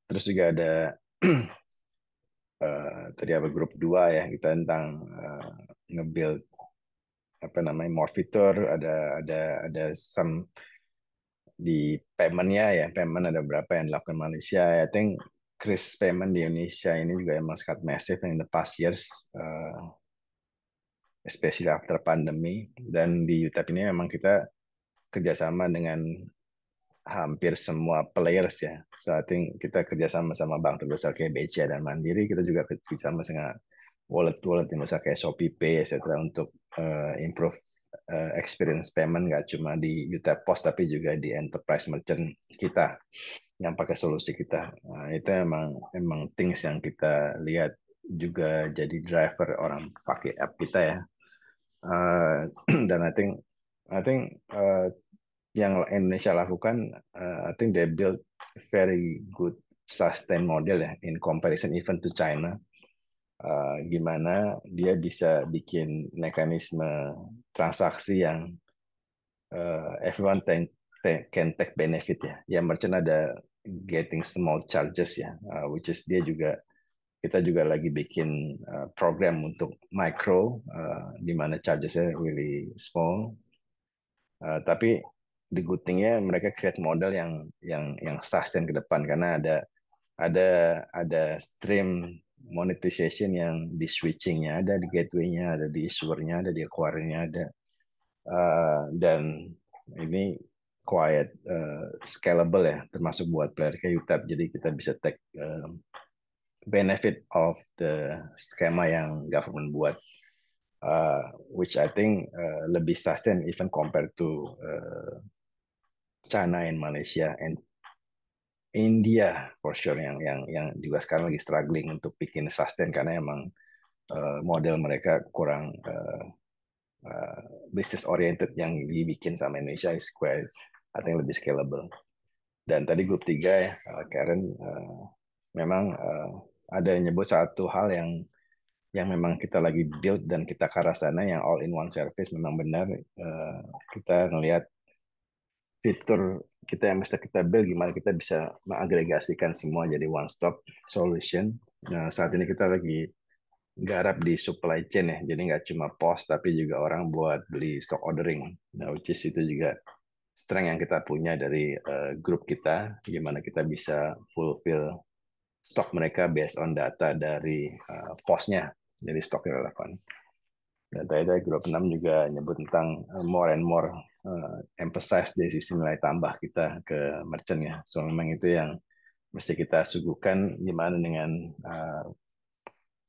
Terus juga ada tadi apa, grup 2 ya, kita tentang nge-build apa namanya more fitur, ada some di paymentnya ya, payment ada berapa yang dilakukan Malaysia. I think Kris payment di Indonesia ini juga emang sangat massive in the past years, especially after pandemi. Dan di UTAP ini memang kita kerjasama dengan hampir semua players ya. So I think kita kerjasama sama bank terbesar kayak BCA dan Mandiri. Kita juga kerjasama dengan wallet yang misalnya kayak Shopee Pay, etc. untuk improve experience payment nggak cuma di UTAP POS tapi juga di enterprise merchant kita yang pakai solusi kita. Nah, itu emang things yang kita lihat juga jadi driver orang pakai app kita ya. Dan I think yang Indonesia lakukan, I think they build very good sustain model ya in comparison even to China. Gimana dia bisa bikin mekanisme transaksi yang everyone can take benefit ya. Ya merchant ada getting small charges ya, which is kita juga lagi bikin program untuk micro, di mana chargesnya really small. Tapi the good thing-nya mereka create model yang sustain ke depan karena ada stream monetization yang di switching-nya ada, di gateway-nya ada, di issuer-nya ada, di acquirer-nya ada. Dan ini quite scalable ya, termasuk buat player kayak UTAP. Jadi kita bisa take benefit of the skema yang government buat, which I think lebih sustain even compared to China and Malaysia and India for sure, yang juga sekarang lagi struggling untuk bikin sustain karena emang model mereka kurang business oriented. Yang dibikin sama Indonesia is quite, I think, lebih scalable. Dan tadi grup 3 ya, Karen, memang ada yang nyebut satu hal yang memang kita lagi build dan kita ke arah sana, yang all in one service. Memang benar, kita ngelihat fitur kita yang mesti kita build, gimana kita bisa mengagregasikan semua jadi one stop solution. Nah, saat ini kita lagi garap di supply chain ya, jadi nggak cuma POS tapi juga orang buat beli stock ordering. Nah, which is itu juga strength yang kita punya dari grup kita, gimana kita bisa fulfill stok mereka based on data dari POS-nya, jadi stok relevan. Dan tadi grup 6 juga nyebut tentang more and more emphasize dari sisi nilai tambah kita ke merchant-nya. So memang itu yang mesti kita suguhkan, gimana dengan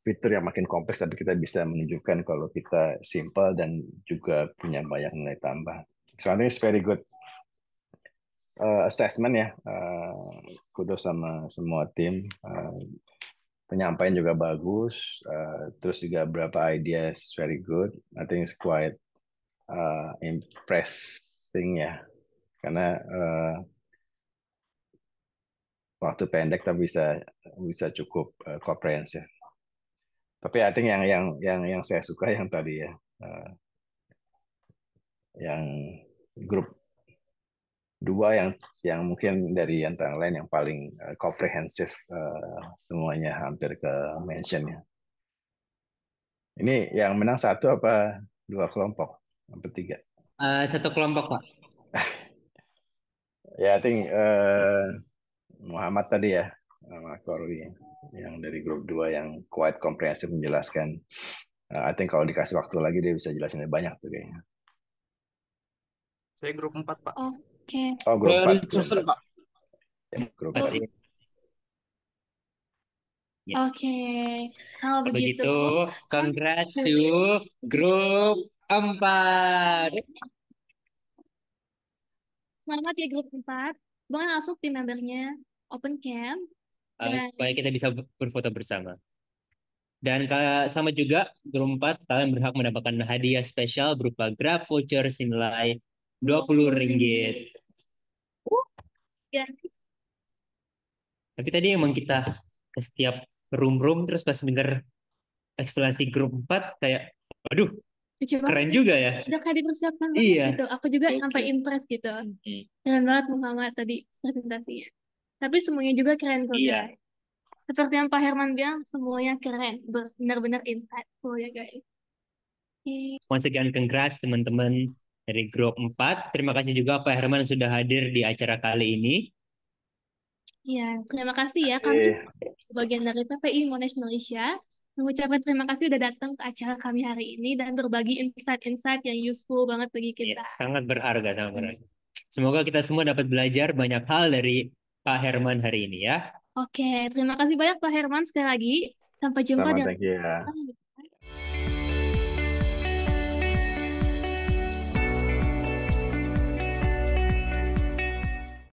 fitur yang makin kompleks tapi kita bisa menunjukkan kalau kita simple dan juga punya banyak nilai tambah. So I think it's very good assessment ya. Kudos sama semua tim. Penyampaian juga bagus. Terus juga beberapa ideas very good. I think it's quite impressing ya. Karena waktu pendek tapi bisa cukup comprehensive. Tapi I think yang saya suka yang tadi ya, yang grup 2 yang mungkin dari antara lain yang paling komprehensif, semuanya hampir ke mention ya. Ini yang menang 1 apa 2 kelompok? Apa 3? 1 kelompok, Pak. Ya, I think Muhammad tadi ya, sama Korwi yang dari grup 2 yang quite komprehensif menjelaskan. I think kalau dikasih waktu lagi dia bisa jelasin lebih banyak tuh kayaknya. Saya grup 4, Pak. Oke. Oh, grup 4. Pak. Ya, grup 4. Ya. Oke. Kalau begitu, congrats to grup 4. Selamat ya grup 4. Boleh masuk tim membernya, open cam. Supaya kita bisa berfoto bersama. Dan sama juga grup 4, kalian berhak mendapatkan hadiah spesial berupa Grab voucher senilai Rp20. Ya. Tapi tadi emang kita ke setiap room terus pas denger eksplanasi grup 4 kayak waduh, keren juga ya. Udah kayak dipersiapkan banget Iya. gitu. Aku juga sampai impress gitu. Keren banget Muhammad tadi presentasinya. Tapi semuanya juga keren kok, Iya. guys. Seperti yang Pak Herman bilang, semuanya keren. Benar-benar insightful ya, guys. Once again, congrats teman-teman dari grup 4. Terima kasih juga Pak Herman sudah hadir di acara kali ini. Iya, terima kasih ya. Kami bagian dari PPI Monash Malaysia mengucapkan terima kasih udah datang ke acara kami hari ini dan berbagi insight-insight yang useful banget bagi kita. Sangat berharga, sangat berharga. Semoga kita semua dapat belajar banyak hal dari Pak Herman hari ini ya. Oke, terima kasih banyak Pak Herman sekali lagi. Sampai jumpa Sama, dan thank you ya.